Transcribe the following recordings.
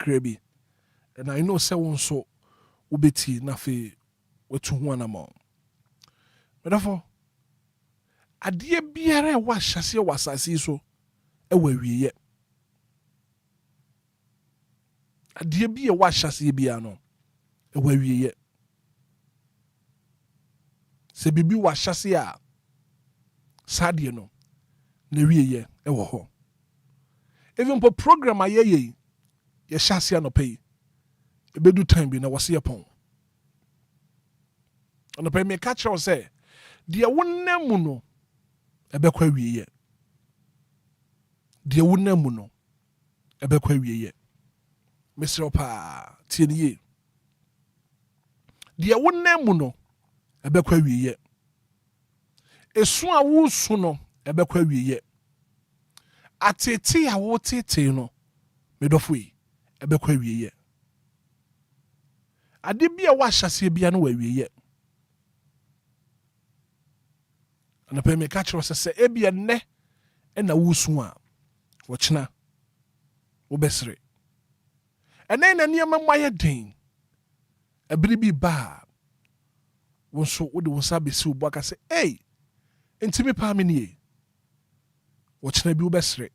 Krabi. And I know say one so ubeti na fe wetu ho anama. But therefore, adie biara wa hyase wasase so e wa wiye. Adie bia wa hyase bia no e wa wiye. Se bibi wa hyase a sadie no na wiye e wo ho. Even for program aye ye hyase anopai e bedu time bi na wase yapon. Ono pe me catch you say de wonam mu no ebekwa wiye. De wonam mu no ebekwa wiye. Mr. Pa tieniye. De wonam mu no ebekwa wiye. Esu a wo su no ebekwa wiye. Atete a wo tete no medofo yi ebekwa wiye. Ade bia wa hyase bia no wa wiye. Ana pe me catch us say ebia ne na wusu a wo chena wo besre. Ene na niam maye den. Abiri bi ba. Wo so wo de wo sa besi wo aka say hey entimi pa me nie. Wo chena bi wo besre.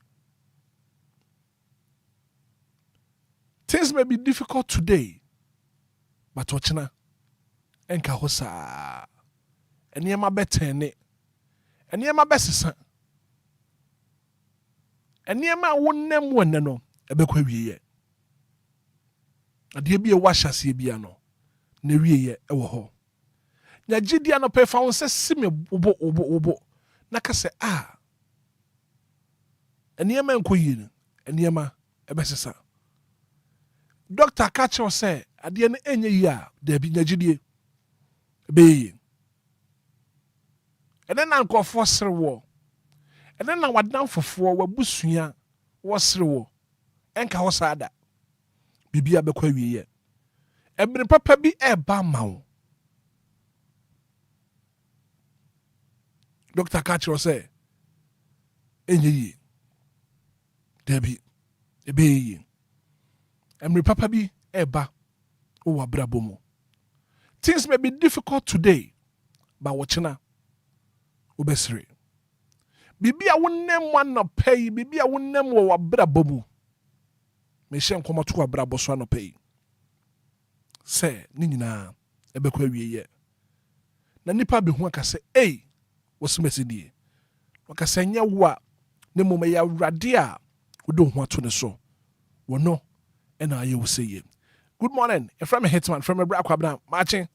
Things may be difficult today, but wo chena enka ho sa. Eniam abetene. Eniema besesa. Eniema wonam wonne no ebekwa wiye. Ade bia wa hyase bia no na wiye e wo ho. Nya gidia no pe fa won se sime obo na ka se eniema enkoyi no eniema ebesesa. Doctor catch us say ade ne enye yi a da bi nya gidie be. And then Uncle Foster war. And then I was down for 4 wabusua was rewo. Enka hosada. Bibia bekwa wiye. Ebere papa bi eba mawo. Dr. Catcher say enye yi. Debi ebe yi. Ebere papa bi eba o wabrabo mu. Things may be difficult today, but watchina ubesre. Bibi a wonnem wan no pay, bibi a wonnem wo wabrabo mu. Me hye nkoma to wabrabo so no pay. Se ni nyina ebekwa wiye. Na nipa be hu aka se wo semese die. Waka se nya wo a ne moma ya wrade a wo do hu ato ne so. Wo no e na aye wo seye. Good morning. From a Hitman from a bra kwabna marching.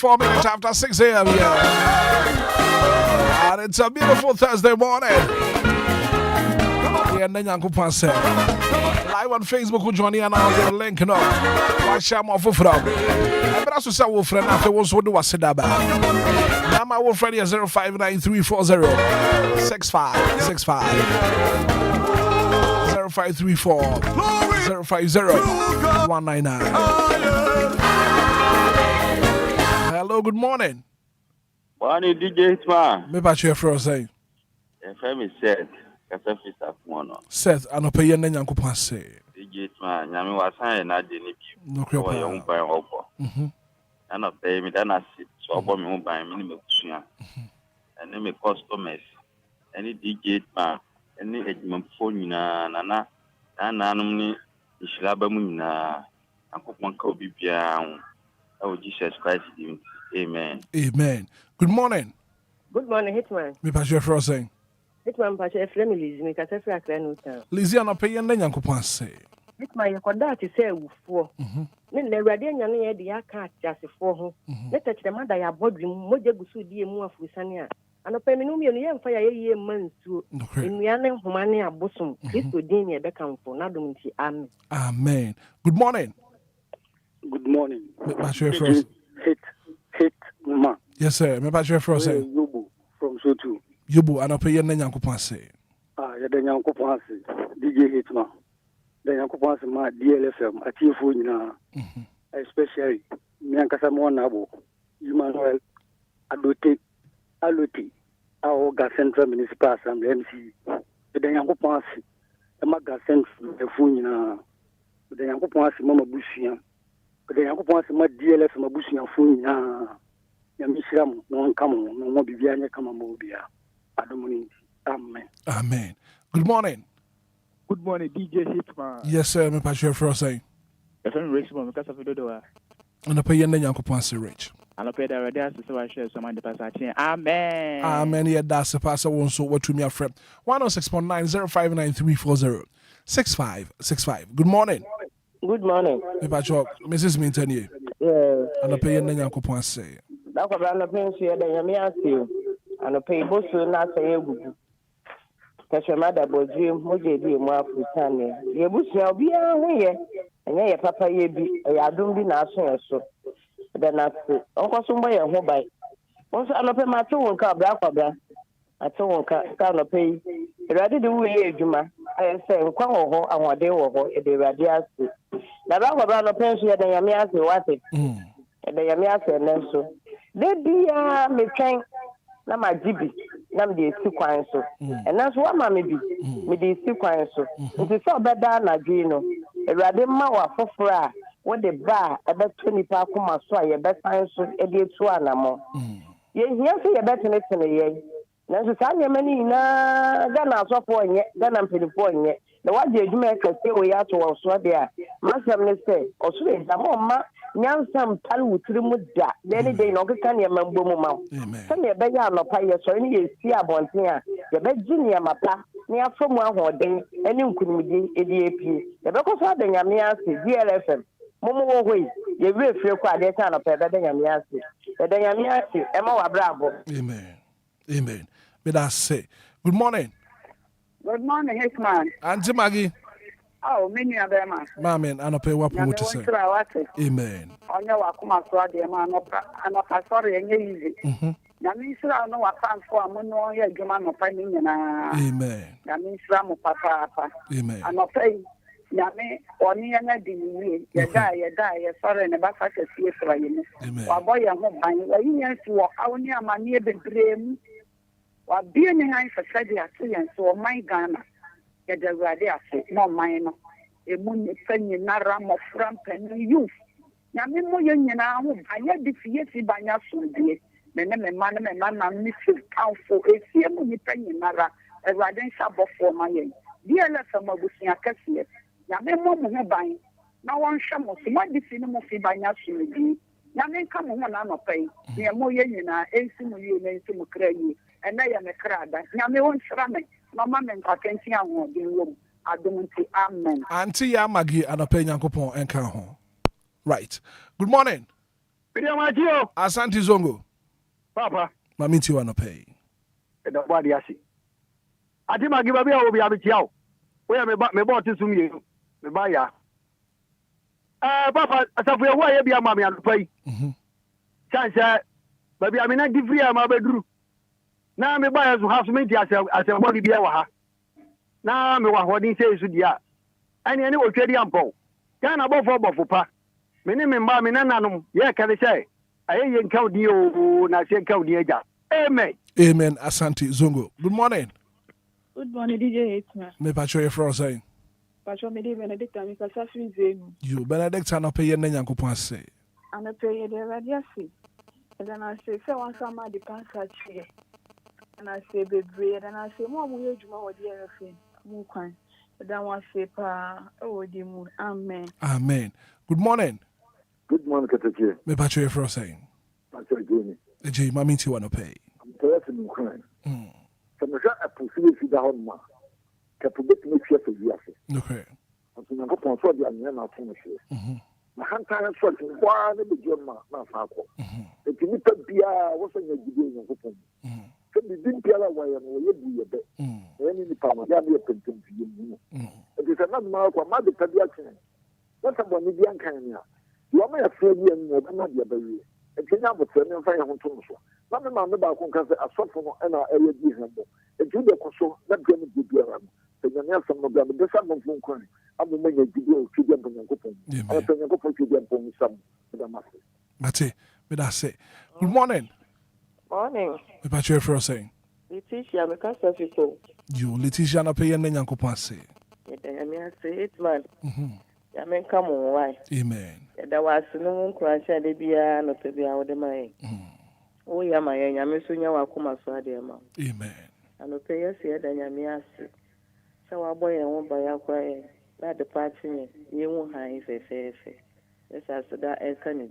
4 minutes after 6 a.m. Yeah. And it's a beautiful Thursday morning. Yeah, and then Live on Facebook, Johnny, and I'll get a link. No, I share more for from. But also, say, Wolf, friend, after once, what do I say that about? Now, my Wolf Friday 059340 6565 0534 050 199. Hello, good morning. Morning, DJ Hitman. Me about your friend say. FM is set. Seth, I don't pay your name. DJ Hitman, Yami was saying I didn't no crap. I not pay me, then I sit so about me by minimum and then my customers. Any DJ Hitman, any Edmund phone, Nana, and anomaly is Labamuna, and Cookman Kobe Pian. Oh, Jesus Christ, amen. Amen. Good morning. Good morning, Hitman. Me pass your friend saying. Hitman pass your friend Lizzie, make a separate plan. Lizzie, I don't pay your name. Uncle say. Hitman, you could that to say for. Then the radiant young the car just for her. Let touch the mother ya body, Moja Gusu dear more for Sania. And a penny fire a year months to in Yana Humania Bosom. This would deem a beckham for Nadum. Amen. Amen. Good morning. Good morning. Me pass your friend. Hitman. Yes, sir. Me pass your friend say. Yubu from Sotu. Yubu, I don't pay your name. Uncle say. Yeah, the young couple DJ Hitman. The young couple my DLFM, a chief na especially Nyankasamo Nabo, Emmanuel Aluti, our Central Municipal Assembly MC. The young couple the Maga Central, the Funina, the young couple Mama Bushia, the young couple my DLFM Bushia Funina, Yamisram, no one come on, no more Bibiana Kamamobia. Amen. Amen. Good morning. Good morning, DJ Hitman. Yes, sir. Me pass your friend saying. The friend Richmond, because of the door. And I pay your name. Uncle Rich. And I pay the radius so I share some of the passage. Amen. Amen. Yeah, that's the pastor won't so what to me, a friend. 106.9 059340 6565. Good morning. Good morning. Me pass your Mrs. Minton. Yeah. And I pay your name. Uncle say. That's what I'm paying for the Yamiasi. And I pay both not say good. Mother Boji, Moji, Mafutani. You bush now be away, and your papa ye be a don't be national so. Then that's it. Uncle somebody a home by. Once I don't pay my 2 car, black or black. I told can't pay. Rather do we, Juma. I say, Quamo, and what they were a day radias. Now, I'm a pension at the Yamias, what it. And the Yamias and then so. They be me train. Na my GB, na me dey kwan so. And that's what ma me bi. Me dey kwan so. Nti so beda na dwi no. Ewrade ma wa fofora, wo de ba e be 20 pa akoma so a ye be san so e dey tu anamo. Ye hia so ye be tene ye. Na so sa nyamani na Ghana asofo nye, Ghana mpelifo nye. Na wa je adwuma kase o ya to wo so de a. Masem ne say, oso e da ma Nyansam palu wutirimu da deni de no keka ne mambo mu ma se ne be ya no pa ye so ne ye si abonten a ye be ginia mapa ne afomu ahoden eni nkunimdi edi apie ye be ko so da nyame ase DLFM momo wo hoi ye wi efire ko ade ta no pa be da nyame ase be da nyame ase e ma wa brabo. Amen. Amen. Be that say. Good morning. Good morning, Hitman. Auntie Maggie. Oh, many of them. Mamen, I don't pay what to say. Amen. On your Wakuma Swadi, man, and of sorry, and easy. Yamisra, no, I can't for a mono, your German opinion. Amen. Yamisra, papa. Amen. I'm not paying Yami or near Nadine. You die, sorry, and about such a fear for you. Amen. Or boy, I'm home, I walk out near my near the dream. Or being behind for Sadia, and so my Ghana. The radiasi, no minor. A moon penny nara mo frampen youth. Yamimo Yena, I had defeated by Yasu. The name of man, Mrs. Council, a few penny nara, a radensha before my end. DLFM of Busia Cassia. Yamimo Mubine. Now one shamos, what the cinema by Yasu. Yamin come on, I'm not paying. The Amoyena, a simu, to Mukrei, and I am a crab. Yami won't ramen. Mama and Pakentia won't be room. I don't see amen. Auntie Maggie and a penny uncle and can home. Right. Good morning. Bidia Majio. Asante Zongo. Papa. Maminti wano pay. The body asi. Adima give a Obia Biao. Where me bought to me. Me buy ya. Papa, as if we are why be a mammy and pay. Chance, baby, I mean, I give free my bedroom. Now me buy us half minute as a body be our. Now me what he says with ya. And any will trade ample. Can above for pa. Minimum by Minanum, yeah, can I say? I ain't count you, not say count the edge. Amen. Amen, Asante Zongo. Good morning. Good morning, DJ Hitman. Me patcho ye fro say. Patcho me dey Benedict and Mr. Safi Zenu. You Benedict no pay ye na Nyankopon ase. Ana pay ye dey ready ase. And then I say one sama the cancer chair. And I say bebre and I say mo ye djuma wo DLFM. Mo kwan. And then I say pa o di mu. Amen. Amen. Good morning. Good morning, Katachi. Me patcho ye fro say. Patcho Juni. Eje maminti wano pay. I'm interested in Ukraine. So me a possibility fi da homa. Ka pobet me hwe for wiase. Okay. So na ko pon so dia nya na fo me hwe. Na hanta so ti kwa na be joma na fa ko. E ti nipa bia wo so nya gide nya ko pon. So bi din piala wa ya no ye bu ye be. E ni nipa ma ya be pentum fi ye mu. E ti na ma ko ma de tabia chen. What about ni bian kan ya? Yo ma ya fre bi en no be na dia ba wi. E ti nya bo tre me fa ye ho to so. Na me ma me ba ko kan se asofo no na e ye di hembo. E ti de ko so na bi me di biara no. Se nya asam no bia me de sa mo fun kwan. Abu me nya gidi o ti de bo nya ko pon. Ala pe nya ko pon ti de bo sam. Da ma se. Mate, me da say. Good morning. Morning. Me patcho ye fro say. Letitia, me can say so. You Letitia no pay ye na Nyankopon ase. Yeah, me say Hitman. Ya men come on why? Amen. Da was no crunch de bia no pe bia wo de mai. O ya ma ya me so nya wa kuma so ade ma. Amen. Ano pe yes ya da nya me ase. Sa wa boy ya wo ba ya kwa e. Na de party ni ye wu han fe. Esa so da e kan ni.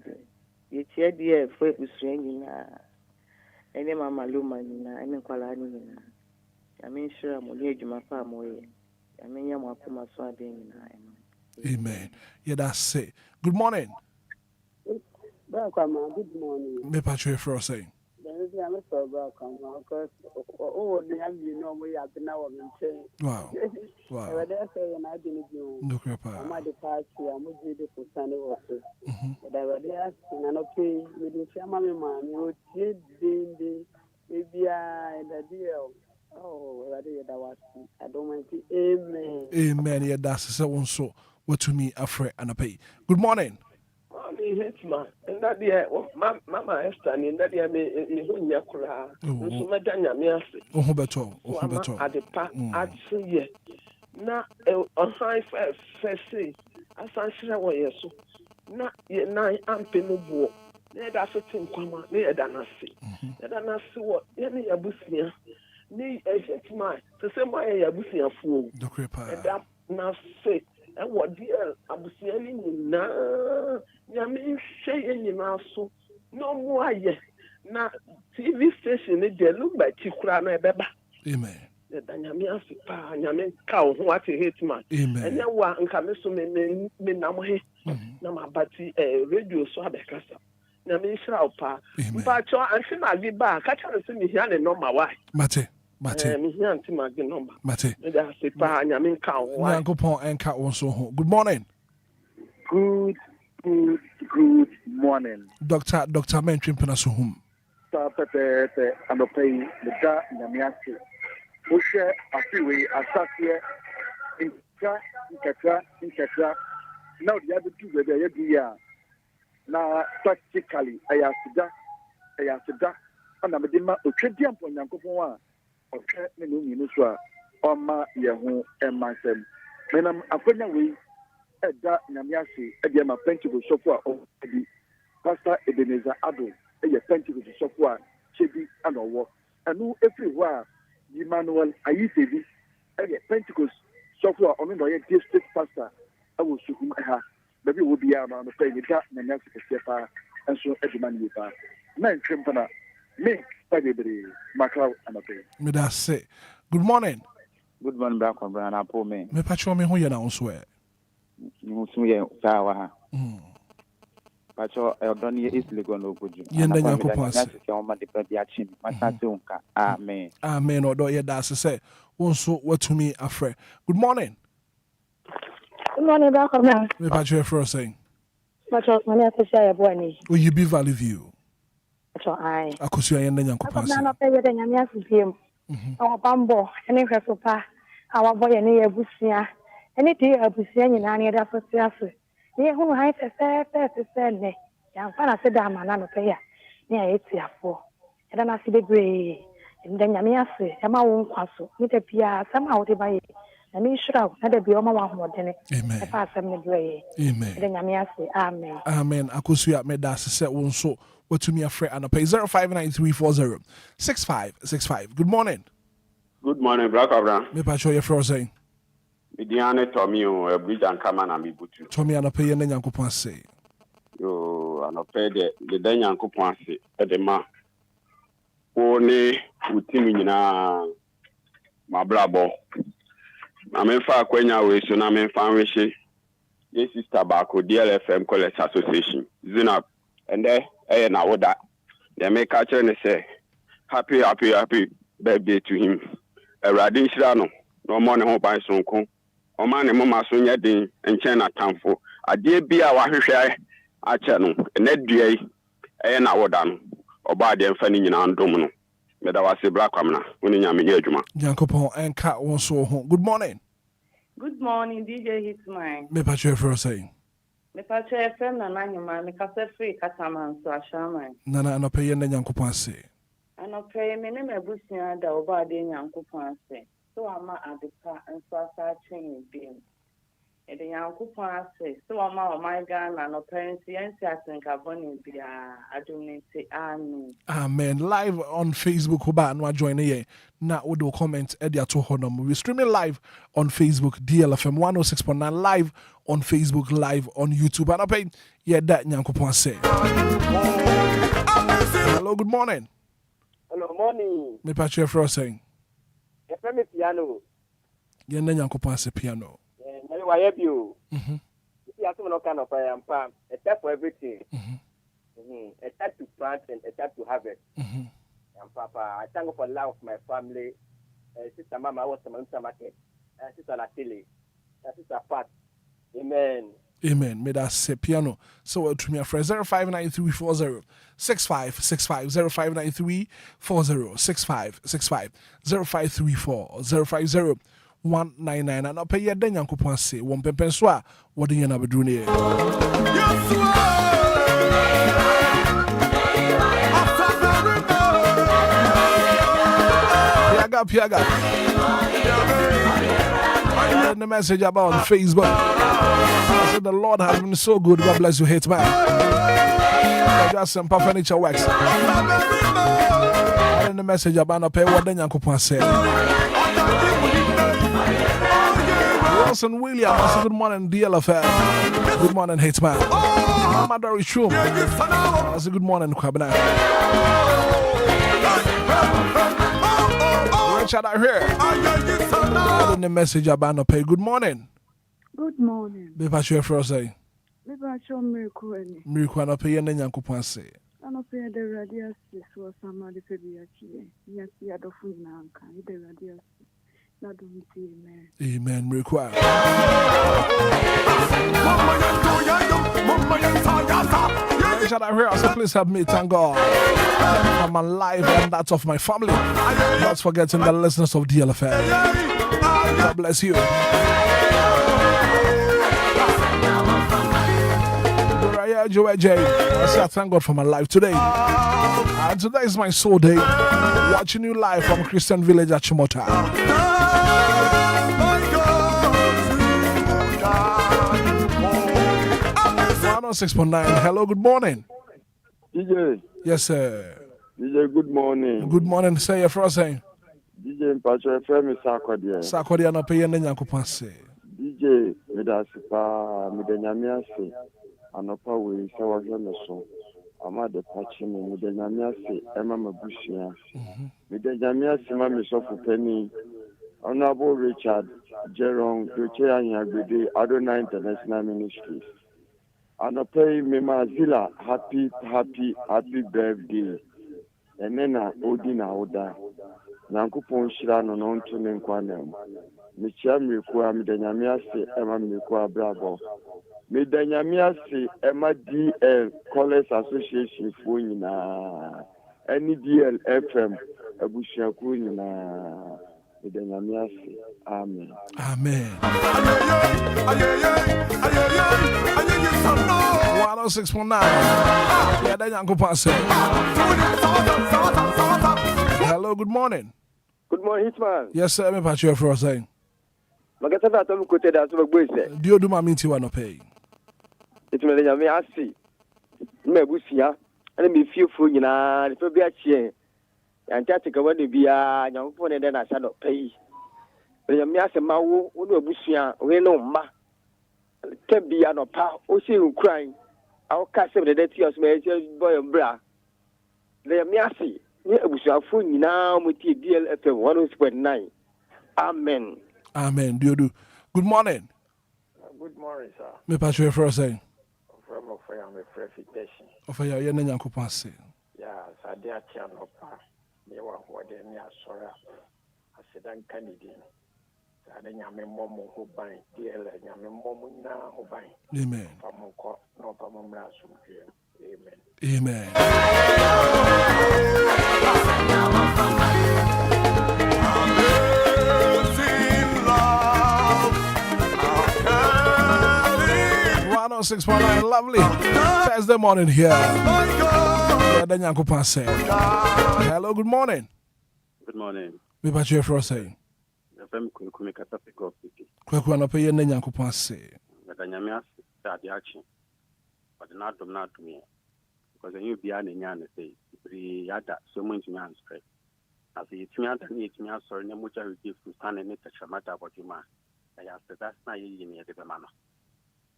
Ye tie die fo ebusuan nyina. Ene mama Lumba nyina, ene kwala nyina. Ya me nshira mo ye adwuma pa mo ye. Ya me nya mo akoma so ade nyina. Amen. Yeah, that's it. Good morning. Good morning. Me patcho ye fro say. Wow. Wow. No crapa. Amen. Yeah, that's so so. What to me afraid and a pay. Good morning. Hitman, and that dear, Mama Esther, and that dear me who yakura, so Madame Miasi. Oh, beto. At the park, I'd say, yes. Now, on high first say, as I said, what yes, so not yet 9 ample. That's a thing, Quama, near Danasi. Danasi, what any abusia, need a Hitman, to say my abusia fool. The creeper. And that now say. And what dear Abusiani na Yamin Shay in so no more yet. Now TV station is there look by Chikrana Beba. Amen. The Danyamian Sipa, Yamin cow, what a Hitman. Amen. And then one Kamiso Menamohe, Namabati, radio Swabekasa. Yamin Shraupa. But I'm sure I'll be back. I can't see me here and no my wife. Mate. Mate. Good morning. Good morning. Dr. Mentrin Penasuhum. Pepe and pay the da Namiasi. Ushe Afiwe Asakia in Katra. Now the other two were the idea. Now practically I asked that. And I'm a dima Uchediam on Yankopon. Okay, me no mi no so a oma ye ho emasem menam akonya we eda nyame ase e dia ma pentable sofo a o di pastor Ebenezer Ado e ye pentable sofo a chebi anowo anu efri ho a Emmanuel Ayisebi e ye pentable sofo a ono no ye district pastor e wo sukum ha baby wo bia no no pay da nyame ase kese pa enso eduma ni pa men twempana me Macau and a pay. Me that say. Good morning. Good morning, back on Brian Apple. Me patcho me who you now swear. You soon Sawa. Pacho Eldoni is Legono Guju. Yenda Yankopon say. Amen. Amen. Or do ye that's say. Also, what to me afraid. Good morning. Good morning, welcome now. Me Patrick for saying. Pacho, my name is Shaya Boani. Will you be Valley View? Pacho, I. Akusu Yenda Yankopon say. I'm not paying the Yamias game. Our bambo, any Cresopa, our boy, and a busia. Anything a busia in any other for Siasu. Near who I say, send me. Young Fana said, I'm an payer. Near 8 years for. And then I see the gray. And then Yamias, and my own castle. With a Pia, somehow to buy. And me sure that be on my one more than it. Amen. If I send me gray. Amen. Then Yamias, amen. Amen. Akusu ya me that's say one so. What to me afraid and pay 0593406565. Good morning. Good morning, Black Abraham. Me Patrick your for saying. Midiane Tommy o bridge and come and be butu. Tommy and pay Yenda Yankopon say. Yo, and pay the Yankopon say at the ma. Only utimi nyina mabrabo. Na me fa kwenya we so na me fa nweche. Yes sister Bako DLFM College Association. Zinab and there na woda. They make a chain say happy birthday to him. Radin Shirano. No money home by Sonko. O man and Mama Sonia Din and China Tamfo. A dear be our Hushay a channel, and that day na wodan. Or by the Fanny and Domino. But I was a black woman when I'm in Yajuma. Yankopon and Cat was so home. Good morning. Good morning, DJ Hitman. Me Patrick for saying. Me Patrick FM na nanyuma me kase free kataman so ashaman. Nana no pay Yenda Yankopon say. Ano pay me ne mebusia da oba de Nyankopon say. So ama adepa nso asa train biem. E de Nyankopon say. So ama o my Ghana no parents yensi asenka boni bia adumni say amen. Amen. Live on Facebook oba no join here. Na we do comment e dia to honum. We streaming live on Facebook DLFM 106.9 live on Facebook, live on YouTube. And I pay that Nyankopon say. Hello, good morning. Hello, morning. Me Patrick for saying. FM piano. Yenda Yankopon say piano. Yeah, why have you? You have to know kind of a type for everything. A type to plant and a type to harvest. And Papa, I thank you for love of my family. Sister Mama was some market. Sister Latili. Sister Pat. Amen. Amen. May that say piano. So to me a friend 0593406565 0593406565 0534050199 and pay ya den Yankopon say one pempen so a what den na bedu ne. Piaga. The message about on Facebook. I said the Lord has been so good. God bless you, Hitman. Just some furniture wax. And the message about pay what then Yankopon said. Wilson William, I said good morning, DLFM. Good morning, Hitman. Mama Dory Shum. I said good morning, Kwabena. Richard, I hear. The message about no pay. Good morning. Good morning. Be Patrick for say. Be Patrick miracle any. Miracle no pay na Nyankopon say. Ano pay the radius so sama de pebi achi. Nya si adofun na anka. The radius. Na do mi amen. Amen. Miracle. Richard, I hear. So please help me thank God for my life and that of my family. Not forgetting the listeners of DLFM. God bless you. I say thank God for my life today. And today is my soul day. Watching you live from Christian Village at Chimota. 106.9. Hello, good morning. DJ. Yes, sir. DJ, good morning. Good morning. Say your first name. DJ Patrick FM is Sarkodia. Sarkodia no pay and Nyankopon say. DJ, Medasipa, Medanyamiasi, Anopa, we say what you so. Amade Pachimi, Medanyamiasi, Emma Mabushia. Medanyamiasi, Mammy Sofu Penny, Honorable Richard, Jerome, Duchea Yagbede, Adonai International Ministries. Anopay Memazilla, happy birthday. And then Odina Oda. Nankupon Shirano non to Nenquanem. Micham Mikua Midanyamiasi, Emma Mikua Bravo. Midanyamiasi, Emma DL, College Association Funina. Any DLFM, Abusha Kunina. Midanyamiasi. Amen. Amen. 106.9. Yeah, then Uncle Pastor. Hello, good morning. Good morning, Hitman. Yes, sir. I'm Patrick for saying. Magatava to kote da so boy say. Do you do my minti one pay? It's me nyame asi. Me busia. Ana me fiefo nyina, ne fa bi a chie. Yanta tika wani bia, nyamfo ne den asa no pay. Nyame asi mawo, wo no busia, we no mma. Tebia no pa, o se ukran. Aw ka se de ti os me boy mbra. Nyame asi. Ni abusuafo nyina mo tie DLFM 106.9. Amen. Amen. Do you do? Good morning. Good morning, sir. Me Patrick for saying. From I'm a presentation. Of ya yen nyanko panse. Yeah, Sadia Chanopa. You are what they are sorry. I said, I'm Canadian. I didn't have a mom who buy DL and I'm a mom now who buy. Amen. No problem. Amen. Amen. Amazing love. 106.9, lovely. Thursday morning here. Hello, good morning. Good morning. Me ba che fro say. FM kunkume kata pick up city. Kwaku na pe ye na Nyankopon say. Gadanyame ase ade achi. But na dom na to me. Because you be an nya na say. Pri yada so much man stress. As you timi anda ni timi asori na mucha reduce to stand and tachamata bojuma. Ya se that's na yi ni de mama.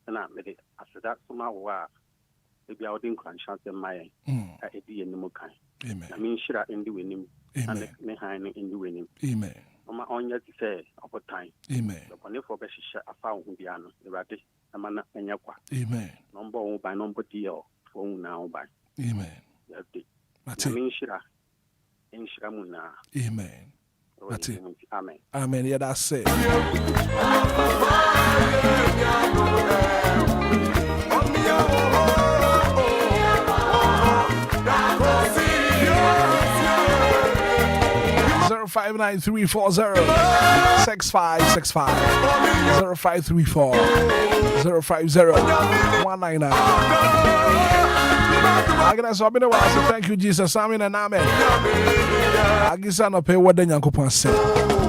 Na me de aseda suma wa ebi awdin kwan chance mai a edi enimu kan. Amen. I mean shira indi wenim. Amen. Me han indi wenim. Amen. Mama onya ti say over time. Amen. The bone for be shisha afa hu bia no erade na na enya kwa. Amen. Number 1 by number DL for na by. Amen. Yati. Mate. Me shira. In shira mu na. Amen. Mate. Amen. Amen. Yeah, that's it. 059-340-6565 0534050-199. I guess I've been a while, so thank you, Jesus. Amen and amen. I guess I'm not pay what the Nyankopon say.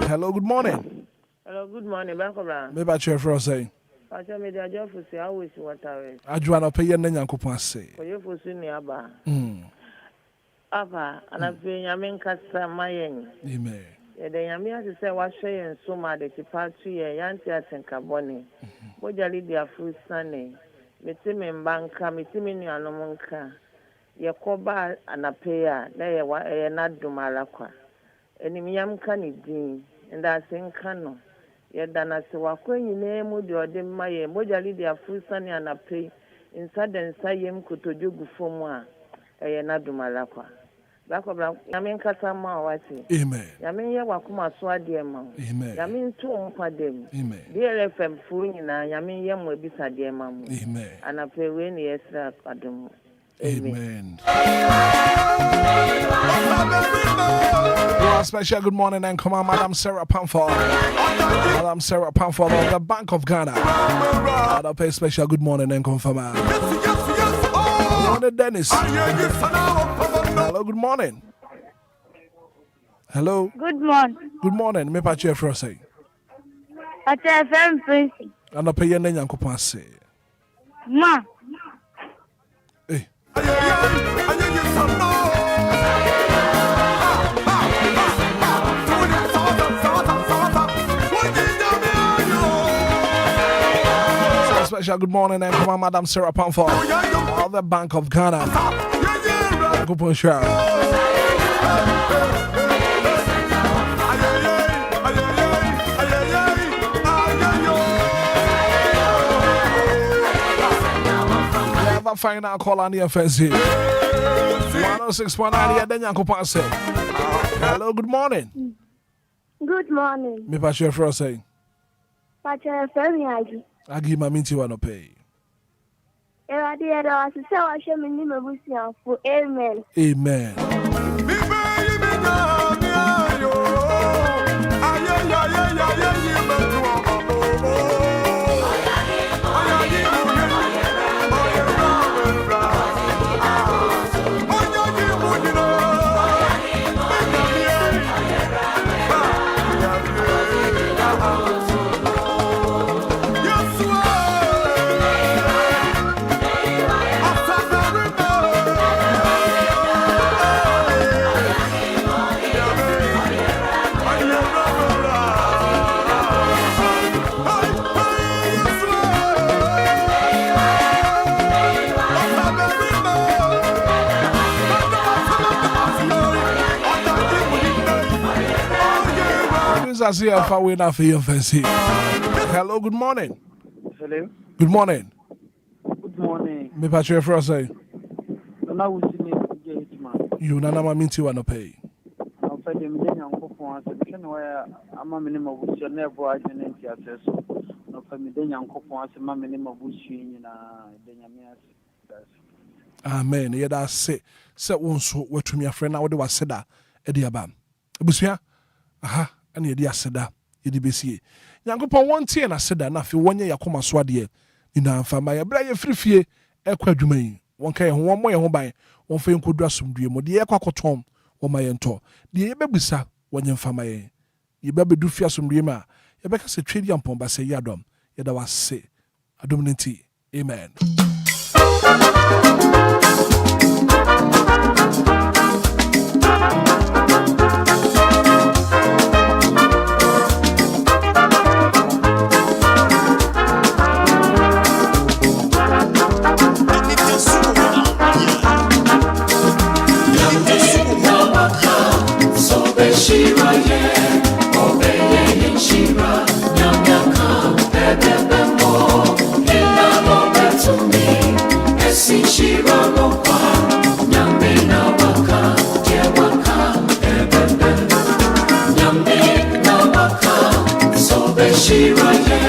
Hello, good morning. Hello, good morning. Bankobra. Maybe I share for saying. I tell me the job for say I wish water. I do not pay the Nyankopon say. For you for senior Abba. Abba, and I've been Yamin Cassa Mayen. Amen. The Yamia to say what she and so much the party a Yantia and Carboni. Bojali their food sunny. Mitimi Banka, Mitimi Anomonka. Yakoba and a pair, they are not do Malaqua. And Yam Canidi, and I think Cano. Yet than I say, Wakwen name would your demaye, Bojali their food sunny and a pay. Inside and Sayem Kutojugu for moi. A not do Malaqua. Bakobra yamin kasama wati. Amen. Yamin ye wakuma swadi ema. Amen. Yamin tu ompadem. Amen. DLFM furu nyina yamin ye mo bisa de ema mu. Amen. Anapewe ni yesra adum. Amen. Special good morning and come on, Madam Sarah Pamford. Madam Sarah Pamford of the Bank of Ghana. I'll pay special good morning and confirm. Dennis. Hello, good morning. Hello. Good morning. Good morning. Me pa che fro say. Ate FM Prince. Ana pe ye na Nyankopon say. Ma. Eh. Special good morning and come on, Madam Sarah Pamford of the Bank of Ghana. Good point, Cheryl. final call on the offensive. 106.9 and then Yanko say. Hello, good morning. Good morning. Me pass your first say. Pacha Femi Agi. I give my minty one to pay. Everybody had us to say I show me name for amen. Amen. I see how far away now for your fancy. Hello, good morning. Hello. Good morning. Good morning. Me patch your first say. Nana will see me Hitman. You nana ma minti wanna pay. I'll pay them then Uncle Pons. Where I'm a minimum of your never identity access. No family then Uncle Pons and my minimum of bush in Amen. Yeah, that's say one so what to me a friend now. They was said that Ediabam. Busia. Aha. And ye aseda ye di besie Nyankopon won tie na aseda na fe wonye yakoma so ade ni na amfa ma ye bra ye frifie ekwa adwuma yi won ka ye ho won mo ye ho ban won fe nkodu asomdue mo de ye kwakotom wo ma ye nto de ye bebusa wonye mfa ma ye ye bebedu fi asomdue ma ye beka se twedi ampon ba se ye adom ye da wase adom nti amen. Shira ye, obeye Shira, nyamyaka, bebe mo, ina mo betumi, esi Shira no kwa, nyambe na waka, je waka, bebe, nyambe na waka, sobe Shira ye,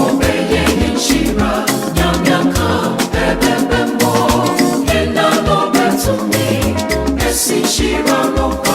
obeye Shira, nyamyaka, bebe mo, ina mo betumi, esi Shira no kwa.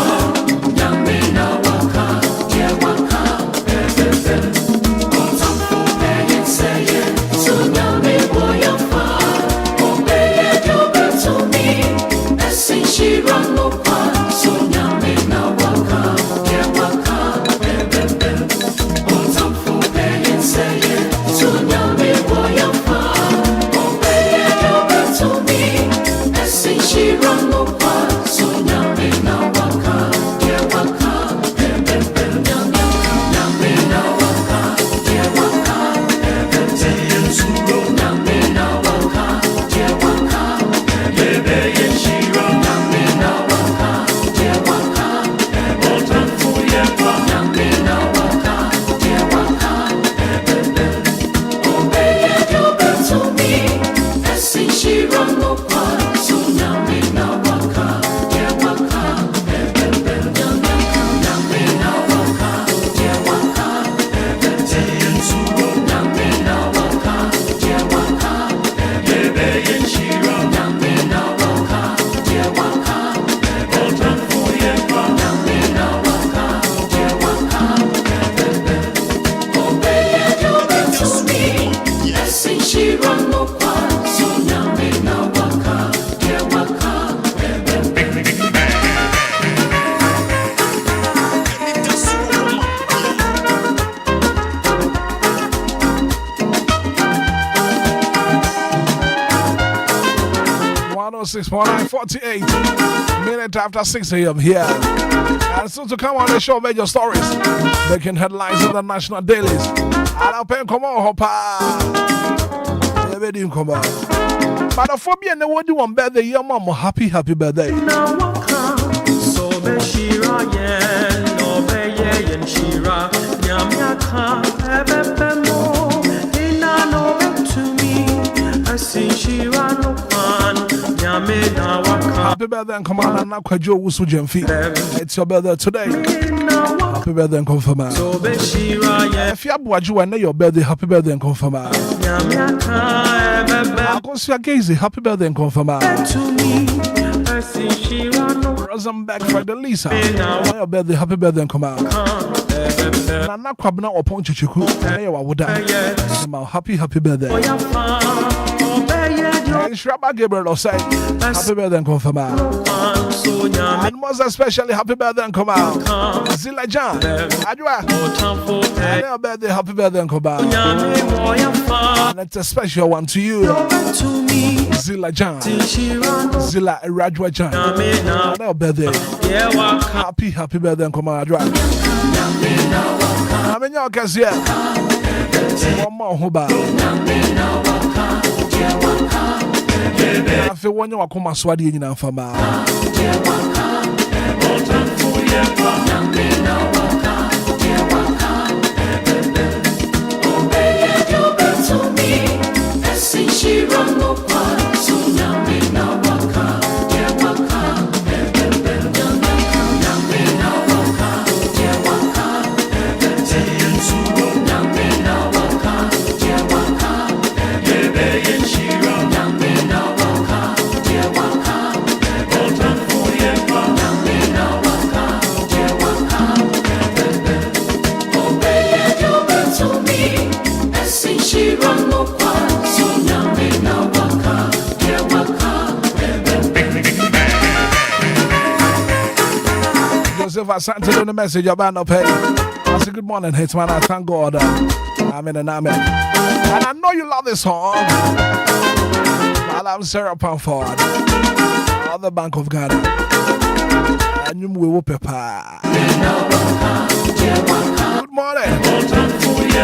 Minute after 6 a.m. here. And soon to come on the show, major stories making headlines in the national dailies. I'll pay come on, Hoppa. Come on. But the phobia and the one you want birthday, your mom, happy birthday. So Shira, yeah, no, Beye and Shira, Yamyaka, Ebemo, Ina no to me, Happy birthday and come on and knock Joe Wusu Jemfi. It's your birthday today. Happy birthday and confirm. If you have Waju and your birthday, happy birthday and confirm. Happy birthday and confirm. Rosenberg for the Lisa. Your birthday, happy birthday and come out. Nana Kwabna or Ponchiku. Happy birthday. Shraba Gabriel say happy birthday and confirm. And most especially happy birthday and come out. Zilla John Adwa. Birthday, happy birthday and come out. And it's a special one to you. Zilla John Zilla Rajwa John. Your birthday. Happy birthday and come out. Adwa. I mean your case here. One more hoba. I feel one you are coming swadi in Fama. Joseph, I sent you the message about no pay. I said, good morning, Hitman. I thank God. Amen and amen. And I know you love this song. I'm Sarah Pamford, the Bank of Ghana. And you will pepper. Good morning.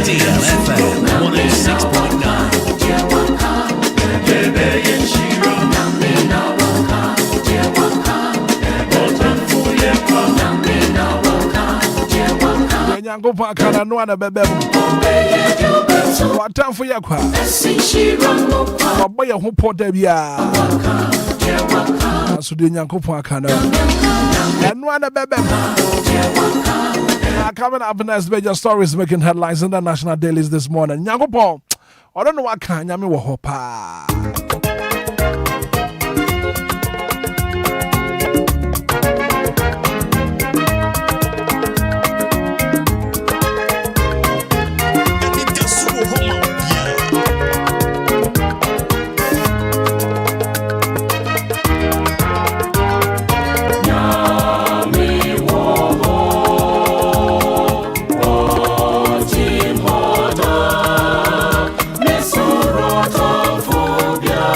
DLFM 106.9. Yango Pakana no one a bebe. What time for your car? A boy who put them ya. So the Yanko Pakana and one a bebe. Coming up next, major stories making headlines in the national dailies this morning. Nyangopo, I don't know what kind Nyami Wɔhɔ pa. Phobia.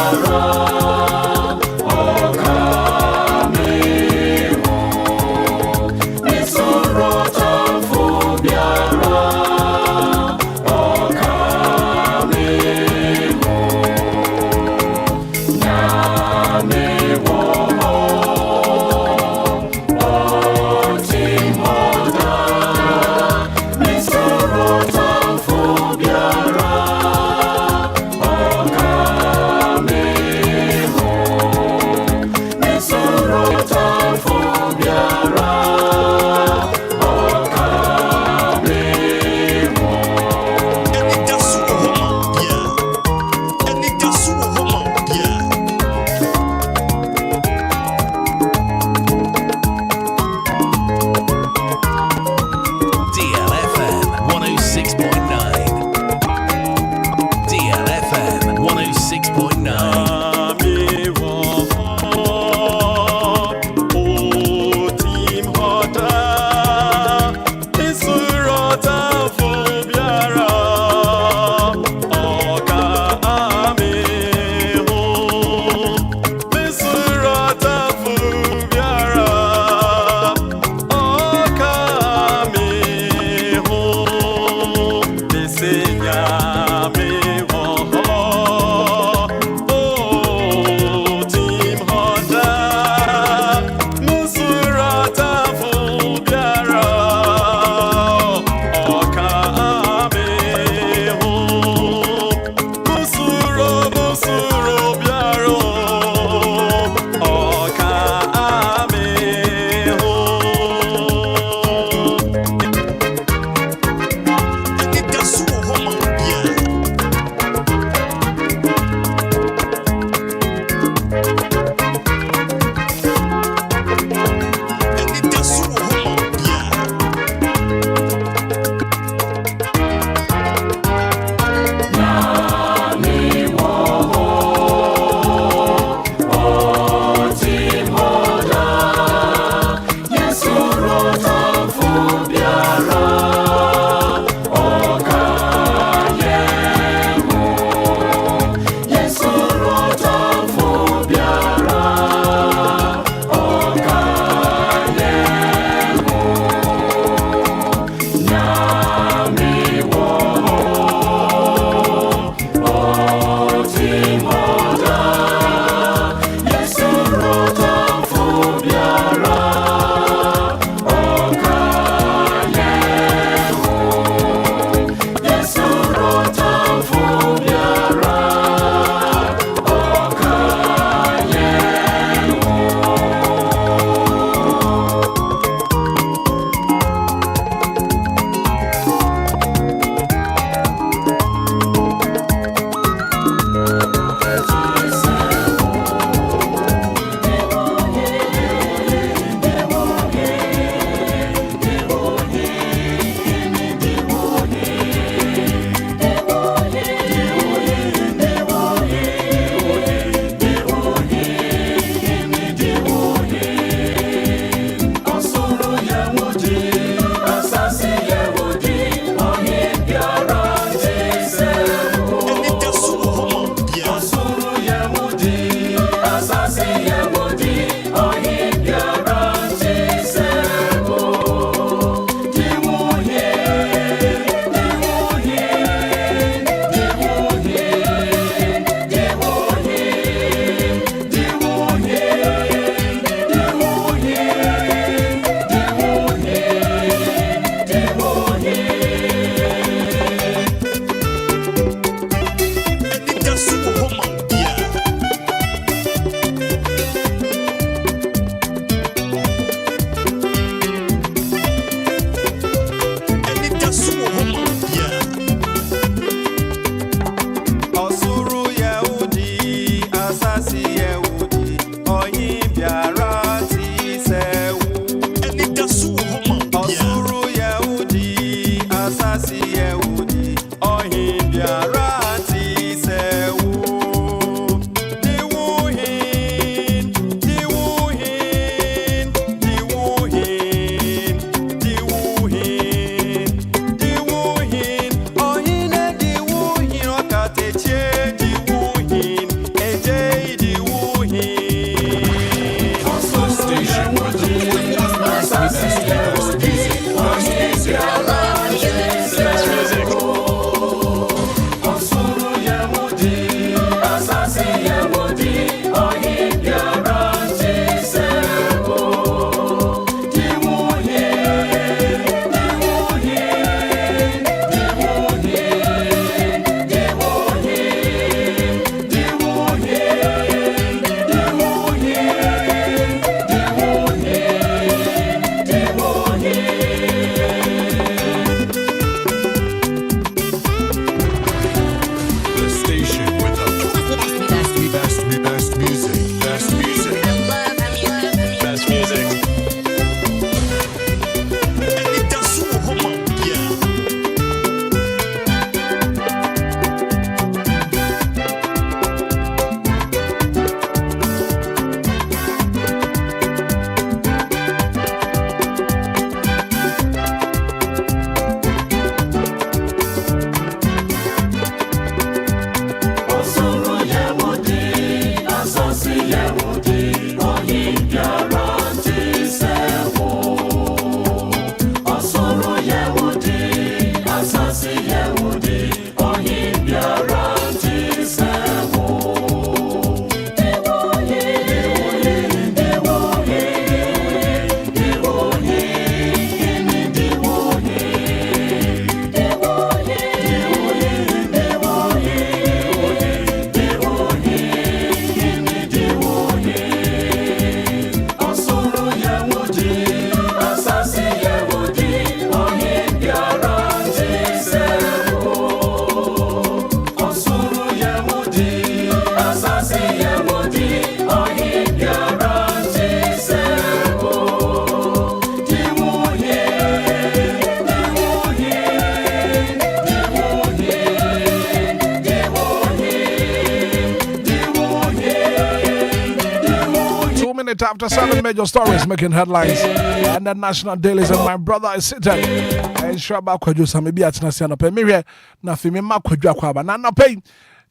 minute after 7 major stories making headlines and the national dailies, and my brother is sitting and Shraba Kwadwo Samibi at Nasiano Pay. Mire na Fimima Kwadwo Kwaba. Nana Pay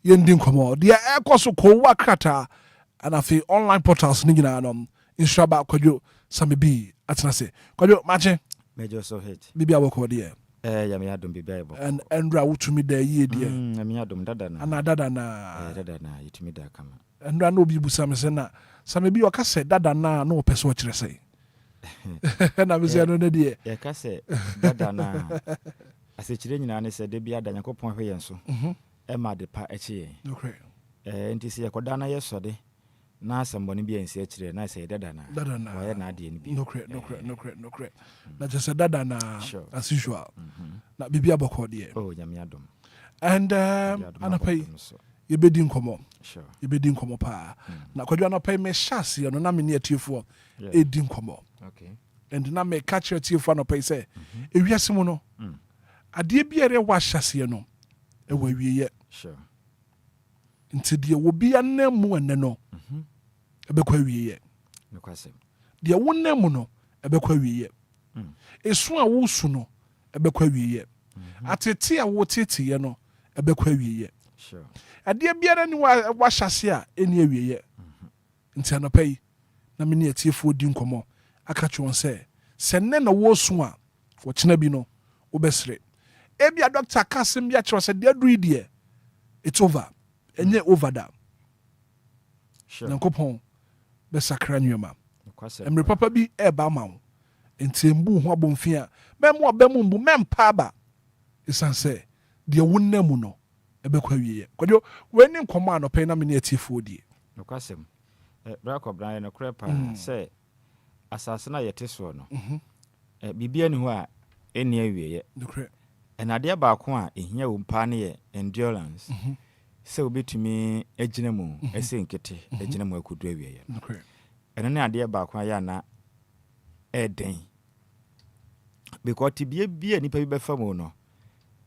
Yendin Komo. Dear Air Koso Kowa Krata and a few online portals Nigina in Shraba Kwadwo Samibi at Nasi. Kwadwo Mache Major so hate. Bibia Woko dear. Yamiadum be Bible. And Endra Utumi de ye dear. Yamiadum Dadana. And Dadana. Dadana, Yitimida come. And I know Bibu Samsena. Samibi waka say Dadana no person what you say. And I was saying no dear. Yakase Dadana. As a children and said, they be a Danako point here so. Emma de pa echi. Okay. And to see a Kodana yesterday. Now somebody be in search, and I say Dadana. Dadana. Why not DNB? No credit. Not just a Dadana as usual. Not Bibia Boko dear. Oh, Yamiadum. And Anapai, you bidding come. Sure. You bidding come pa. Now could you not pay me chassis and nominate you for a ding come. Okay. And now may catch your teeth for no pay say. If you are Simono, a dear be a wash chassis no. Away we yet. Sure. Until there will be a name more no. A bequery yet. No question. There won't name no. A bequery yet. A swan wosuno. A bequery yet. At a tea, what it, you know. A bequery yet. Sure. A dear be any wash chassis any area yet. Until no pay. Nominate tea for dinkomo. I catch you on say. Send then a war swan. For Chinabino. Obesre. Ebi a doctor Kasim Yatra said, dear dear. It's over. And yet over that. Sure. Nankopon be sakra nyoma. Kwase. Emre papa bi e ba ma wo. Enti mbu ho abomfia. Memo abemu mbu mempa ba. Isan say de wonnamu no e be kwa wiye. Kwadwo weni nkomo anope na me ne atifo die. Kwase. Bra ko bran no krepa say asase na yete so no. Bibia ni ho a eni awiye. Dokre. Enade ba ko a ehia wo mpa ne ye endurance. Se obetumi agina mu ese nkete agina mu akudu awiye. Okay. Eno ne ade ba kwa ya na eden. Because tibie bia nipa bi befa mu no.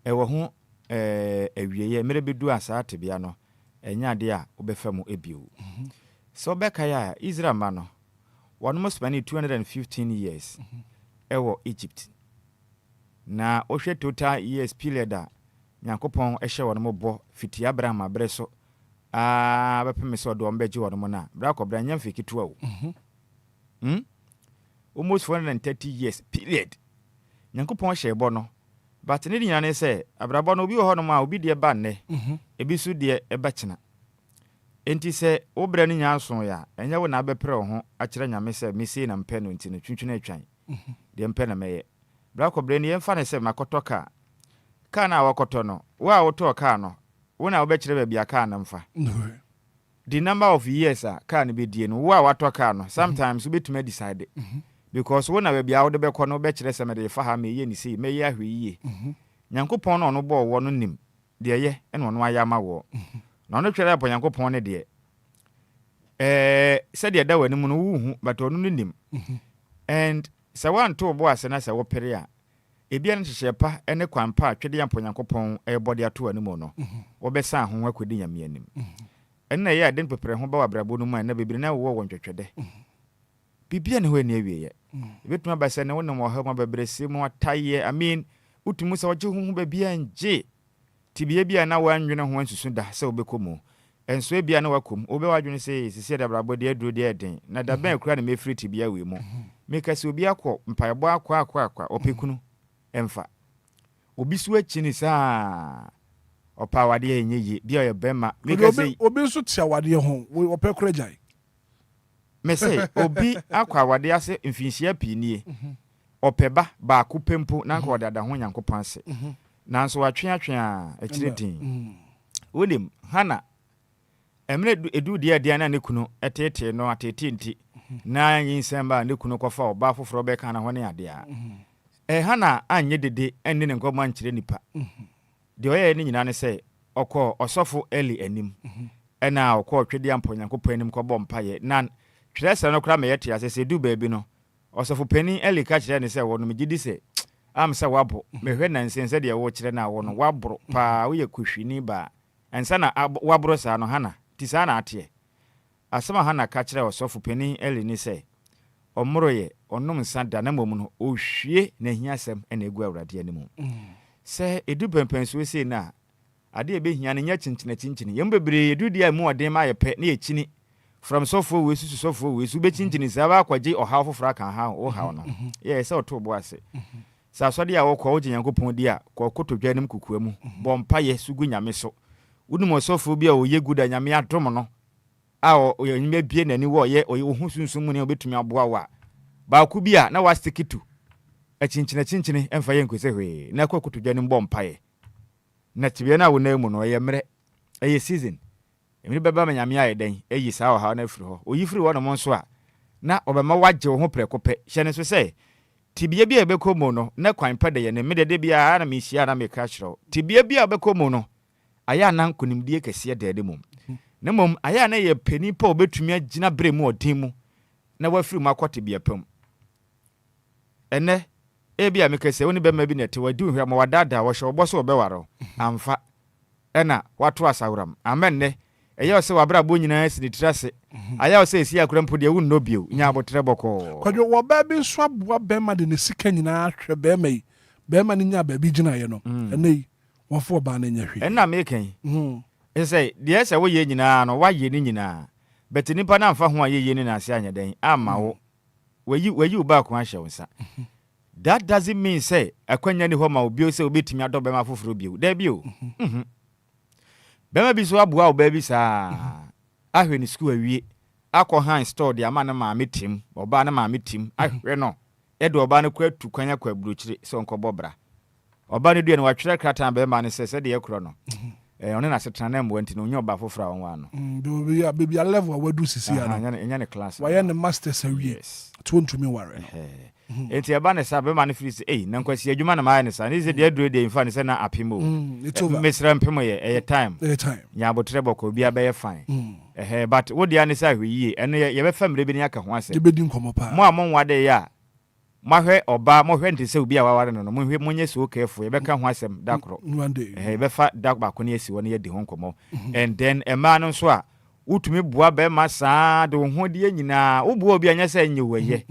Ewo ho awiye mere bedu asa tibia no. Enya ade a obefa mu ebio. So beka ya Israel ma no. One spend 215 years. Ewo Egypt. Na ohwe total years period a Nyankopɔn ehye wɔ no mobɔ fiti Abraham abreso bepeme so do ombeji wɔ no mo na bra kɔ bra nyam fiki to awo almost 430 years period Nyankopɔn hye bɔ no but ne nyane sɛ abrabɔ no obi wɔ hɔ no ma obi de ba nne ebi so de eba kyena enti sɛ obra no nya aso ya enye wo na abepre wo ho akyerɛ nyame sɛ mesi na mpɛ no enti no twintwene atwan de mpɛ na mɛyɛ bra kɔ bra ne yɛmfa ne sɛ makɔtɔ ka kana wakoto no wa woto ka no wona obekire ba bia ka na mfa the number of years a ka ne bedie no wa wato ka no sometimes obetuma decide because wona ba bia wo de beko no obekire se me de fa ha me ye ni sei me ye ahwe yiye Nyankopon no no bo wo no nim de ye ene ono aya ma wo na ono twere po Nyankopon ne de se de da wani mu no wu but ono no nim and se wan to bo ase na se wo pere a ebia no hye pa ene kwampa atwede ya Nyankopon body ato animu no wobesa ho akodi nyame anim enne ye aden pepere ho ba wabrabo no mu na bebiri na wo wontwetwede bibia ne ho ani awieye ebetuma ba se ne wonam wo ha ma bebere se mu ataye I mean utumu se wogye ho bibia nje tibia bia na wanwene ho nsusu da se obekomu enso ebia na wakom obewadwene se sisi da brabo de aduro de eden na da ban kura na mefiri tibia we mu meka se obi akọ mpaebo akwa opekunu emfa obi so akini saa opa wade enye yi bia ye bema meka se obi so tia wade ho opekura jai me say obi akwa wade ase mfinhia pinie opeba ba kupempo na nka wada ho Nyankopon ase nanso watwe a akireti wonim hana emre edu dia na ne kunu etete no atete nti na yinsemba ne kunu kofa oba foforo be kana ho ne ade a hana anye dede enne ne nkoma nkyere nipa de oye ne nyina ne se okọ osofo eli anim ena okọ twede ampo Nyankopon anim kọ bompaye na twese no kra me yete asese du baabi no osofo pani eli ka kyerɛ ne se wo no megidi se am se wabo mehwe na nsense de wo kyerɛ na wo no wabro pa wo ye kohwini ba ensa na wabro sa no hana ti sa na ate asema ha na ka kire osofo pani eli ni say omroye onom nsa da na mom no ohwie na hiasem na egu awrade animu say edu pempenso sei na ade ebehia ne nya chinchina yem bebre edu dia mu oden ma yepe na echini from sofo we susu sofo we su be chinchini sa ba kwaje oha fofora kan ha o ha no ye say oto bo ase sa so de a wo kwa wo Nyankopɔn di a kwa kotodwa nim kukua mu bompa ye sugu nyame so wonum osofo bi a oye guda nyame adom no a oyanyime bie nani wo ye ohu sunsun mu ne obetumi aboa wa ba ku bi a na wa stikitu a chinchina emfa ye nkose hwe na kwa kotodwa nim bompa ye na tibia na wo na mu no ye mre eye season emiri beba ma nyame aye den eyi sa ha na afiri ho oyi firi wo no mo nso a na obema wagye wo ho prekope hye ne so say tibia bia bekomo no na kwan pede ye ne medede bia na mehia na meka kyerɛ tibia bia bekomo no aya na nkonimdie kese dede mum na mum aya na ye pani pa obetumi agina bre mu odin mu na wafiri mu akote bia pam ene bia mekese woni bema bi nete wadi hwa ma wadada wo hye oboso obewaro amfa ena watu asawram amen ne eya se wabra bo nyina sinitrase aya se esi akura mpo de wunno bio nya abotre boko kwadwo wo ba bi so aboa bema de ne sika nyina hwe bema yi bema ne nya ba bi gina ye no ene wofo ba na nya hwe ena meken say de se wo ye nyina no wa ye ni nyina bet nipa na amfa ho aye ni na ase anya den ama wo wayi ba ko ahye wonsa that doesn't mean say akwanya ni ho ma obi o se obetimi adọ bema foforo bio da bio bema bi so aboa o ba bi saa ahwe ni school awie akọ han store de ama na ma metim oba na ma metim ahwe no edo oba na kwa tu kwanya kwa burochire se onko bra oba ne dua ne watwere krata bema ne se de yakro no one na setana na mbo nti no nyo ba fofora won wa no baby a level wadu sisi ya no nya ne class wa ne masters awie to ntumi ware enti eba ne sa bema ne freeze na nkwasi adwuma na ma ne sa ne se de aduro de infa ne se na apimo mesra mpimo ye time nya abotre boko bia be ye fine but wo dia ne sa hweye eno ye be famre bi ne aka ho ase ye bedi nkomo pa mo amon wade ya mahwe oba mohwe nti se obi a waware no mohwe monye so kefo ye be ka ho asem dakro be fa dak ba ko ne asi woni ye di ho nkomo and then ema no so a utumi bua be ma saa de ho de nyina wo bua obi anya sa nye weye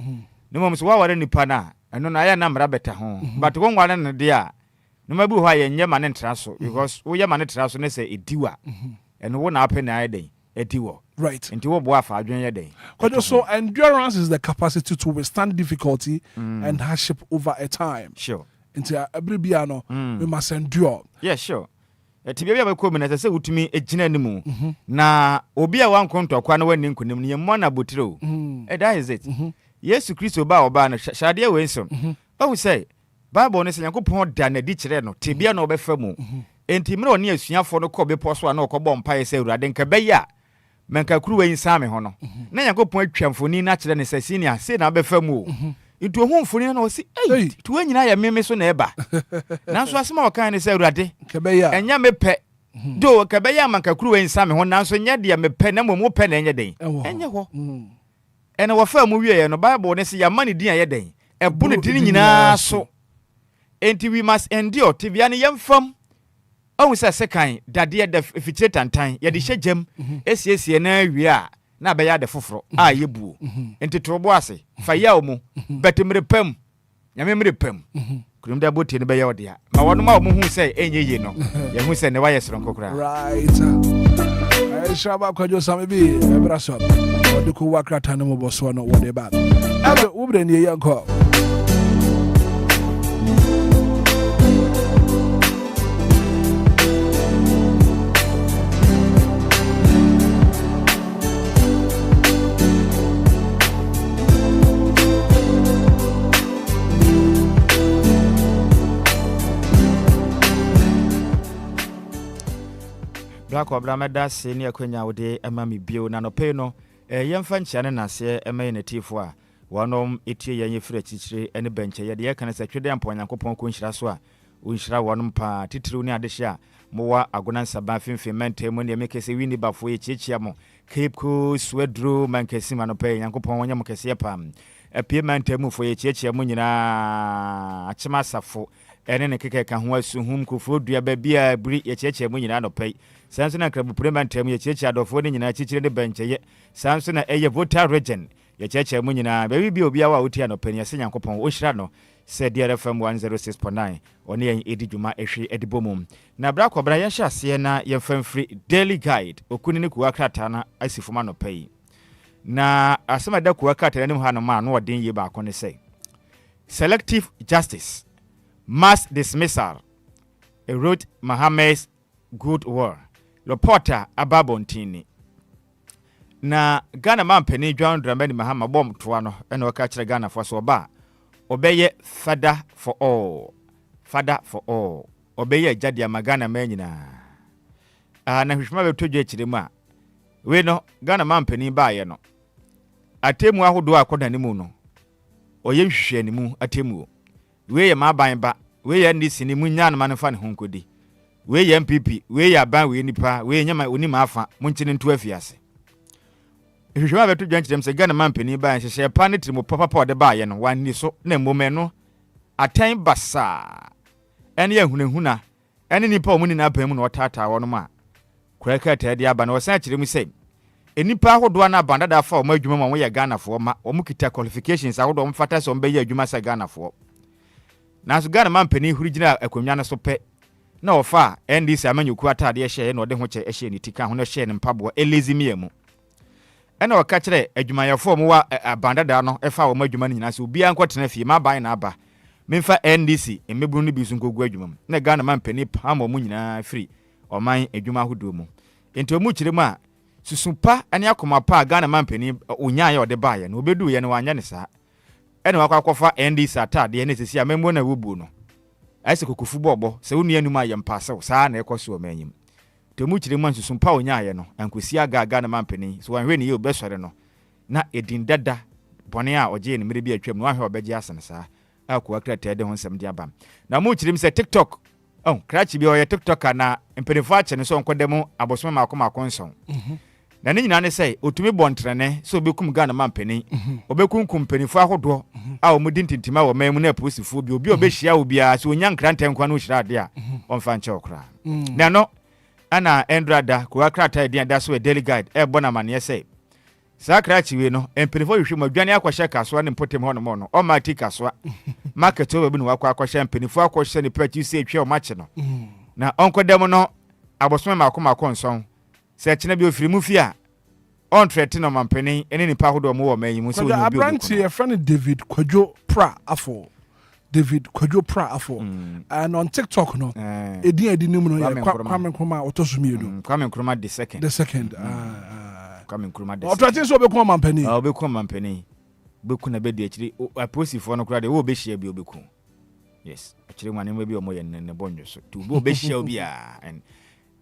ne mom so waware nipa na eno na ya na mra beta ho but wo nware ne de a no mabu ho aye nye ma ne ntra so because wo ye ma ne ntra so ne se ediwa eno wo na ape na aye den ediwo right into wo bua fa adwen ye den so endurance is the capacity to withstand difficulty and hardship over a time sure into every biano we must endure yeah sure tibia bia ko mena se utumi ejina nimu na obi a wankonto kwa na wani nkunim ne mo na botiro that is it Yesu Kristo ba oba na shade we nso o say Bible ne se Nyankopɔn da na di kire no tibia na obefa mu enti mre oni asuafo no ko be poso a na okobɔ mpae se urade nka be ya menka kuru we nsame ho no na Nyankopɔn atwamfoni na kire ne se senior se na obefa mu itu ho mfoni na o si tu anyina ya meme so na eba nanso asema wakan ne se urade kebeya enya mepe do kebeya manka kuru we nsame ho nanso nya de mepe na mo pe na enye den enye ho ene wafa mu wie no Bible ne se ya mani din aye den ebu ne din nyina so enti we must endure tibia ne yemfam o se sekan dade da fichire tantan ye de hyegem esiesie na wie a na be ya de foforo a yebuo enti trobo ase fa ya o mu betemre pam nyame mre pam kurum da botie ne be ya ode a ma wono ma o mu hu se enye ye no ye hu se ne wa yesron kokora right shaba kwajo samebi ebraso odiko wakrata no boso no wode ba ebe ubre ne yanko Black Obrameda senior kwenya wode amami bio na no pe no yemfa nchia ne nase emaye natifo a wonom etie yanye fira chichire ene benche ye de kana satwede ampa Nyankopɔn ko nhyira so a unhyira wonom pa titiriw ne adehye a mowa agonansa ba finfin mentemu ne mekese wini bafo ye chichia mo Cape Coast Swedru mankesi ma no pe Nyankopɔn wonya mo kese pa apie mentemu fo ye chichia mo nyina achima safo ene ne keke ka ho asuhum kofo dua ba bia buri ye cheche mu nyina no pai sanso na krabu prema ntem ye cheche adofo ne nyina chichire ne bencheye sanso na eye voter region ye cheche mu nyina ba bi Obia wa wotia no pai yase Nyankopɔn o hyira no se DLFM 106.9 oni yen edi dwuma ehwe edibomum na bra kobra ye hye ase na ye famfri daily guide okuni ne kuwa krata na asifuma no pai na asema da kuwa krata ne mu ha no ma no odin ye ba ko ne say selective justice mass dismissal erode Mohammed's good war reporter Ababontini na Ghana man pani John Dramani Mahama bom toa no ene waka kire Ghana for so ba obeye father for all obeye agyadia magana manyina na hwehwema betodwe kire mu a we no Ghana man pani ba ye no atemu ahodo akoda ne mu no oye hwehwe ne mu atemu we ye maban ba we ye ndisi ne mu nya no manfa ne honkodi we ye MPP we ye aban we nipa we nyama onima afa munchine ntu afiase hwehwema betodwe kire se Ghana man pani ba nhyehyɛ pa ne trimo papa ode ba ye no wanni so na mmome no atan basa ene ye hunahuna ene nipa omuni na apan mu na otata wo no ma kuraka tade aba na wosan kire mu sei enipa ahodo na bandada afa o ma adwuma mo ye Ghana fo ma o mu kita qualifications ahodo mo fata so mbe ye adwuma sa Ghana fo na so Ghana man pani hurigina akonwa na so pe na ofa NDC amanyoku atade hye na ode ho che hye ni tika ho na hye ne mpabo elezimie mu ena waka kire adwuma ye fo mo wa bandada no efa o ma adwuma ni nyina so bia nkotena fie ma ban na aba memfa NDC emebunu ni bisu nkogu adwuma mu na Ghana man pani pa mo nyina free oman adwuma hodo mu enti omu kire mu a susumpa ane akoma pa Ghana man pani onyaa ye ode baaye na obedu ye ne wanya ne saa ene wakwakofa NDC atade ne sesi amembo na wobu no aise kokofu bobo se wonu anum ayem paase saa na ekoso omanyim temu kire mu susumpa onyaa ye no ankosi aga Ghana man pani so wanhwe ne ye obesore no na edin dada bone a oje ne mere bi atwam no ahwe obeje asene saa akwa krata de ho nsem de aba na mu kire se TikTok krachi bi oye TikTok na mpenifu ache ne so nkodemu abosome makoma konson na ne nyina ne sei otumi bontrene so obekum Ghana man pani obekunkum penifu ahodo a omudi ntintima wo mamu na posifu bi obi obehia obia so onya nkranta nkwa no hyira ade a omfa nche okra na no ana endrada kwa krata de anda so daily guide e bona mane sei sakrachi we no empenifu hwehwe madwane akwahye kasoa ne mpotem ho no mo no o mati kasoa market obi no wakwa akwahye empenifu akwahye ne pati se etwe o mache no na onkodem no abosome makoma konson se chine bi ofiri mu fia on threat no mampeni ene nipa hodo mo wo mayi mu se oni obi Abranti your friend David Kwadwo Pra Afo and on TikTok no edin nim no Kwame Nkrumah otosumi edo Kwame Nkrumah the second Kwame Nkrumah the second so obekun mampeni obekun mampeni beku na be de akiri aposifo no kura de wo be hia bi obeku yes akiri mane mo bi o mo ye ne bonjo so to bo be hia obi a and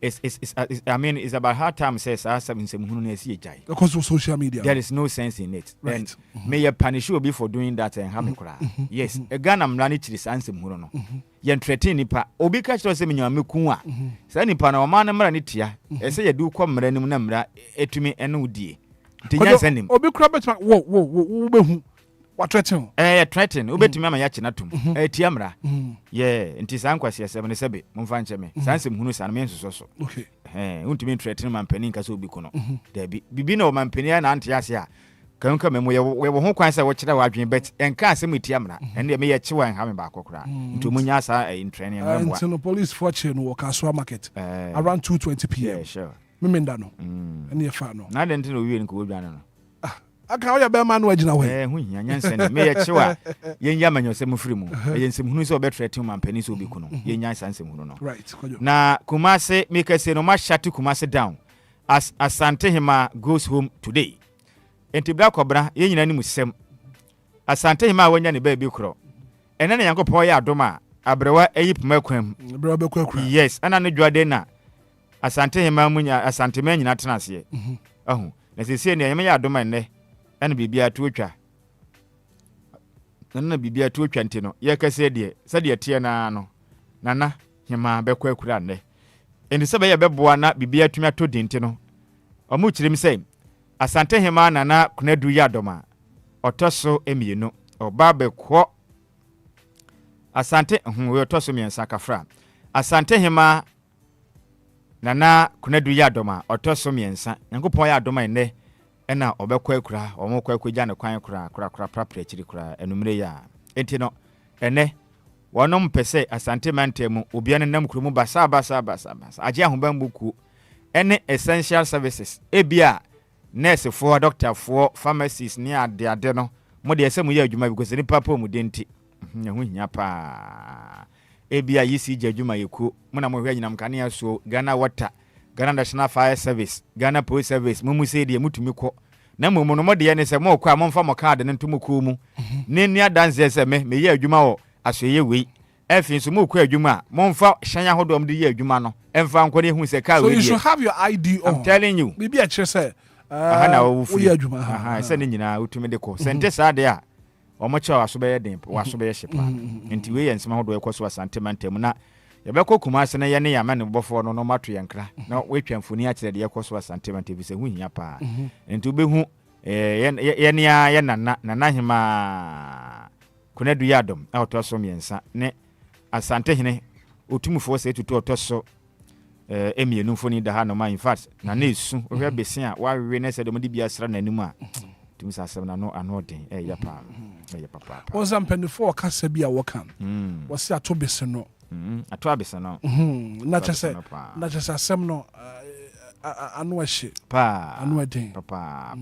it's I mean it's about hard time says asem hunu na esi ejai because of social media there is no sense in it right. And may you punish you for doing that and have kura yes a Ghana mlani chiri sansem hunu no ye threaten nipa obi ka chiro se menyo meku a sa nipa na o ma na mra ne tia ese ye du kwa mra nim na mra etumi ene udie tinya sanim obi kura betma wo behu threaten threaten obetumi ama ya chenatum tia mra yeah nti sankwase 77 mumfa ncheme sansem hunu sa na menso so okay untumi threaten mampani nka so obi kuno dabi bibi na o mampani na ante ase a kanka memo ye wo ho kwan sa wo kire wadwen bet enka asem tia mra ene me ye chewa ha me ba kokora nti munya asa in training na mwa no police fortune no Kaswa market around 2:20 p.m. yeah sure memenda no ene ye fa no na de nti no wie nko odwane no aka oya be man wagina we hu nya nyanse ne me ye chewa ye nya manyosem firi mu ye nsem hunu so obetrete mampani so obi kuno ye nya sansem hunu no right na Kumase mikase no ma shut Kumase down as Asante Hima goes home today enti bra kobra ye nyina ni musem Asante Hima wanya ne ba bi kro ene ne Yankopon ya adoma abrewa eyipuma kwam abrewa be kwakura yes ana ne dwade na Asante Hima munya Asante ma nyina tenase ahu na sese ne yema ya adoma ne ana bibia to atwa nana bibia to atwa ntino ye kase de sade tie na no nana Hima be kwakura ne enti se be ye beboa na bibia tumi ato dinti no omu kirim sei Asante Hima nana kunadu ya adoma otoso emienu oba be kwo asante we to so miensa kafra asante hema nana kunadu ya doma oto so miensa nyankopon ya doma ene ena obekwa akura omokwa akogya ne kwan kura prapra chiri kura enumre ya enti no ene wonom pese asante mantemu obia ne nam kurumu basa agye ahobambuku ene essential services ebia nurse for doctor for pharmacist ni ade no mo de ese mu ya adwuma because ni papa mu de nti nyahu nya pa ebia yisi je adwuma yeku mo na mo hwa nyinam kane aso Ghana water Ghana National Fire Service Ghana Police Service mu se de mutumi kɔ na mo no mo de ne se mo kɔ a mo mfa mo card ne ntum kɔ mu ne ni adanse se me ye adwuma wo asoye wei efin so mo kɔ adwuma mo mfa hyanya hodom de ye adwuma no emfa nkɔ ne hu se ka so we you should have your ID on. I'm telling you bibi a kyerɛ sɛ na wo fu ye adwuma se ne nyina utumi de kɔ sente sa de a omo kye waso be ye den waso be ye hyepa enti we ye nsema hodo ekɔ so asante mantem na ye be kɔ kuma se ne ye ne ya mane bɔfo no no mato ye nkra na we twamfoni a kyerɛ de ekɔ so asante mantem se hu hia pa enti we hu ye ne ya nana hima kunadu ya dom a oto so miensa ne asante hene otumfo se tutu oto so emienu mfoni da ha no ma in fact na na esu ohwe bese a wa wewe na se de mo de bia sra nanim a tumi sasem na no anoden ya pa ya papa onza mpendefo kasa bi a wokan wose ato bese no ato abese no na chese asem no anu ahye pa anu den papa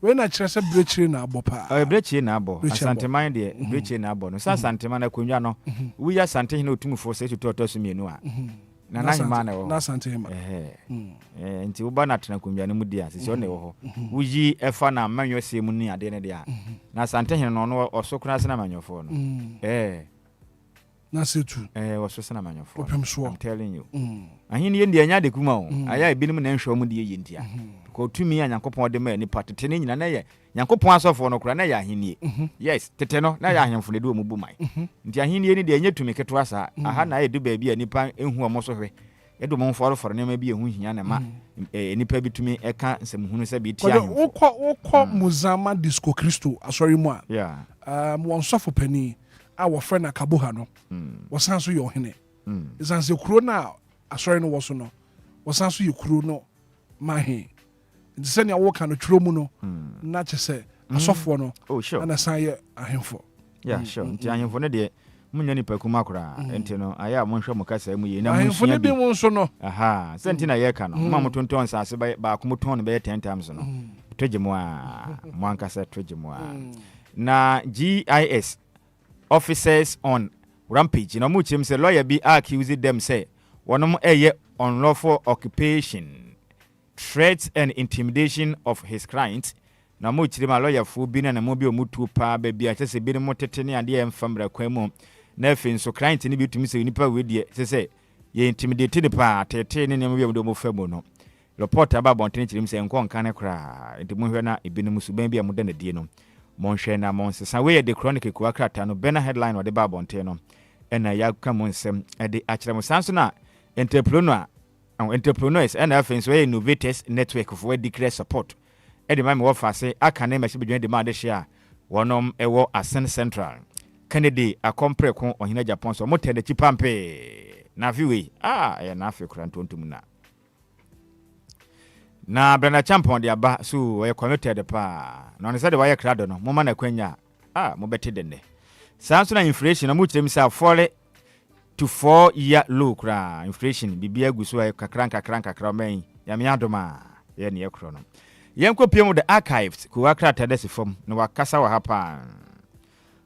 we na kyerɛ sɛ brechi na abɔ pa brechi na abɔ asanteman de brechi na abɔ no sa asanteman na konwa no wi ya asante na otumfo se tutu so mienu a na na hima na wo na asante hima nti wo ba na tena konwa no mu dia sisi one wo ho wuyi efa na manyo se mu ni ade ne dia na asante hene no no osokura se na manyofo no na setu waso se na manyofo I'm telling you ahini ye ndia nya de kuma o aya ebinim na nhwe mu de ye ntia ko tumi ya nyankopon de ma ni patete ne nyina na ye nyankopon asofo no kura na ya ahini yes tete no na ya ahemfo ne de mu bu mai nti ahini ni de nya tumi keto asa aha na ye de ba bi anipa ehu omo so hwe edo mo foro ne ma bi ehu hia na ma anipa bitumi eka nsamhunu se bi tia wokɔ Muzama Disco Cristo asori mu a mo nsofo pani a wo friend akaboha no wo sanso ye ohene isanse kuro na asori no wo so no wo sanso ye kuro no mahe ndise ne awoka no twiro mu no na kyese asofo no ana san ye ahemfo sure nti ahemfo ne de munya ni pakuma kura enti no aya monhwe mo kasa mu ye na ahemfo ne bi mu nso no senti na ye ka no ma motonton sase ba akomoton no be 10 times no twegemu a mo ankasa twegemu a na GIS officers on rampage no mu chim say lawyer be accuse them say wonom eye unlawful occupation, threats and intimidation of his clients. Na mo chiri ma lawyer fu bi na mo bi omutu pa ba bi a chese bi mo tete ne ade emfamra kwamu na afin so client ni bi tumi se nipa we die se ye intimidate ne pa tete ne mo bi mo famu no report aba bonten chiri se enko nka ne kra enti mo hwe na ebi no musuban bi a mo da na die no mo hwe na mo sesa we the chronicle ku akrata no bena headline o de ba bonten no ena ya ka mo nsem e de akire mo sanso na entrepreneurs and afin so innovators network for declare support edi ma me wo fase aka na machine bedwen de ma de share wonom ewo Asen Central Kennedy akompreko ohina Japan so motende chipampe na viwe na afekura ntontum na brana champion de aba so we committed pa na on say de wa ye krado no mo ma na kwanya mo beti denne sanso na inflation na mo kirem sa fall to 4-year low kra inflation bibia gu so kakran men ya me adoma ye ne ekro no yenko piem the archives ku akrata desi form no wakasa wa hapa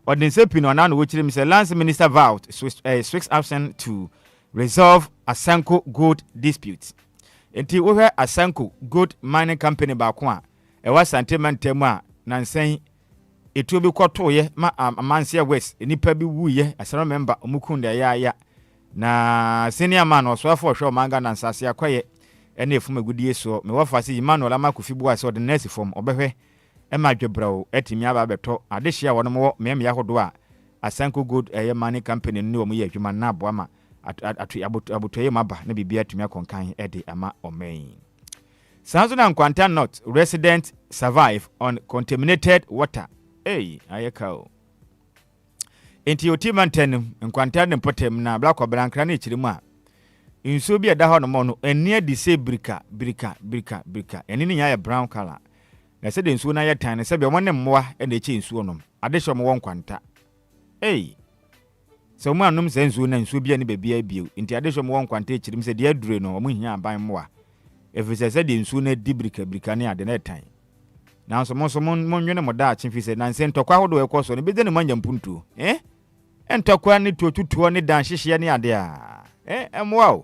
ordinance pino na no kirem say lance minister vowed swift action to resolve Asanko gold dispute. Enti wo hwe Asanko gold mining company ba ko a e wa sentiment temu a na nsen etu bi kwoto ye ma amansia west enipa bi wuye asero member omukunda ya na senior man oso afọ hwe omanga na nsase akoye ene efuma gudie so me wo fase Emmanuel amakofi bu ase the next form obehwe e ma dwebrao etimi aba beto adehia wono wo meme yahodo a Asanko gold mining company ni wo mu ye adwuma na abo ama abotoye maba na bibia tumi akonkan ede ama omen. Sanzo na Nkwanta North resident survive on contaminated water. Ayekao. enti Hitman 10 nkwanta ne potem na black obrankra ne chirimu a nsuo bi eda ho no mo no enia di se brika eni ne ya brown color na se de nsuo na ya tan ne se be mo ne mmoa e na eche nsuo no ade hye mo won kwanta so mo anum se nsuo na nsuo bi ani bebia bio enti ade hye mo won kwanta echirim se de adure no mo hia aban mmoa efise se de nsuo na di brika ne ade na tan na so mo nwene mo da achi fi se na nse ntokwa hodo e koso ne be de ne manya mpuntu entokwa ne tutuo ne dan hyehye ne ade a emwa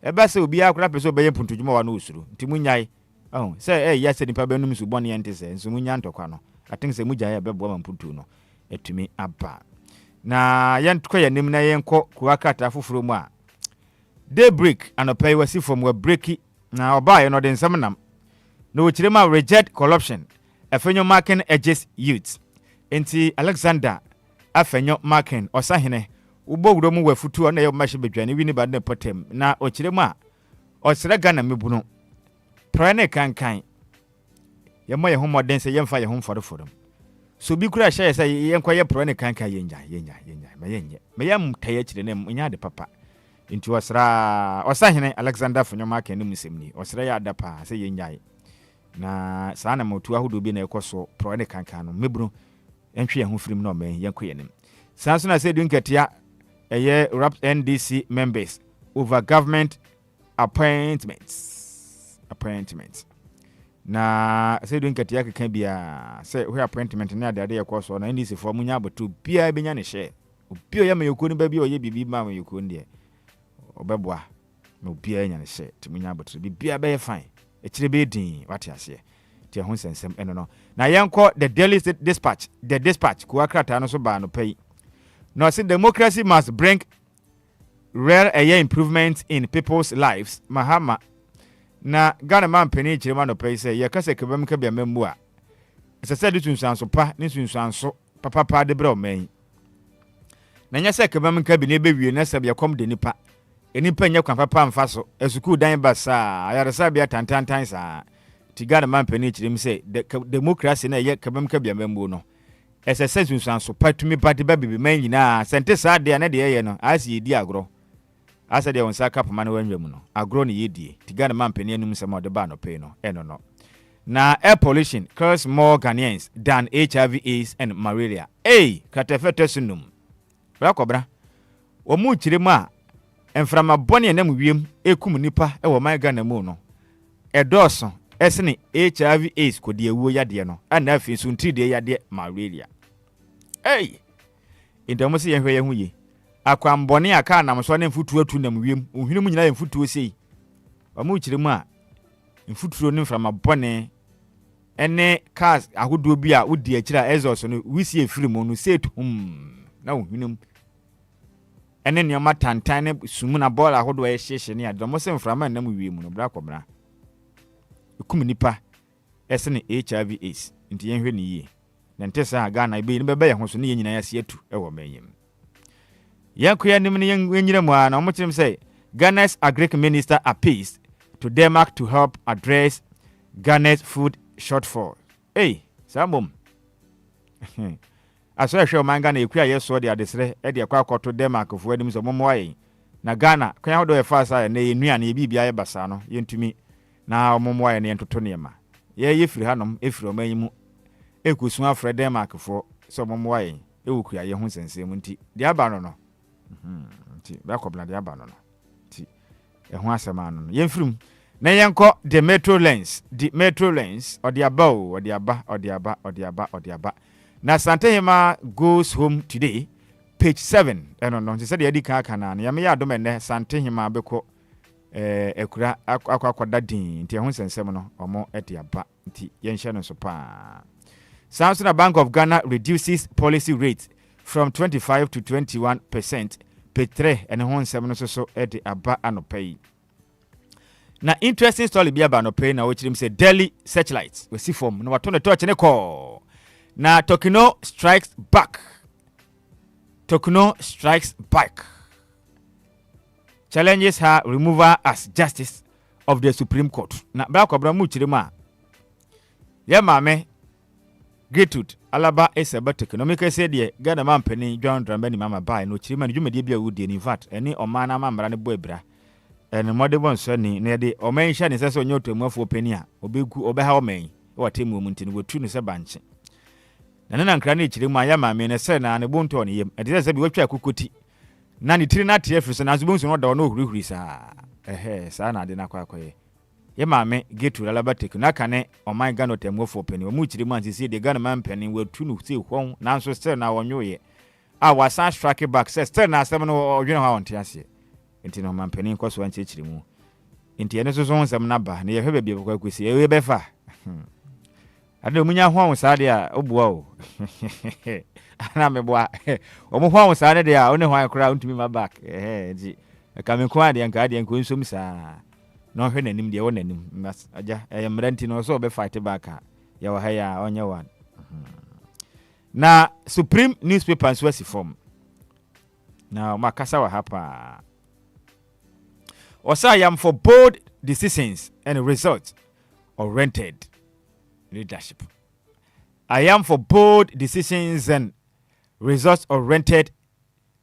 eba se Obia akura pese obeye mpuntudwuma wa no usuru nti munyai se ya se nipa benum su bone ente se nso munya ntokwa no atin se mugya ya bebo ma mpuntu no etumi aba na yentko ya nim na yenko kuwakata foforo mu a daybreak anopai wasi from we breaki na oba ye no de nsam nam no wchire ma reject corruption afenyo marking edges youth enti Alexander afenyo marking osahene ubo wuro mu wafutu na ye mahye bedwane wi ni ba na potem na ochire mu a osere Ghana mebuno prane kankan ye mo ye homoden se ye mfa ye ho mfodofodom so bi kura hye se ye nkwa ye prane kankan yenya me yam taye chire ne nya de papa nti osra osahene Alexander fenyo marking ni musemni osere ya adapa se yenya na saa na motu ahodo bi na ekoso prane kankan no mebuno enhwe ye ho firim na o men ye nkoye nim saa so na se dunketia rap NDC members over government appointments na say doing katia kan bia say we appointment na ade yakoso na NDC for munya abotu bia benya ne hye obi oyama yoko ni ba bia oye bibi ma yoko ndie obeboa na obi anya ne hye ti munya abotu bia be fine ekire be din wate ase ti ho sensem eno no na yenko the daily dispatch ko akrata no so ba no pay. No, see, democracy must bring real improvements in people's lives. Mahama na Ghana man penny chirima no pay say ya kase kebam kabia memua. As I said to Sanso pa, Nisunsanso, papa de bro me. Na nya se kebam kabi ne be wie na sabia kom de nipa. Enipa nya kwan papa mfaso, esuku dan basa, ayaresa bia tantantan sa. Ti Ghana man penny chirim say democracy na ye kebam kabia membu no. SSS sunsanso patumi party baby man nyina sente saa de na de ye no asi yedi agro asa de wonsa kapama no wanwam no agro ne yedi tiga na mampani anum sema de ba no pay no eno no na air pollution kills more Ghanaians than HIV AIDS and malaria katafete sunum bra kobra wo mu chiremu a emframa bone na mu wiem ekum nipa e wo man Ghana mu no edoso esene HIV AIDS ko de awuo yade no ana afi so ntri de yade malaria indemo se yehwe yehu ye akwambone aka nam so na mfutu atu nam wiem ohwene mu nyina ye mfutu sei ba mu kiremu a mfuturo ne mframa bone ene cars ahodo bi a wodi akira exhaust no wisi efiri mu no setum na ohwene mu ene ne ma tantan ne sumu na ball ahodo ye hyehye ne ademo se mframa nam wiem no bra kobra ekum nipa esene HIV AIDS nti yehwe ne ye na ntesa Ghana be ni bebe ye ho so ne nyina ya se atu e wo manyem yakoya nim ne yenyira mu a na mo kyerem say Ghana's agric minister appeals to Denmark to help address Ghana's food shortfall samom aso ehwe o man Ghana ekuya yeso de adesre e de akwa akoto Denmark fo anim so momo ayi na Ghana kwan hodo e fa sa na enua na ebibia ye basa no yentumi na momo ayi na yentoto ne ma ye firi hanom efiri o manyimu ekusu afre Denmark fo so momo ayi ewukuya ye ho sensem nti de aba no nti ba kobla de aba no nti e ho asema no yemfirim na yenko the metro lanes odi aba na Santehima goes home today page 7 no said yadi kan na ya me ya do menne Santehima beko ekura akwakwada din nti ho sensem no omo edi aba nti yenhye no so pa Samsung Bank of Ghana reduces policy rate from 25 to 21%. Petre and hon seven so edi aba anopay. Na interesting story bi aba anopay na which him say Delhi searchlights we see form no wato ne torch ne call. Na Tokino strikes back. Challenges her removal as justice of the Supreme Court. Na bra kwabra mu chirema. Ya mame Gertrude Alaba Esabet economic said ye Ghana man penny John Drambani mama buy no chirima you may be a wood in fact any or man amara boybra and mother one sonny near the or main shine is on your to more for penny obeku obeha may or team moment in would tune a bunch. Nanan cranny chirima yama mean a son and a bone to him and there's a watcher kukuti. Nani Trina Jefferson as bones not no risa. Eh, sana dina quaque. Ye mamma get to Alabatic, Nakane, or my gun or temmo for penny, or much demands see the gun man penny will tune see home, now so stern now on your year. I was such track back, says stern as 7 or you know how on Tiasia. Intino man penny cost one chich remove. Intianos on some number, near heavy be work with you, befa. I don't mean home, Sadia, oh, whoa. I'm a boy. Omo home Saturday, only why I crowd to me my back. Eh, I come in quiet and guardian queen some sa. No hen and him the own and must I am renting also be fight back. Your hair on your one. Now, Supreme newspaper and Swissy form. Now, Makasawa hapa. Also, I am for bold decisions and results oriented leadership. I am for bold decisions and results-oriented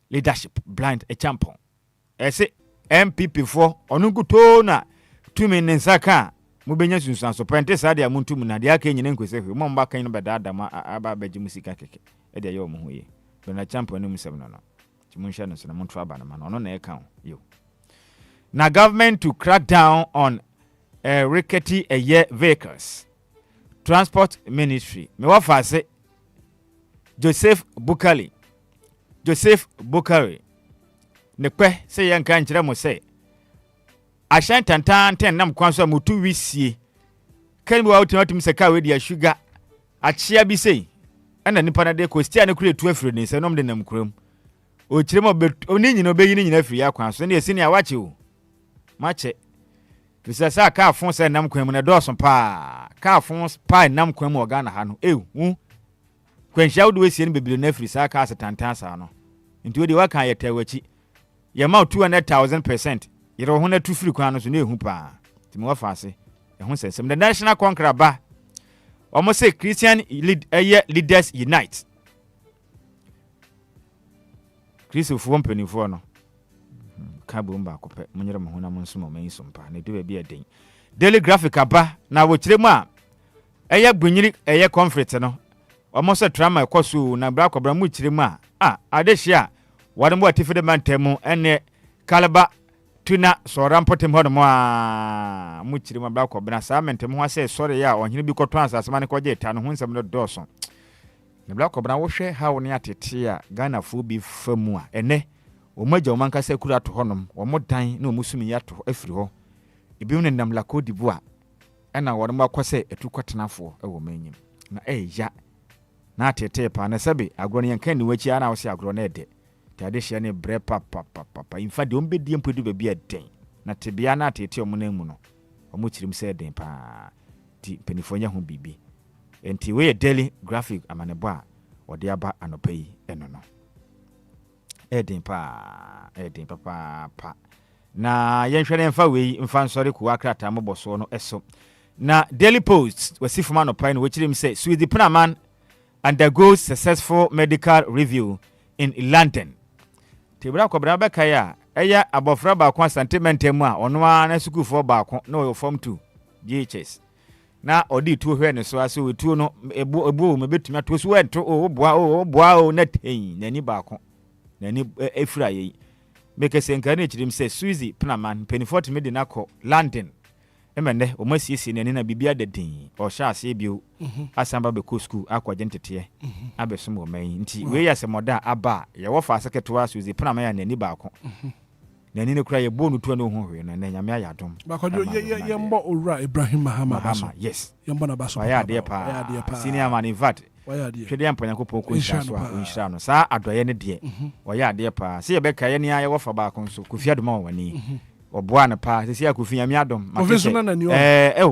leadership. Blind a champion. I say MPP for onungutona 2 minutes aka mubenya sunsan so pente sa dia muntu mu na dia ka nyine nkwese hwe mo mba kan no beda adama aba baji musika keke e dia yo mo ho ye na champion no musem no timunsha no so na muntu aba na ma no na e kan yo na government to crack down on rickety vehicles. Transport Ministry. Me wa fase Joseph Bukari. Ne kwe se yanka nkyere mo se. Ahyan tantan ten nam kwan so mutu wisie. Kan bi wa ultimatum se ka we dia sugar. Achia bi sei. Ana nipa na de ko stia ne kure tu afiri ne se nom de nam kuram. O kyere mo be oni nyina obeyi ne nyina afiri akwan so ne esi ne awache o. Mache Kisa sa ka fon se nam kwan mu na dɔɔso pa ka fon pa nam kwan mu Ghana ha no kwanhia wo de wesie ne bebile na afiri sa ka asetantan sa no nti wo de wa kan yeta wachi ye ma 200,000% yere ho na tu firi kwan no so na ehu pa ti mo fa ase ehun sensem the national conqueror ba almost say Christian leaders unite Christopher mpanifo no kabumba kope munyere mo hona monso mo man sompa na de bia den daily graphic aba na wo kire mu a eye gbunyiri eye conference no almost trauma ekoso na bra kobra mu kire mu a adehia wade mo atifide mantemu ene kalaba tuna so rampotem hodo mo a mu kire mu bra kobra sa mentem ho ase sori ya ohene bi koto asase mane koje eta no ho nsem no doso na bra kobra wo hwe ha wo ne atete a Ghana fu bi famu a ene omaja omanka se kura to honom omodan na omusumi ya to afiri ho ebi ne nam lakodi bua ana wore makose etukotenafo ewo manyim na ya na tete pa na sebe agro ne yankan ni wachi ana wo se agro na ede tade hia ne bre papa infa de ombedi mpodu ba bia den na tebia na tete omo na mu no omo chirim se den pa ti penifonya ho bibi enti we daily graphic amanebo a ode aba anopai eno no edin papa na yenhwere mfa we mfa nsori ku akrata moboso no eso na Daily Post wasifuma no pai no wechirim say Sweden Pinaman undergoes successful medical review in London tebra kobra ba kai a eya abofra ba kwa sentimentemu a ono na sukufo ba ko na form 2 GHS na odi tu hwe ne so ase wetu no ebu me betumi ato so wento boa na ten nani ba ko nani efura yi make senka ne chirim se Suzy Pinaman penifort me de nako London emene o masiesie nani na bibia de din o sha ase bio asamba be ko school akwa jentete abesom o man nti we ya se moda aba ye wo fa seketo Suzy Pinaman ya nani ba ko nani ne kura ye bonu to no ho hwe na nyame ayadom ba ko ye mbo owura Ibrahim Mahama yes ye mbo na baso ya de pa senior man in fact twede ampa Nyankopɔn ko nhyira no saa adoye ne de wɔyɛ ade pa se ye bɛka ye ne aye wɔfa ba ko so kofi adoma wani oboa ne pa se ya kofi nyame adom kofi so na nani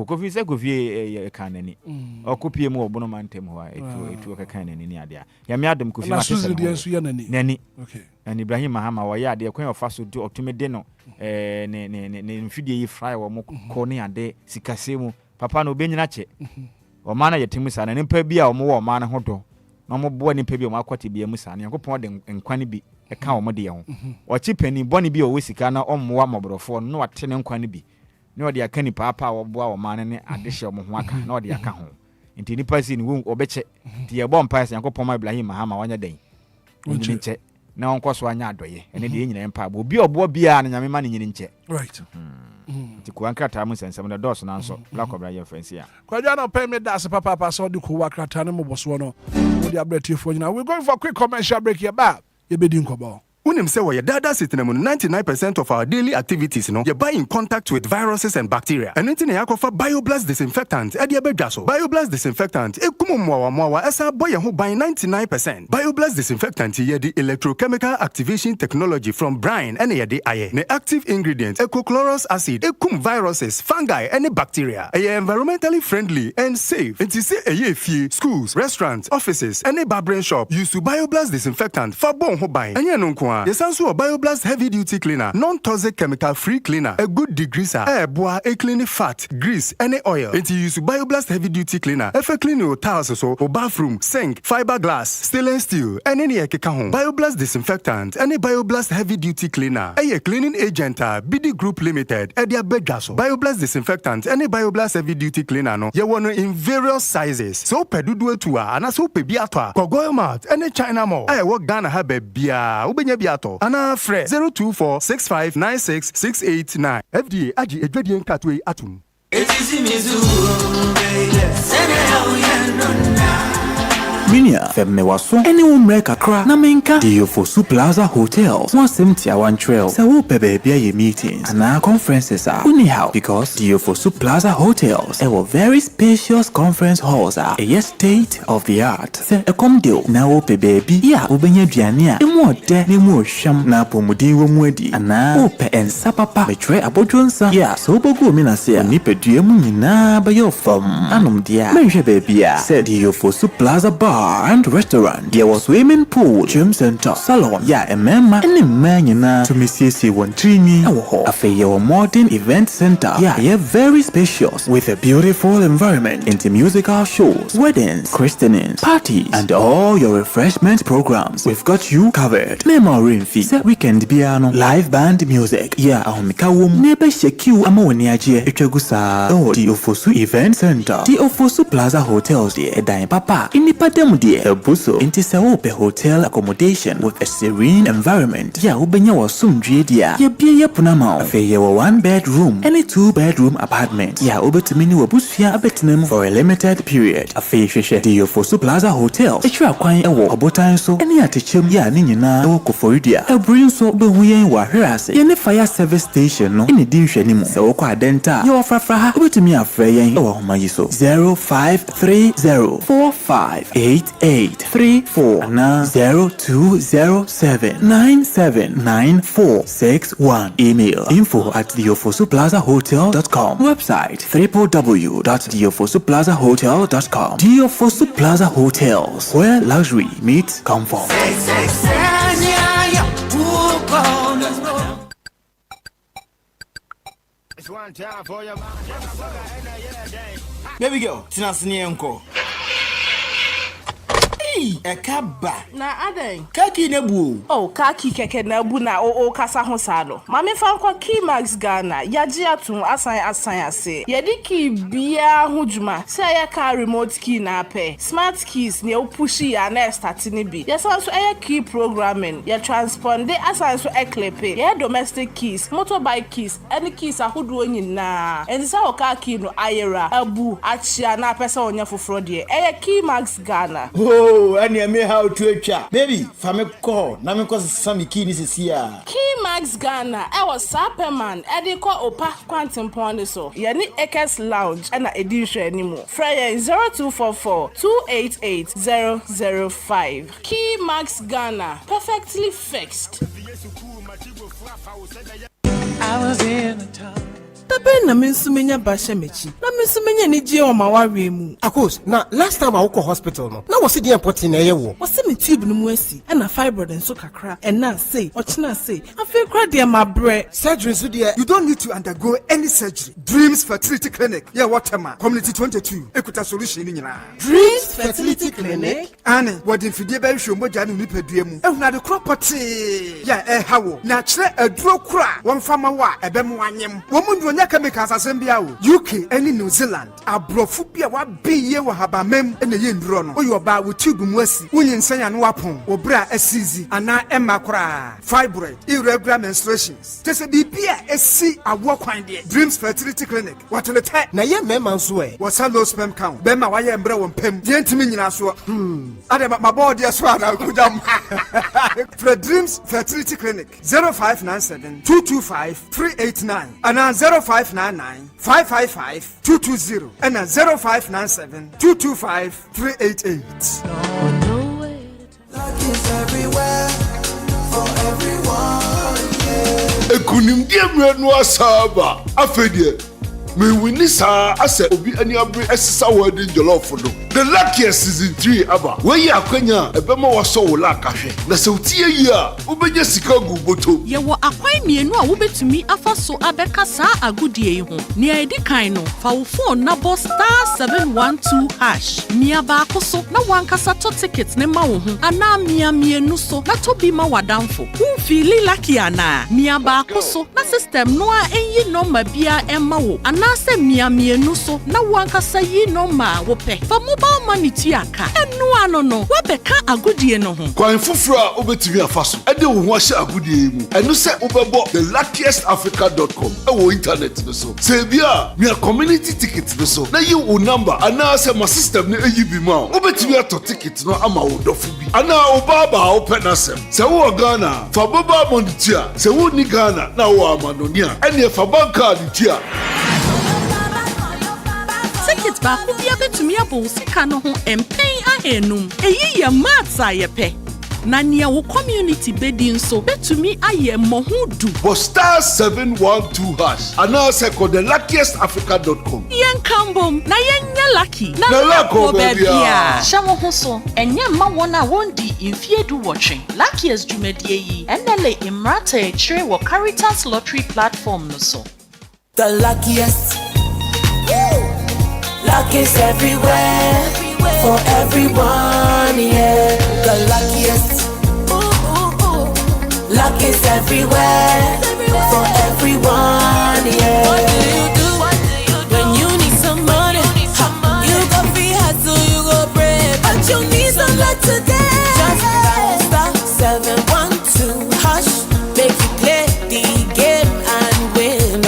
kofi se kofi kanani okopie mu obono mantem ho etu ka kanani ni ade nyame adom kofi ma se nani okay and Ibrahim Mahama wɔyɛ ade kwan ofa so do otumede no ne mfidie yi fry wo mo ko ne ade sikasemu papa no obenyina che ɔma na yɛtemu saa na nipa bi a ɔmo wɔ ɔma no ho do na ɔmo boa nipa bi a ɔmo akɔte bi mu saa na Nyankopɔn de nkwane bi ɛka ɔmo de ho ɔkye pani bɔne bi a ɔwɔ sika na ɔmmoa mɔborɔfoɔ no na ɔte ne nkwane bi na ɔde aka nipa apa a ɔboa ɔma no ne adehyɛ ɔmo ho aka na ɔde aka ho nti nipa si ne wo ɔbɛkyɛ nti yɛbɔ mpae sɛ Nyankopɔn ma Ibrahim Mahama wanya den onyini nkyɛ na ɔnkɔ so anya adɔyɛ ɛne de nyina mpa bo obi ɔboa bia na Nyame ma ne nyini nkyɛ right nti ko ankrata mu sensɛm na dɔɔso na nso Black Obra yɛ fancy a kwadwa na pay me da se papa so de ko wakrata ne moboso no wo de abratiefo nyina we going for a quick commercial break here ba ye bedi nkobo. Unim say we data sitting 99% of our daily activities no you buy in contact with viruses and bacteria. And anything ya kofa BioBlast disinfectant e de bedwaso. BioBlast disinfectant e kumomwa esa boy ho by 99%. BioBlast disinfectant ye the electrochemical activation technology from brine and ye the aye. Ne active ingredient ecochlorous acid e kum viruses, fungi and bacteria. E environmentally friendly and safe. And say e fie schools, restaurants, offices and barbering shop use to BioBlast disinfectant for bon ho by. And ye yes, also a BioBlast heavy duty cleaner, non-toxic chemical free cleaner, a good degreaser, air bois, a clean fat, grease, any oil. And you use BioBlast heavy duty cleaner, if a clean your tiles or bathroom, sink, fiberglass, stainless steel, and any home. BioBlast disinfectant, any BioBlast heavy duty cleaner, a cleaning agent, BD Group Limited, a dia bedgaso. BioBlast disinfectant, any BioBlast heavy duty cleaner, no, you want in various sizes. So pedudu tua, and so pebiatwa, Kogoyo Mart, any China mall. I work Ghana have a bia, Biato. Ana Fre 02465966889. FDA Aji Edwedian Katwe Atum. Minia femme waso anyone mreka kra na menka Diofosu Plaza Hotels 171 Trail se wo pe baby ye meetings and our conferences are anyhow because Diofosu Plaza Hotels were very spacious conference halls are a state of the art se e kom deal na wo pe baby ya obenya duane a emu ode na emu ohwam na pomudin wo mu adi ana wo pe ensa papa betre abodwonsa ya so bogu mi na se ni pedue mu nyina ba yo fam anom dia menhwe baby a se Diofosu Plaza Bar and restaurant. There was swimming pool, gym center, salon. Yeah, a man to me see one trini. A modern event center. Yeah, very spacious with a beautiful environment into musical shows, weddings, christenings, parties, and all your refreshment programs. We've got you covered. Memory fee, weekend piano, live band music. Yeah, Ahomikawum, nebe shekiu amoniaje echegusa. Oh, Diofosu Event Center, Diofosu Plaza Hotels. Dime papa, inipadem a buso into Saope hotel accommodation with a serene environment. Ya ubenya wa sumdrie dia. Ya bia ya punama. Afe ya wa 1 bedroom and a 2-bedroom apartment. Ya ubetumini wa busfia abetinem for a limited period. Afe sheshe Diofosu Plaza Hotel. Echwa kwan ewo obotan so eni atechem ya ni nyina ewo koforidia. Ebrin so behuyen wa hwerase. Ye ne fire service station no eni di nhwani mu. Se wo kwa denta. Ya ofrafra ubetumi afre yen ewo homayi so 0530458834 na 0207979461. Email info@diofosuplazahotel.com. Website www.diofosuplazahotel.com. Diofosu Plaza Hotels, where luxury meets comfort. Baby girl, tinasini enko. Ekaba na adan kaki nebu oh kaki keke nebu na o kasa ho sado mame fa kwa Keymax Ghana yaji atun asan ase yedi ki bia ho djuma se ya ka remote key na ape smart keys ne o pushi ya na start ni bi ya so key programming ya transponde asan so eklepe ya domestic keys motorbike keys any keys ahodo nyina ensa o kaki no ayera abu achia na pesa onya foforo de Keymax Ghana and me how to etwa baby fame call na me cause some key ni sisia Keymax Ghana was Superman ediko opa quantum pond so ye ni Ekes Lounge na edition animo frey 0244288005 Keymax Ghana perfectly fixed. I was in a town Tabe na mensumenya basha mechi na so menya ni je o ma wawe mu. Akos, na last time I went to hospital no. Na was it the important na ye wo. Was me tube no mu asi. E na fibroid nso kakra. E na say, ochina say. I feel cry dey my bre. Surgery so there. You don't need to undergo any surgery. Dreams Fertility Clinic. Yeah, Waterman. Community 22. Ekuta solution ni nyina. Dreams Fertility Clinic. Ane, wodi mfidie ba hwe mogya no nipadua mu. Ehuna de property. Yeah, hawo. Na kire aduro kura. Won fama wa ebem wanyem. Wo mu ndonya chemicals asem bia wo. UK any New Zealand. Abrofu bia wa biye wa habamem ene ye nduro no. Oyo ba wo tube mu asi. Wonyin sanya no wapon. Obra asizi ana emma kura. Fibroid, irregular menstruations. Tese bibia esi awo kwan de. Dreams Fertility Clinic. What the time? Na ye mema nso e. Wasa low sperm count. Bema wa ye mbre won pem. Die ntimi nyina so. Ade my body as well now kudam. For Dreams Fertility Clinic 0597 225 389 and 0599 555 220 and 0597 225 388. Luck is everywhere for everyone. Ekunim die mrenu asaba afedie me wini sa ase obi ani abre esisa wadi jollof no. The luckiest season 3 aba. We ya akwanya ebema waso wo la kahwe. Na se utie yi a ubenya sika gu boto. Ye wo akwan mienu a wobetumi afa so abeka sa agudie yi ho. Ne edi kan no fa wo phone na bo *712#. Mia ba akoso na wankasa to ticket ne ma wo ho. Ana mia mienu so na to bi ma wadamfo. Wo feel lucky ana. Mia ba akoso na system no a enyi number bia emma wo. Na se mia mienu so na wankasa yi no ma wo pe fa mobile money tiaka enu ano no wa beka agudie no ho kwan fufura obetumi afaso e de wo ho ahye agudie mu enu se obebo theluckiestafrica.com e wo internet no so se bia mia community ticket no so na yi wo number ana se ma system ne eyi bi ma obetumi ato ticket no ama wo dofo bi ana obaba open asem se wo Ghana fa mobile money tia se wo ni Ghana na wo amanonia ene fa bank card tia. Tickets ba ku bia betumi abo sika no ho empen ahenum eyi ye matsa ye pe na nia wo community bedi nso betumi aye mohudu bo *712# ana se ko theluckiestafrica.com yen kambom na yen lucky na lako bebia shawo ho so enye ma wona wondi infiedu watching luckiest jumedie yi enele imrata e chire wo Caritas lottery platform no so. The luckiest. Luck is everywhere for everyone, yeah. The luckiest. Luck is everywhere for everyone, yeah. What do you do when you need some money? You go free hustle, you go pray, but you need some luck today. Just dial *712#, make you play the game and win.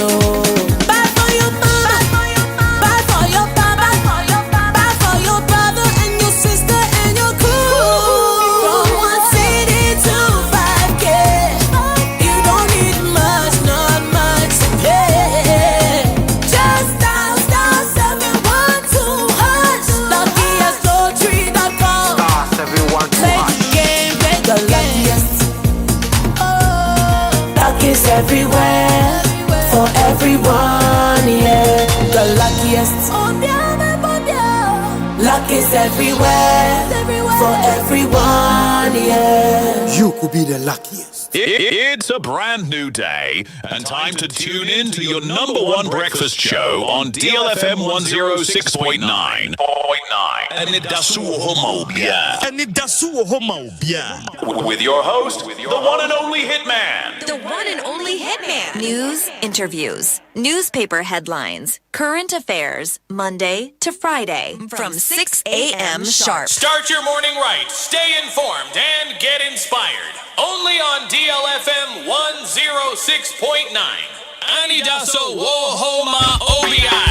Everywhere for everyone, yeah. The luckiest. Luck is everywhere for everyone, yeah. You could be the luckiest. It's a brand new day and time to tune in to your number one breakfast show on DLFM 106.9. Anidaso Wɔhɔ. Anidaso Wɔhɔ. With your host, the one and only Hitman. The one and only Hitman. News, interviews, newspaper headlines, current affairs, Monday to Friday from 6 a.m. sharp. Start your morning right, stay informed, and get inspired. Only on DLFM 106.9. Anidaso Wɔhɔ Obia.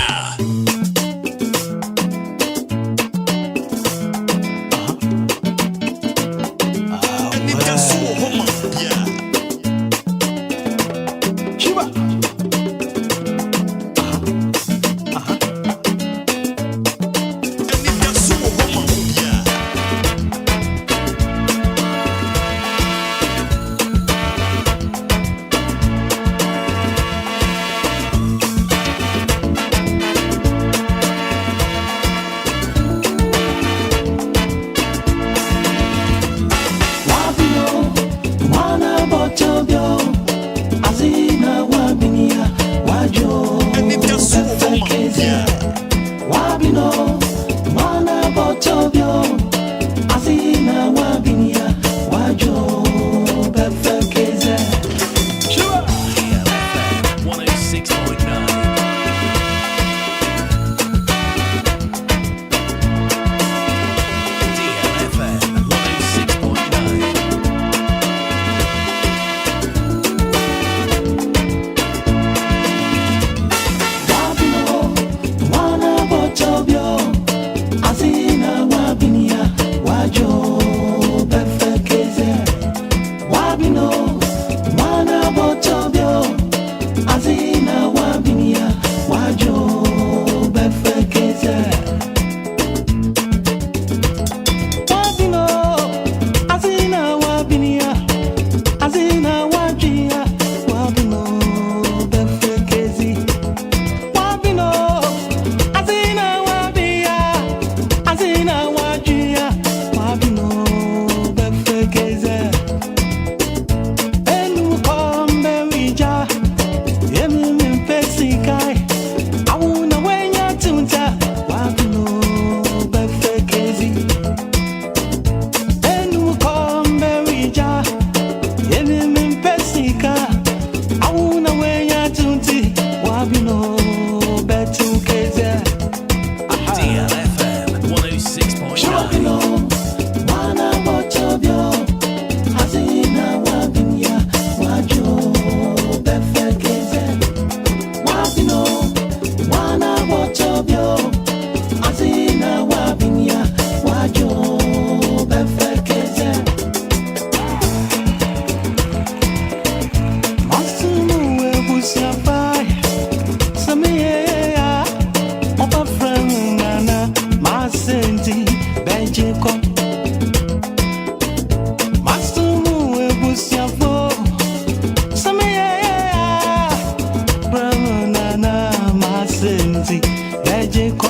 masenzi lejeko.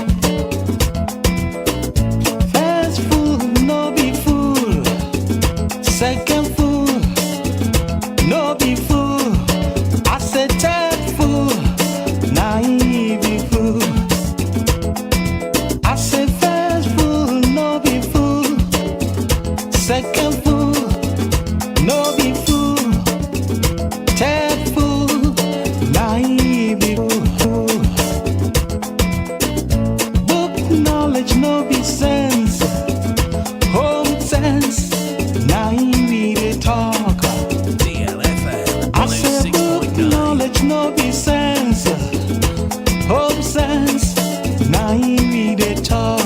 First fool, no be fool. Second fool, no be fool. I said third fool, naive be fool. I said first fool, no be fool. Second fool, no be fool. Third fool, naive be fool. Book knowledge, no be sense. Home sense, naive be talk. DLFM. I said book knowledge, no be sense. Home sense, naive be talk.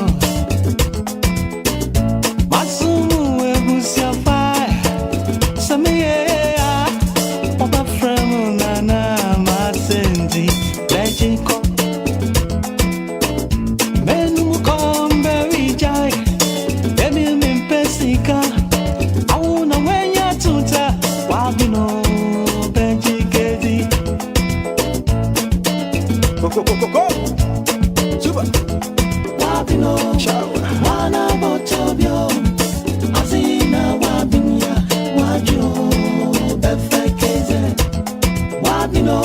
Masumu ebusia fire. Samia, Papa Fremu Nana Masenji Lejiko. Menu Comberry Jai, Emil Mimpesika. Auna Wenya Tuta, Wabino Benji Gedi. Go. Super. Wabino, Wana Botobio. Azina Wabinia, Wajo, Befekeze. Wabino,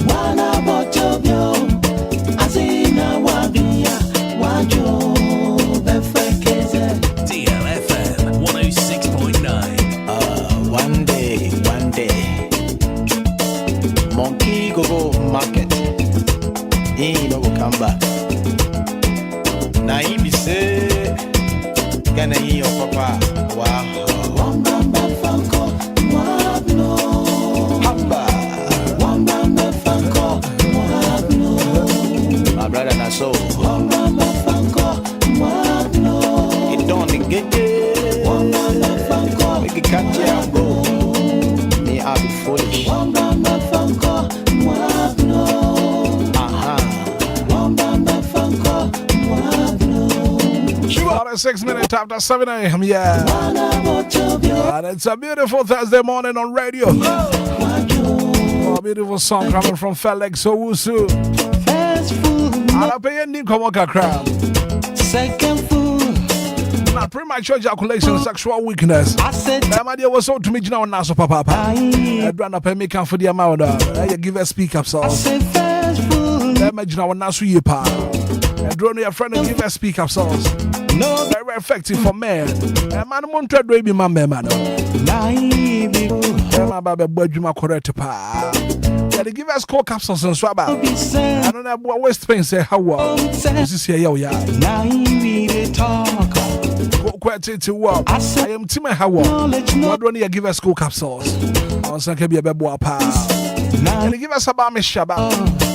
Wana Botobio. Azina Wabinia, Wajo, Befekeze. DLFM 106.9. One day, monkey go market. He no go come back. Now he be say, Gana he your papa. Wow. One bamba fanko, wabno. Hamba. One bamba fanko, wabno. My brother na so. One bamba fanko, wabno. It don't get it. One bamba fanko. Make it catch ya and go. Me I be foolish. One bamba fanko, wabno. One bamba fanko, wabno. 6 minutes after 7 a.m. Yeah. And it's a beautiful Thursday morning on radio. A beautiful song coming from Felix Owusu. And I pay a new crowd. Second fool. Not premature ejaculation, sexual weakness. My dear was so to me now, Naso Papa. I ran up and make up for the amount. I give a speak up song. Imagine our Nasu Yipa. I drone your friend and give a speak up songs. No, very effective for men. A man won't try to be my man. My baby, boy, you my correct pa. They give us cold capsules and swab out. I don't know what West Spain say how well. This is here, yeah. Quite to work. I am Tim how well. What don't you give us cold capsules? On some can be a baby pa. And they give us about me shaba.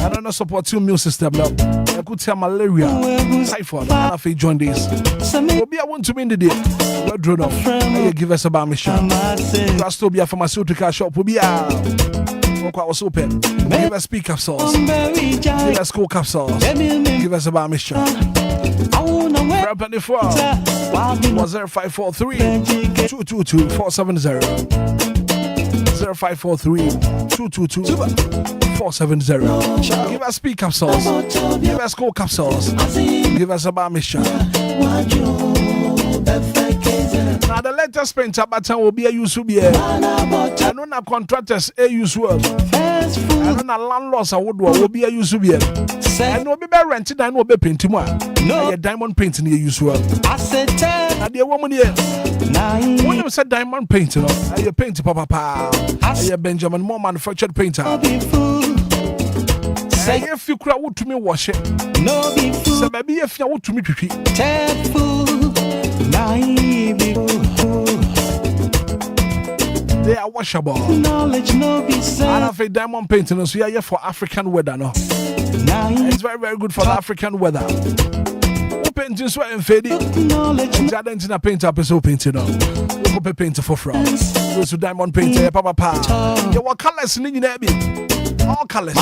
I don't know support your immune system. I could tell malaria, typhoid. I have to join this. Obia want to win the day. What drone off? They give us about me shaba. Just to be a pharmaceutical shop. Obia. Was open. Give us speak capsules. Give us cool capsules. Give us about me shaba. 0543 222 470. 0543-222-470. Give us speak capsules. Give us cold capsules. Give us a bar mission. Now the latest painter button will be a use to be a. I know na contractors a use work. I know na landlords will be a use to be a. I know be rented. I know be painting more. No, a diamond painting a use work. I said, "I dear woman here." When you said diamond painting, I paint papa. I Benjamin Moore manufactured painter. Say if you crowd to me wash it. No, so maybe if you want to me pipi. They are washable. Knowledge no be said. I have a diamond painting, so yeah, for African weather, no. It's very, very good for the African weather. Painting so and fading. Jardins in a painter, episode painting. You go paint for France. Go to diamond painter, papa. You want colors in the all colors.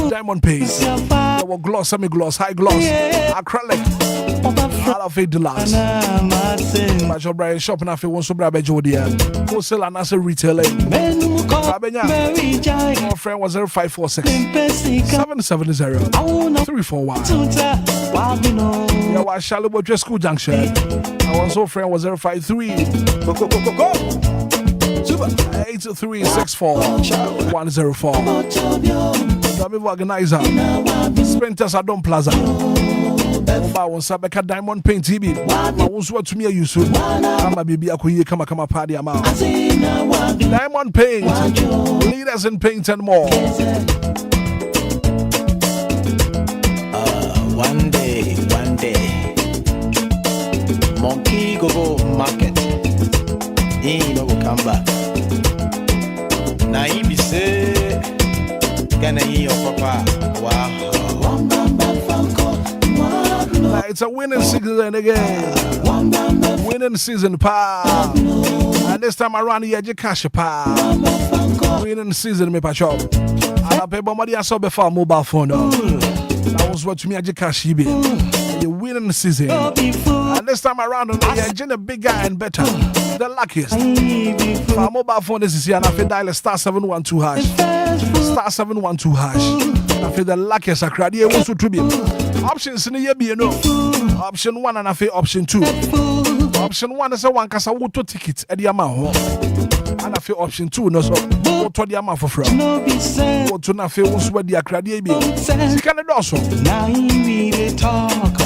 Diamond paint. You want gloss, semi gloss, high gloss, acrylic. Highlife Deluxe. Match your Brian shop and I feel one so brave Jodia. Wholesale and as a retailer. Fabenya. Our friend was 0546 770 341. Yeah, was Shallow Just School Junction. Our also friend was 053 8364 104. The organizer Sprinters Adon Plaza. Oba won sabeka diamond paint TV. I won so to me you so. Ama bibi akoye kama party ama. Diamond paint. Leaders in paint and more. One day, monkey go market. He no go come back. Now he be say, can I hear your papa? Wow. It's a winning season again. Winning season, pa. And this time around, you get cash, pa. Winning season, me pa shop. And I pay money I saw before mobile phone. That was what me I get cash, be. The winning season. And this time around, you're getting bigger and better. The luckiest. My mobile phone is here, and I feel dial star 712 hash. Star 712 hash. I feel the luckiest. I cried here also to be. Options in the year, you know. Option 1 and I feel option 2. Option 1 is a one cast auto ticket at the amount. And I feel option 2 no so. What to the amount for free. What to not feel was what the accredited be. You can also. Now he really talk.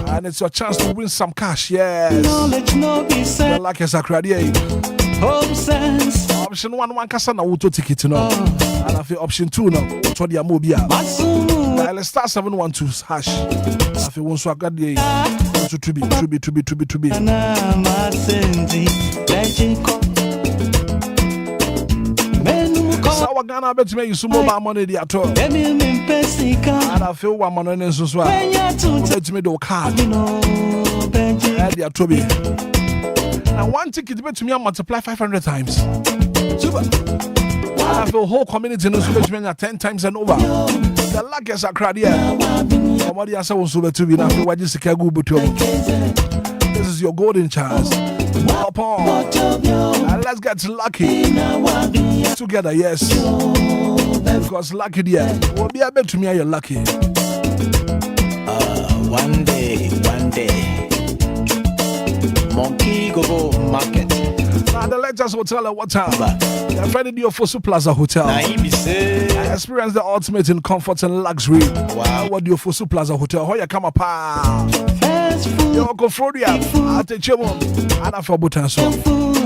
And it's your chance to win some cash, yes. Knowledge no be said. The luckiest accredited. Home sense. Option 1 one cast an auto ticket no. And I feel option 2 no. To the Obia. Dial star 712 hash. I feel one so I got the to be. Our Ghana bet me you some mobile money the at all. And I feel one money in so bet me the card. The Toby. Now one ticket bet me multiply 500 times. Super. I feel whole community knows bet me 10 times and over. The luckiest are crowd here. Somebody else was so to be now. What is the Kagu Butu? This is your golden chance. Up on. And let's get lucky together, yes. Because lucky, dear, will be able to me. You're lucky. One day, monkey go market. Now the Legends Hotel at what time? The Friday DLFM Plaza Hotel. I experience the ultimate in comfort and luxury. Wow. What DLFM Plaza Hotel? How you come up? You go for the at the gym and I for button so.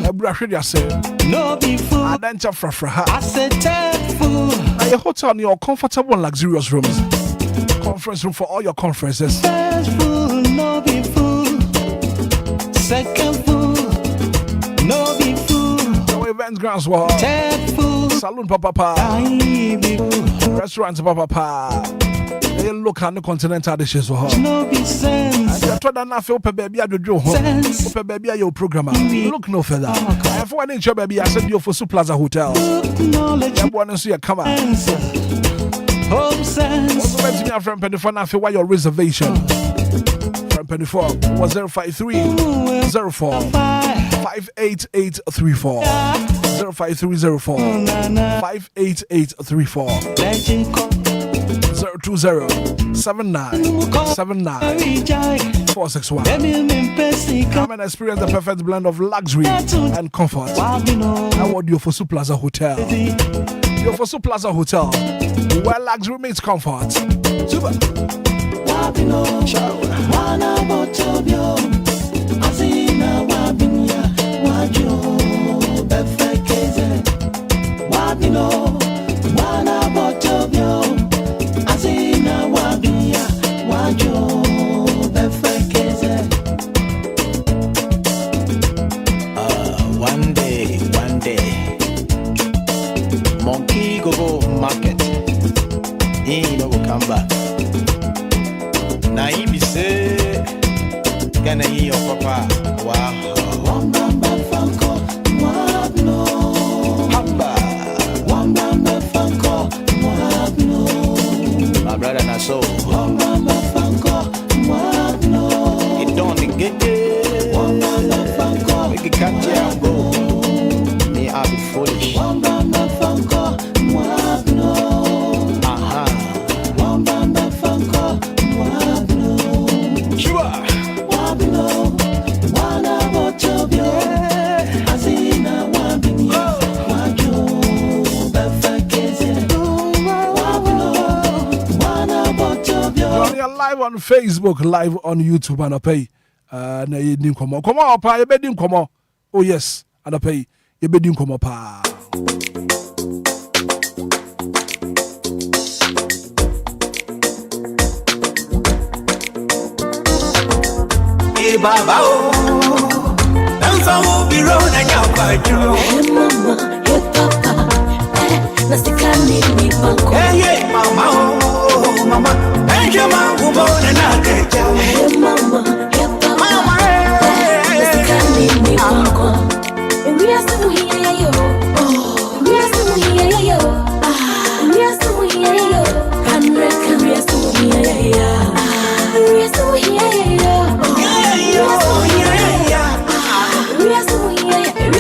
I brush it yourself. No be food. I then chop for her. I said food. Now your hotel your comfortable and luxurious rooms. Conference room for all your conferences. First food, no be food. Second food, no be food. No event grounds were. Third food. Saloon papa. Restaurants papa. They look at the continental dishes for her. No be sense. I told her I feel baby I do home. Baby your programmer. Look no further. I for any job baby I said you for Plaza Hotel. Knowledge. I want to see a come out. Home sense. Also went to me from Penny4 now for your reservation. From Penny4 was 053 04 58834 05304 58834 020 79 461. Come and experience the perfect blend of luxury and comfort. I want you for Plaza Hotel. You're for Plaza Hotel, where luxury meets comfort. Super. One day, monkey go market. He no go come back. Now he be say, can I hear your papa? Wow. My brother na so. It don't the gate. Make it catch and go. Me, I'll be foolish. Live on Facebook, live on YouTube, and I pay. Na ye din komo. Komo pa ye be din komo. Oh yes, and I pay. Ye be din komo pa. Hey baba oh, dance on be road and your quadro. Hey mama, hey papa, na sikani ni banko. Hey mama oh, mama, and your mama who born and I get you. Hey mama, hey papa, mama, na sikani ni banko. We are so here yo, we are so here yo, we are so here yo. We are so here yo, we are so here yo.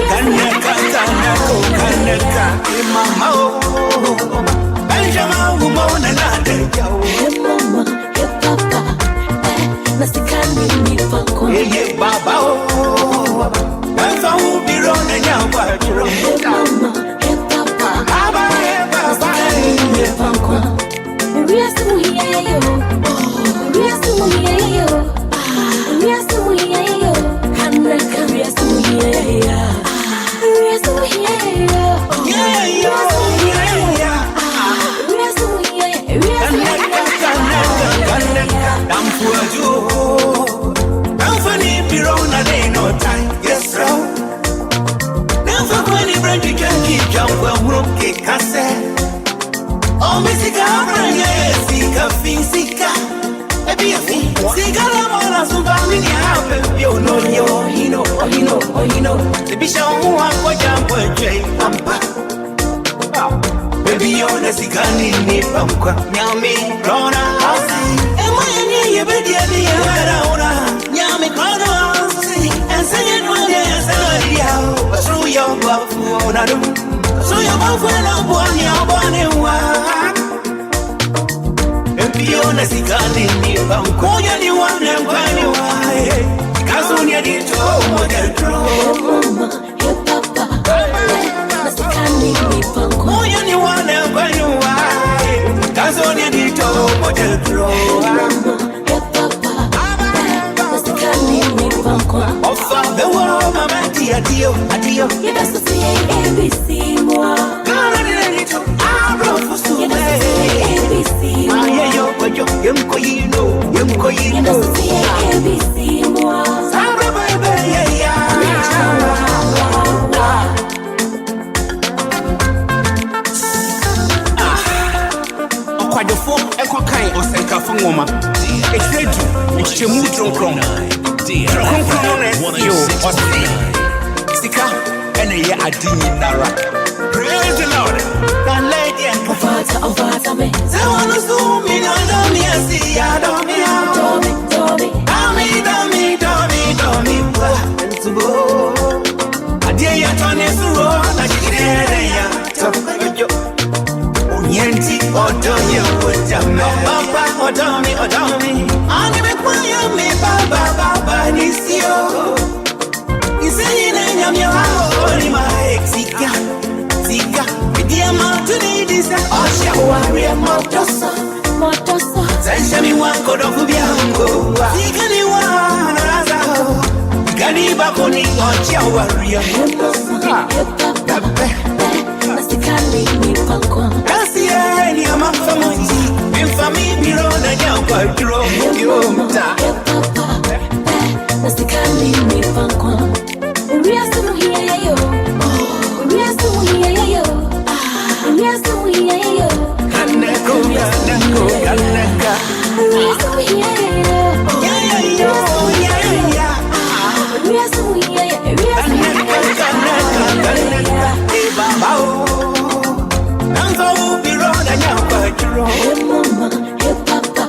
Hey mama, hey papa,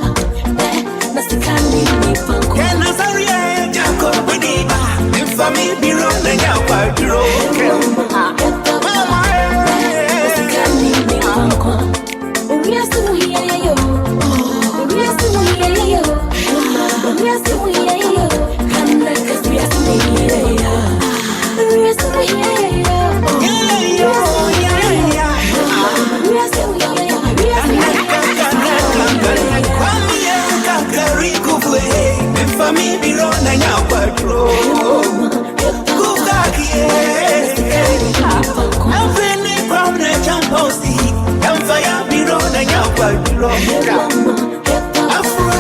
na sikani ni me be run and now quadro. Go back here. I'm feeling from the jump posty. I'm fire be run and now quadro. Afraid.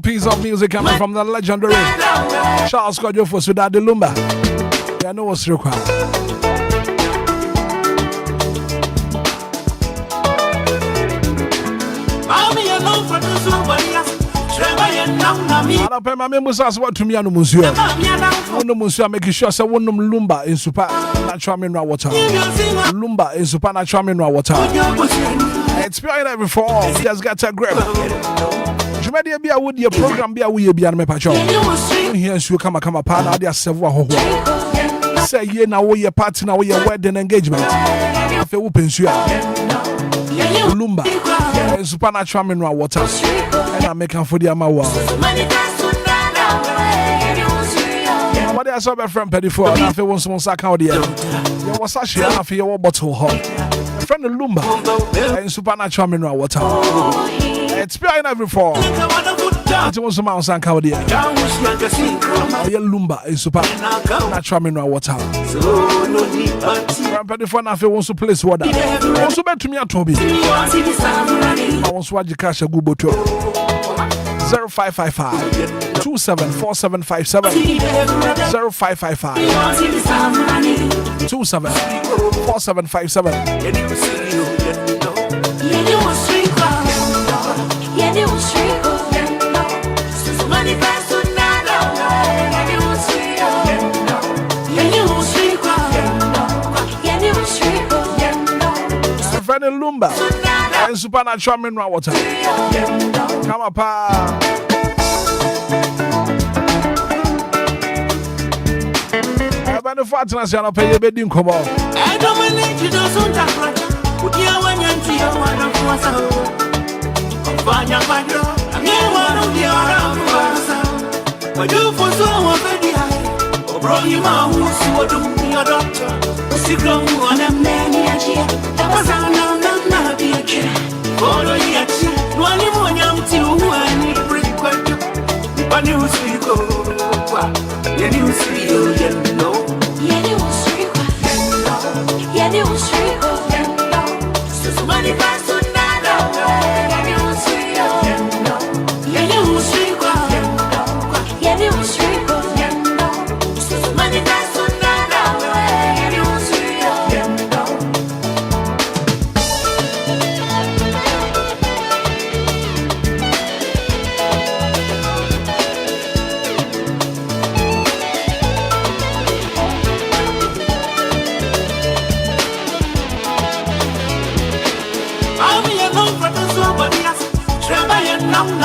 Piece of music coming from the legendary Charles Kojo for Sudade Lumba. Yeah, I know what's required. I pay my members as what to me and Monsieur. No Monsieur making sure I want Lumba in super natural mineral water. Lumba in super natural mineral water. It's pure every for all. Just got a grip. Jumadi be a would your program be a we be an mepacho. Here you come a pana, they are several who say ye now your party now your wedding engagement. If you open you Lumba and supernatural mineral water and I'm making for the Amawa. What I saw my friend Petty for and I feel one small sack out there. You was actually I feel your bottle hot. Friend Lumba and supernatural mineral water. It's behind every fall. It was a mouse and cow there. Lumba is supernatural mineral water. Petty for I feel wants to place water. Also bet to me at Toby. I want to watch the cash a good bottle. 0555 274757 0555 274757. Friend Lumba and supernatural mineral water. Come up. The fatness you pay a bedding come on. I don't manage you don't talk. Would you want to your one of us? Fanya Padro, I'm one of the around. But you for so very high. Or bro, you man who's what do your doctor? Secret one and many a cheer. That was our not be a cheer. Follow yet. One you want to and you bring quite. But you see go. Yeah, you see you know.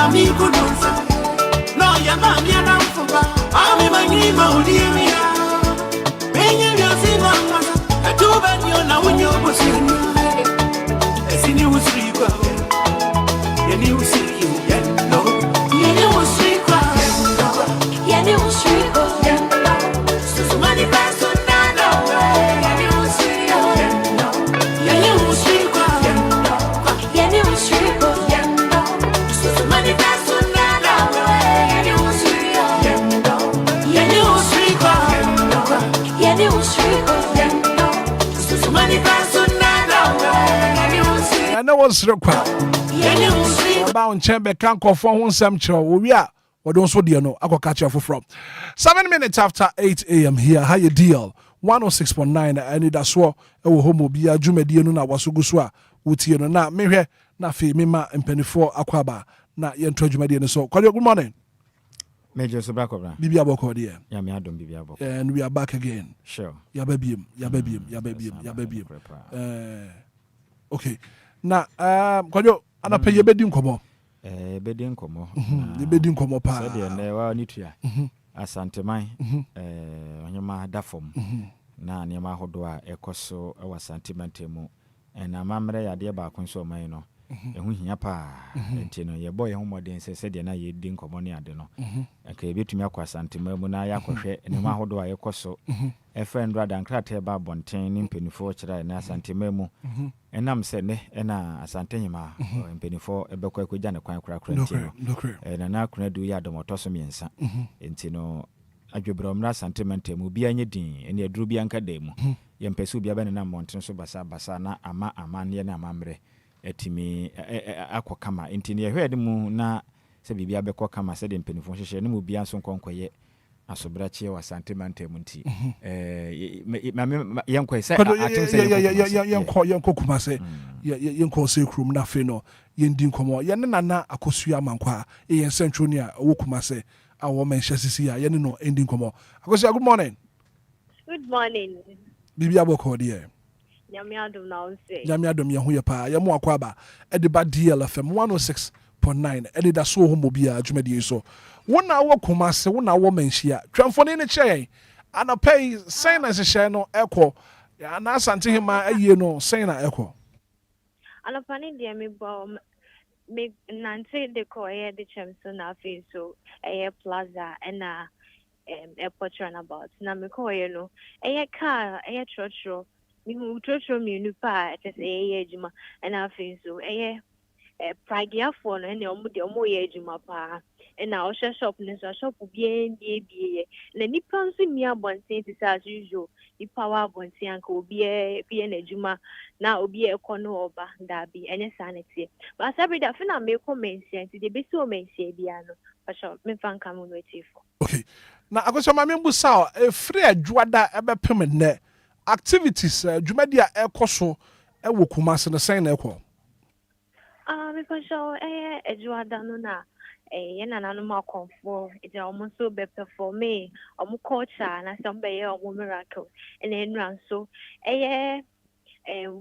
Amigo don't say, no, your man, you're not for bad. I'm in my name, I'll leave me out. When you're seeing my mother, I do bad, you're now in your position. I see you see you, and you see you, and no, you will see you, and you will see you, so many pass on that, and you will see you, and you will see you, and you will see you. I know what's required. About Chamber can't confirm some child. We are what don't so dear no. I go catch you from 7 minutes after 8 a.m. here. How you deal? 106.9 Anidaso Wɔhɔ Obia Jumedi no na wasuguswa uti no na mehwe na fe mema mpanifo akwaba na yento Jumedi no so. Good morning. Major Sobrakobra. Bibi aboko there. Yeah, me adom Bibi aboko. And we are back again. Sure. Yababiem. Okay. Na kwajo anapa yebedi nkomo. Bedi nkomo. Yebedi nkomo pa. So de na wa nitua. Asanteman onyema dafom. Na niema hodo a ekoso e wasantimantemu. Na mamre yade ba konso man no. Ehu hia pa enti no ye boy ho modern se de na ye di nkomo ne ade no. Aka ebetumi akwa santemamu na yakohwe niema hodo a ekoso. E friend rada nkrata ba bonten ni mpenifo kira na santemamu. Enam se ne na asantehima mpenifo ebekwa akogya ne kwan kura ntino. Na akuna du ya domotoso miensa. Enti no adwebro mra sentimentemu bia nye din ene aduru bia nka demu yempesu bia bene na monten so basa na ama ne na amamre etimi akokama enti ne hwede mu na se bibia bekọ kama se de mpenifo hwehwe ne mu bia so nkonkoye asobrache wa sentimentemu nti yenkọ se yenkọ kuma se yenkọ se krum na fe no yendi nkomo ye ne nana akosua mankwa yen central ne a wo kuma se our mention sisi ya yene no ending komo. Akosia, good morning. Good morning. Bibi aboko die. Nyame adom na onse. Nyame adom ye ho ye pa. Ye mo akwaba e de ba DLFM 106.9 Anidaso Wɔhɔ Obia dwumadi so wona wo Kumase wona wo manhia twamfoni ne kyɛn anapɛi sɛn na hyehyɛ no ɛkɔ na asante hema ayie no sɛn na ɛkɔ Anapani deɛ me nante de kɔ ɛyɛ de kyɛm so na afei so ɛyɛ plaza ɛna airport runabout na me kɔ no ɛyɛ car ɛyɛ trotro me hu trotro me pa ɛtɛ sɛ ɛyɛ adwuma ɛna afei so ɛyɛ pragiafoɔ no ɛna ɔmo yɛ adwuma paa ɛna ɔhyɛ shop ne so shop bie na nipa nso ni abɔnten te sɛ as usual nipa wa abɔnten anka obi n'adwuma na obi ɛkɔ no ɔba dabi ɛnyɛ saa ne tie but every day afei na mekɔ mensia nti de besi o mensia bia no pasha me fan kam no etifo okay na akosoma me mbusa free adwada ɛbɛpem nnɛ activities dwumadi a ɛkɔ so ɛwɔ Kumase no sɛn na ɛkɔ me pasha adwada no na yena nanu ma konfo ide omo so be perform omo culture na some be omo miracle and enran so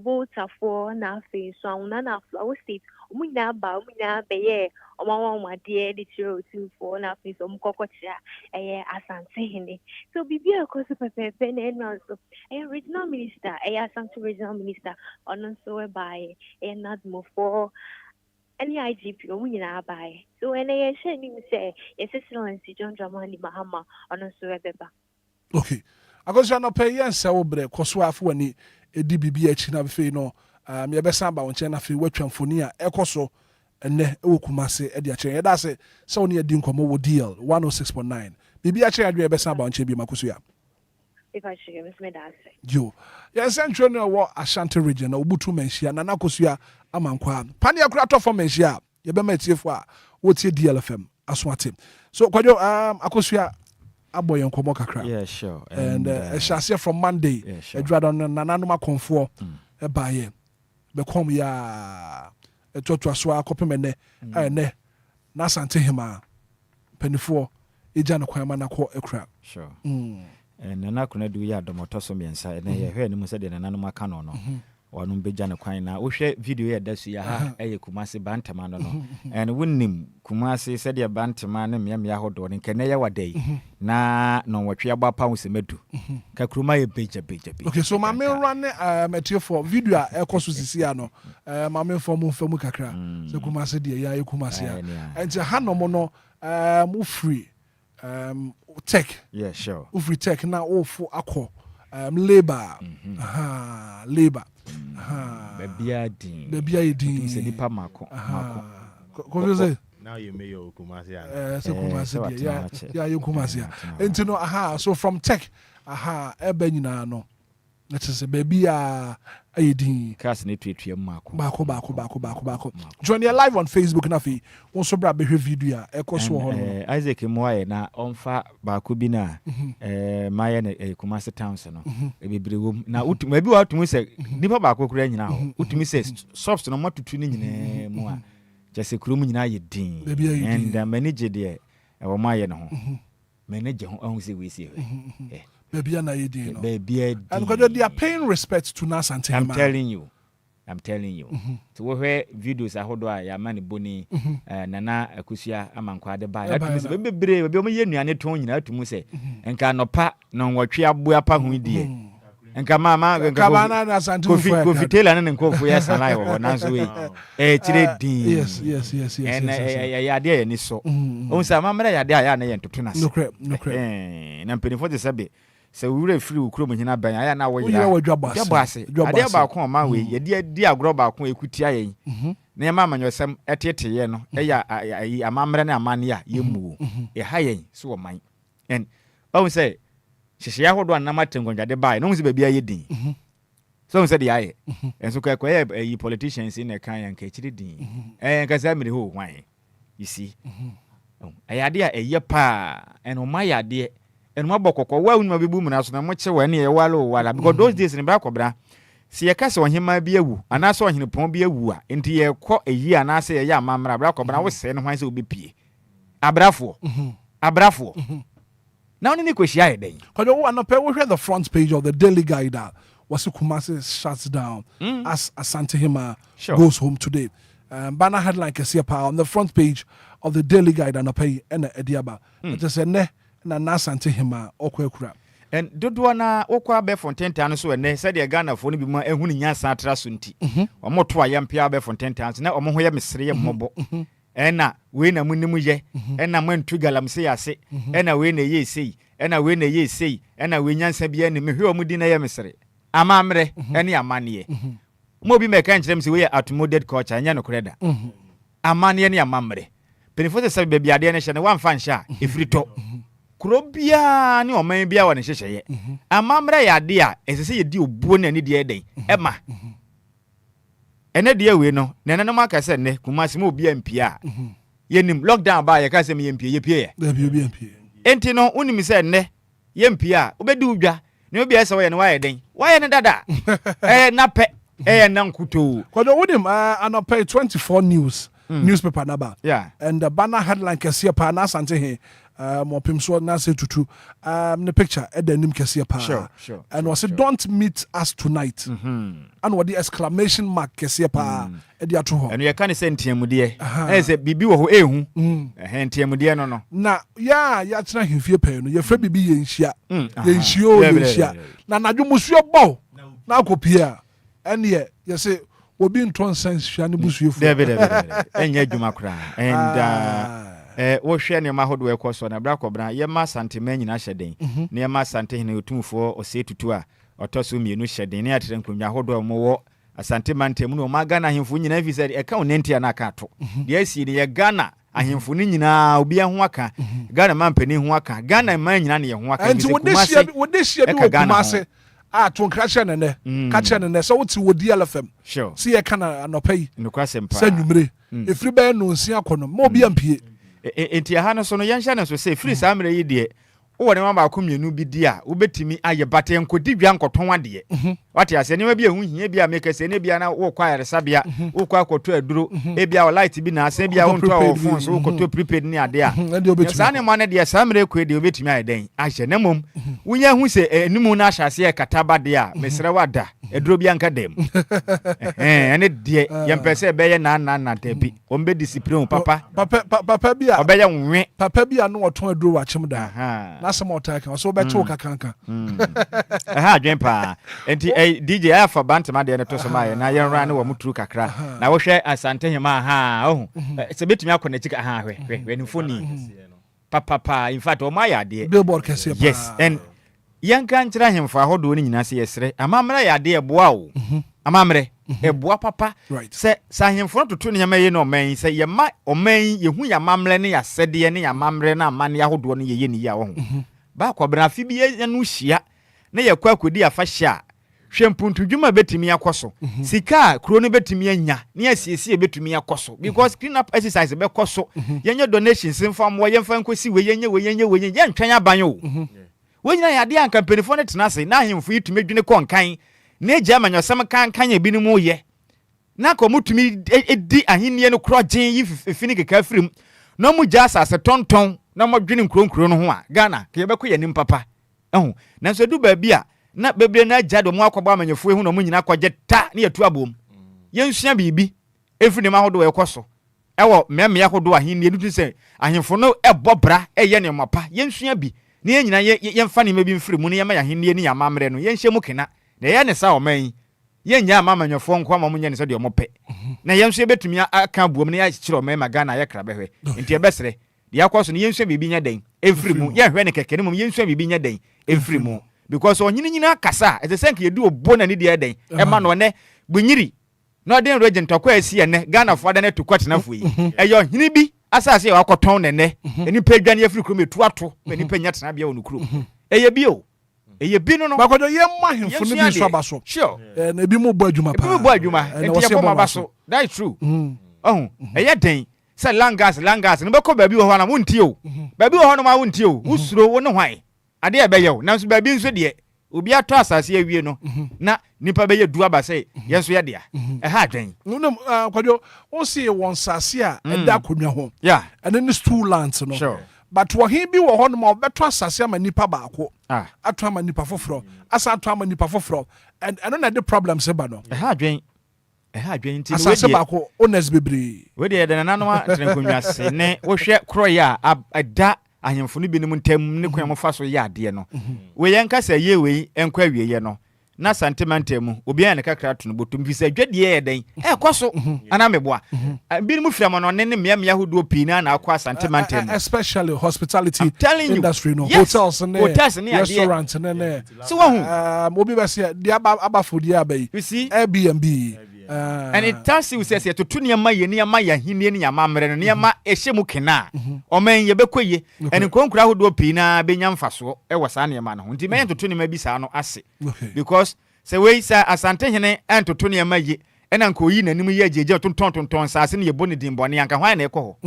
voter for na face so na flower state omo na ba omo na be omo wa de de tiro two for na face omo kokocha asante hene so bibia akoso pepe na enran so regional minister asante regional minister onon so we buy not move for any IGP omunyina abaye so when I share nim say yes excellency John Dramani Mahama ono so ebeba okay agoso no pay yense wo bre koso afo ani edi bibi achi na fe no me yebesa ba wonche na fe watwamfoni a ekoso enne ewo Kumase edi achi yeda se woni edi nkomo wo DL 106.9 bibi achi adwe yebesa ba wonche bi makoso ya if I should miss me that yo yes central no wo Ashanti region na obutu manhia na nakoso ya amankwa pani akura to for manhia ye be matiefo a wotie DLFM aswate so kwadwo akoso ya aboyen komo kakra yeah sure and shall from Monday adwada no nananom akonfo e baaye be kom ya etoto so akopemene ne na asante hema penifo eja no kwan ma na ko ekura sure nana kuna du ya domoto so miensa na ye hwe ni mu se de nananom aka no no wanu beja ne kwan na wo hwe video ya dasu ya ha Kumase bantama no and wonnim Kumase se de bantama ne miamia hodo ne kene ya wadai na no wotwe abapa wo se medu ka kuruma ye beja okay so ma me run material for video a ekoso sisi ya no ma me form mfamu kakra se Kumase de ya Kumase ya enti ha no mo no mu free tech yeah sure free tech na ofu akọ labor labor bebia din se dipa mako ko say now you may your Kumase ya Kumase enti no so from tech ebe nyina no let us say bebia ayedin cast ne tuetue mako bako join you live on Facebook na fi won so bra be hwe video a ekoso ho no Isaac Moaye na onfa bako bi na maye na Kumase towns no ebebere wom na utumi bi watumi se nipa bako kura nyina ho utumi se soft no matutu ni nyina mu a jese kurom nyina ye din and manage de wo maye no ho manage ho ahun se we se Baby na yedi no. Baby and because they are paying respect to Nasante. I'm telling you. So we hear videos ahodo a ya mani boni nana akusia amankwa de ba. Atumu se bebre be o ye nuane ton nyina atumu se enka nopa na nwotwe aboa pa ho die. Enka mama enka bana na Asante ko fitela na nkofo ya sanai wo nanso we chire din. Yes. And ya de ya ni so. O nsa mamra ya de ya na ye ntoto na se. No crap. Na mpenifo de sebe se wure free ukuro mo hina ban aya na wo yira dwabase ade ba ko ma we ye di agro ba ko ekutia yen na ma amanyosem etete ye no ya amamre na amane ya yemu e ha yen so wo man and o say hihia hodo na matengonja de bai no se bia ye din so say de aye enso ko e politicians in e kan yan ka chiri din ka say me ho hwan you see ayade a eye pa and o mayade and my bokoko wa unma bebu mu na so na mo che wa ne ye wala because those days ne bra kobra se ye kase ohima bi awu ana so ohine pon bi awu a enti ye kɔ eyi ana se ye amamra bra kobra wo se ne hwan se obepie abrafo na oni ne kwehia ye den because we anope we hear the front page of the Daily Guide was Kumase shuts down as Asante Hema goes home today banner headline kɛseɛ paa on the front page of the Daily Guide anɔpa yi ɛna ɛde aba ɛte sɛ nnɛ na Nasante Hima ɔkɔ akura. And dodoɔ na wokɔ abɛ Fontaine no so ɛnɛ sɛdeɛ Ghanafoɔ no bi ma ɛhu ne nyansa atra so nti ɔmo to ayɛmpia abɛ Fontaine so na ɔmo ho yɛ mesere yɛ mmɔbɔ ɛna wei na mu nim yɛ ɛna mantu galamsey ase ɛna wei na ɛyɛ sei ɛna wei na ɛyɛ sei ɛna wei nyansa bia ne mehwɛ ɔmo di na yɛ mesere amammerɛ ɛne amanneɛ mo bi mɛka nkyerɛm sɛ wei yɛ automated culture ɛnyɛ nokorɛ da amanneɛ ne amammerɛ penifo sɛ baabi adeɛ no hyɛ no wamfa nhyɛ a ɛfiri tɔ kuro bia ne ɔman bia wɔ ne hyehyɛeɛ amammerɛ yɛ ade a ɛsɛ sɛ yɛdi obuo ne ani deɛ ɛdɛn ɛma ɛnɛ deɛ wei no na ɛnɛ no aka sɛ nnɛ kumase ma obi ampia a yɛnim lockdown ba yɛka sɛ meyɛmpie yɛpie enti no wonim sɛ nnɛ yɛmpie a wobɛdi wodwa ne obi ɛsɛ wɔyɛ no wayɛ dɛn wayɛ no dada na pɛ ɛyɛ na nkutoo kɔdɔ wonim anɔpɛ 24 news newspaper naba and the banner headline kɛseɛ paa na Asante he mɔpem so na sɛ tutu ne picture ɛda anim kɛseɛ paa and wɔse don't meet us tonight and wɔde exclamation mark kɛseɛ paa ɛde ato hɔ ɛno yɛka ne sɛ ntiamudeɛ ɛyɛ sɛ biribi wɔ hɔ ɛhu ntiamudeɛ no na yɛatena hemfie pɛi no yɛfrɛ biribi yɛnhyia na nadwo musuo bɔ na akɔpie a ɛneɛ yɛsɛ obi ntɔ nsa nhyia ne busuefoɔ ɛnyɛ adwuma koraa and wohwɛ nneɛma ahodoɔ ɛkɔ so na bra kɔbra yɛma Asante ma nyina hyɛ den na yɛma Asante hene otumfoɔ ɔsɛ tutu a ɔtɔ so mmienu hyɛ den ne atrɛ nkonnwa ahodoɔ a wɔwɔ Asante ma ntam no ɔma Ghana ahemfo nyinaa fi sɛ ɛka wo nanti a na aka ato deɛ asi ne yɛ Ghana ahemfo no nyinaa obi ho aka Ghana ma mpani ho aka Ghana ma nyina ne yɛ ho aka nti wode hyia bi wɔ Kumase to nkra nene ka kyerɛ nene sɛ wote wɔ DLFM sɛ yɛka na anɔpa yi sɛ nwumere ɛfiri bɛyɛ no nsia kɔ no ma obi ampie enti aha no so no yɛnhyɛ no so sɛ firi saa mmerɛ yi deɛ wowɔ ne ma baako mmienu bi di a wobɛtumi ayɛ bate nkɔdi dwa nkɔtɔn adeɛ wate asɛ nneɛma bi ɛho hia bi a meka sɛ ne bia na wokɔ ayaresabea wokɔ akɔtɔ aduro ebia wɔ light bi na asɛ bia wontɔ wɔ phone so wokɔtɔ prepaid ne ade a saa ne ma no deɛ saa mmerɛ kɔ deɛ wobɛtumi ayɛ dɛn ahyɛ ne mmom wonya hu sɛ animu no ahyɛ aseɛ kataba deɛ a mesrɛ wada aduro bi anka dam ɛne deɛ yɛmpɛ sɛ ɛbɛyɛ naanana dabi ɔmbɛ discipline papa bi a ɔbɛyɛ nwe papa bi a no wɔtɔn aduro wakyem da nasɛm ɔtaa ka so wobɛkye kakanka adwen paa enti DJ afa bantama de ne to so ma na yɛnra ne wɔ muturu kakra na wohwɛ Asante Hema sɛ betumi akɔ na chika hwɛ ne phone papa in fact o ma ya de billboard kɛseɛ paa yes and yanka nkyerɛ ahemfo ahodoɔ no nyinaa sɛ yɛsrɛ amammerɛ yɛ ade ɛboa o amammerɛ ɛboa papa sɛ ahemfo no toto nneɛma yɛ no ɔman sɛ yɛma ɔman yɛhu yɛ amammerɛ ne yɛasɛdeɛ ne yɛamammerɛ na amanne ahodoɔ no yɛyɛ ne yɛ wɔ ho ba kɔbra afi bi yɛ no hyia na yɛkɔ akɔdi afa hyia hwɛ mpuntudwuma betumi akɔ so sika kuro no betumi anya ne asiesie betumi akɔ so because clean up exercise bɛkɔ so yɛnyɛ donations mfa mo yɛmfa nkosi we yɛnyɛ yɛntwɛn aban o wonyina yɛade anka mpanifo no tena ase na ahemfo yi tumi dwene kɔnkan na agya amanyɔsɛm kankan yɛ binom yɛ na kɔ mutumi edi ahennie no korɔgyen yi fifini keka firim na mu gya asase tontɔn na mo dwene nkuro no ho a Ghana ka yɛbɛkɔ yɛ nim papa nanso du baabi a na bebre na agya do mo akɔbɔ amanyɔfo ehu na mo nyina kɔgye ta na yɛtu abom yɛnsua biribi efiri ne ma hodo ɛkɔ so ɛwɔ mmɛmmɛ ahodo ahennie du sɛ ahemfo no ɛbɔ bra ɛyɛ ne mapa yɛnsua bi ne nyina yɛmfa ne ma bi mfiri mu ne yɛma ahennie ne yamamrɛ no yɛnhyɛ mu kena na yɛ ne sa ɔman yɛnya amanyɔfo nko ama mo nyɛ ne sɛ de ɔmo pɛ na yɛnso yɛbɛtumi aka buom ne yɛkyerɛ ɔman ma Ghana yɛ krabɛhwɛ nti ɛbɛsrɛ de akɔ so ne yɛnsua biribi nya den ɛfiri mu yɛhwɛ ne kɛkɛ ne mu yɛnsua biribi nya den ɛfiri mu because onyini kasa ɛsɛ sɛ nka yɛdu obo na ne deɛ den ɛma no ne bunyiri na ɔden regent ɔkɔ asi ene Ghana fo adane to kwatena fo yi ɛyɛ ɔhene bi asase yɛ wakɔtɔn nene enipa dwane afiri kuro metu ato enipa nya tena bia wɔ no kuro ɛyɛ bi o ɛyɛ bi no bakodo yɛ ma hemfo no bi so abaso sure na ebi mo bɔ adwuma pa ebi mo bɔ adwuma enti yɛ kɔ abaso that is true ɛyɛ den sɛ langas no bɛkɔ baabi wɔ hɔ na wontie o baabi wɔ hɔ no ma wontie o usuro wo ne hwan ade ɛbɛyɛ o nanso baabi nso deɛ obi atɔ asase awie no na nipa bɛyɛ du aba sɛ yɛnso yɛ dea ɛha adwen no kwadwo on see won sase a ɛda konwa ho ɛne ne stool lands no sure. but wɔhe bi wɔ hɔ no ma ɔbɛtɔ asase ama nipa baako atɔ ama nipa foforɔ asa atɔ ama nipa foforɔ and ɛno na de problem se ba no ɛha adwen adwen nti asase baako owners bebree we de nananom atrenkonwa se ne wo hwɛ kroya ada ahemfo no binom ntam ne kwan mo fa so yɛ ade no we yɛn kasa yɛ we enkwa wieye no na sentimental mu obi an kakra to no botum fi sɛ dwade yɛ den kɔ ana meboa binom fiam no ne mmea hodo pina na akɔ sentimental especially hospitality industry no hotels and restaurants and so wo obi be say dia abafo dia abai Airbnb and it tells you says to niema ye niema ya hinie ne yama mre no niema ehye mu kena oman ye bekoye and nkonkura hodo pina benya mfaso wo saa niema no nti men to niema bi saa no ase because say we say asante hene entoto niema ye ena nkoyi nanim ye ajeje tonton saase ne ye boni dimbone anka hwan na ekɔ ho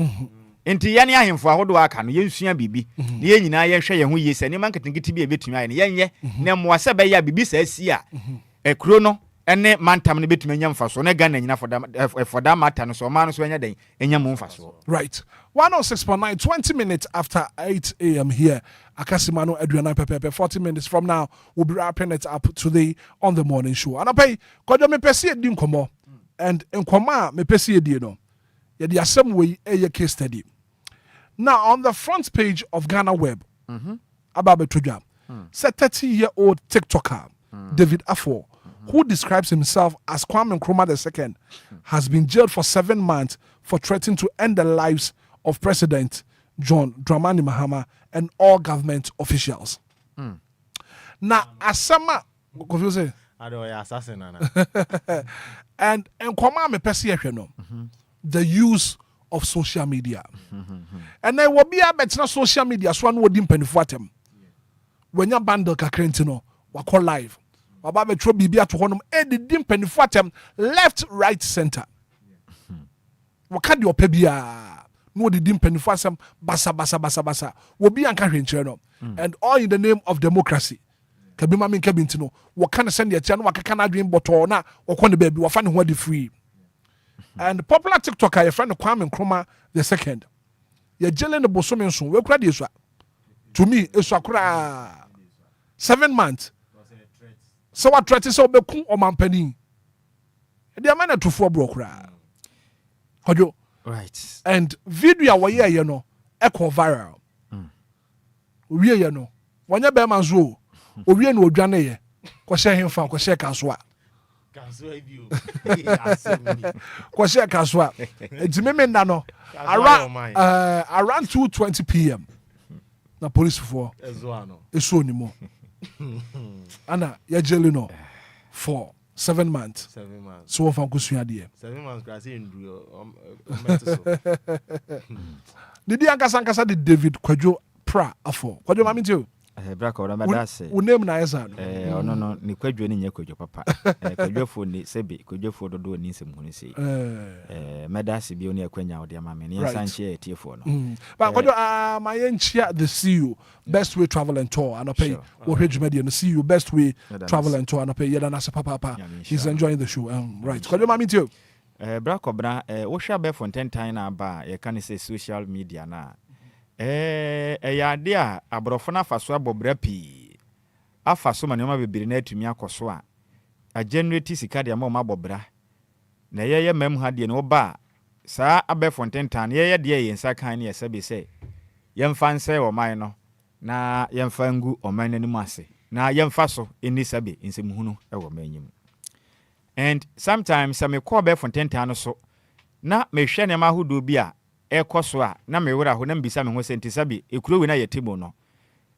nti ya ne ahemfo ahodo aka no yensua bibi ne ye nyina ye hwɛ ye ho ye sɛ niema nketenkete bi ebetumi aye ne yenye ne mmoa sɛ bɛya bibi saa si a ekuro no ene mantam ne betumi anya mfaso ne Ghana nyina for that matter no so man so anya den enya mu mfaso right 106.9 20 minutes after 8 a.m. here Akasimano Adriana Pepe 40 minutes from now we'll be wrapping it up today on the morning show and pay kodo me pese di nkomo and nkoma me pese di no ye di asem we e case study now on the front page of Ghana Web about Betudwa say 30-year-old TikToker David Afo who describes himself as Kwame Nkrumah II, has been jailed for 7 months for threatening to end the lives of President John Dramani Mahama and all government officials. Now, Asama, confusing. I don't know, assassin. And Nkrumah me pesi no, the use of social media. And then what be a social media so one would dimpen fatem. When you bundle kakrentino, wako live. About metro bibia to honum the dimpen fatem left right center. Wakadi opebia no the dimpen fatem basa will be anka and all in the name of democracy. Kabima min kabintino wakana send your channel wakana dream botona wakon the baby wafani who free. And popular TikToker your friend Kwame Nkrumah II. You're jailing the bosomen soon. We cry this to me it's 7 months. So what threat is obe kun o mampani. They are man to 4 bro kra. Ojo. Right. And video wa ye you know echo viral. We you know. Wanya be man zo. Owie na odwane ye. Ko share him fan ko share kasoa. Kasoa bio. Ko share kasoa. Ejimeme nda no. Around 2:20 p.m. Na police for. Eso ni mo. Anna, you're jailing no for 7 months. 7 months. So from Kusuya 7 months, grassy in Did you Ankasa the David Kwajo Pra Afo? Kwajo Mami too? Brako Ramadase. We name Naisa. No, ni Kwajo ni Yakojo Papa. Kwajo for ni Sebi, Kwajo for the door Nisem Hunisi. Madasi Bionia Quenya or the Mammy, Sanche, Tiafono. But Kwajo, my enchia the CEO, best way travel and tour, and I pay or Hedge Media, the CEO, best way travel and tour, and I pay Yadanasa Papa. He's enjoying the show. Right. Kwajo Mami too? Brako Bra, Osha Be Fontaine Tina Bar, you can say social media na. Ya dia abrofona faso abobra pi afaso manema bebiri na atumi akoso a generate sika dia ma mabobra na yeye mem ha die no ba saa abe Fontaine tan yeye dia yensa kan ne yesabe se yemfa nse o man no na yemfa ngu o man nanim ase na yemfa so eni sabe nsemhunu e wo manyim and sometimes some call be Fontaine tan no so na mehwe ne ma hodo bi a ekoso a na mewura ho na mbisa me ho senti sabi ekuro we na yetimo no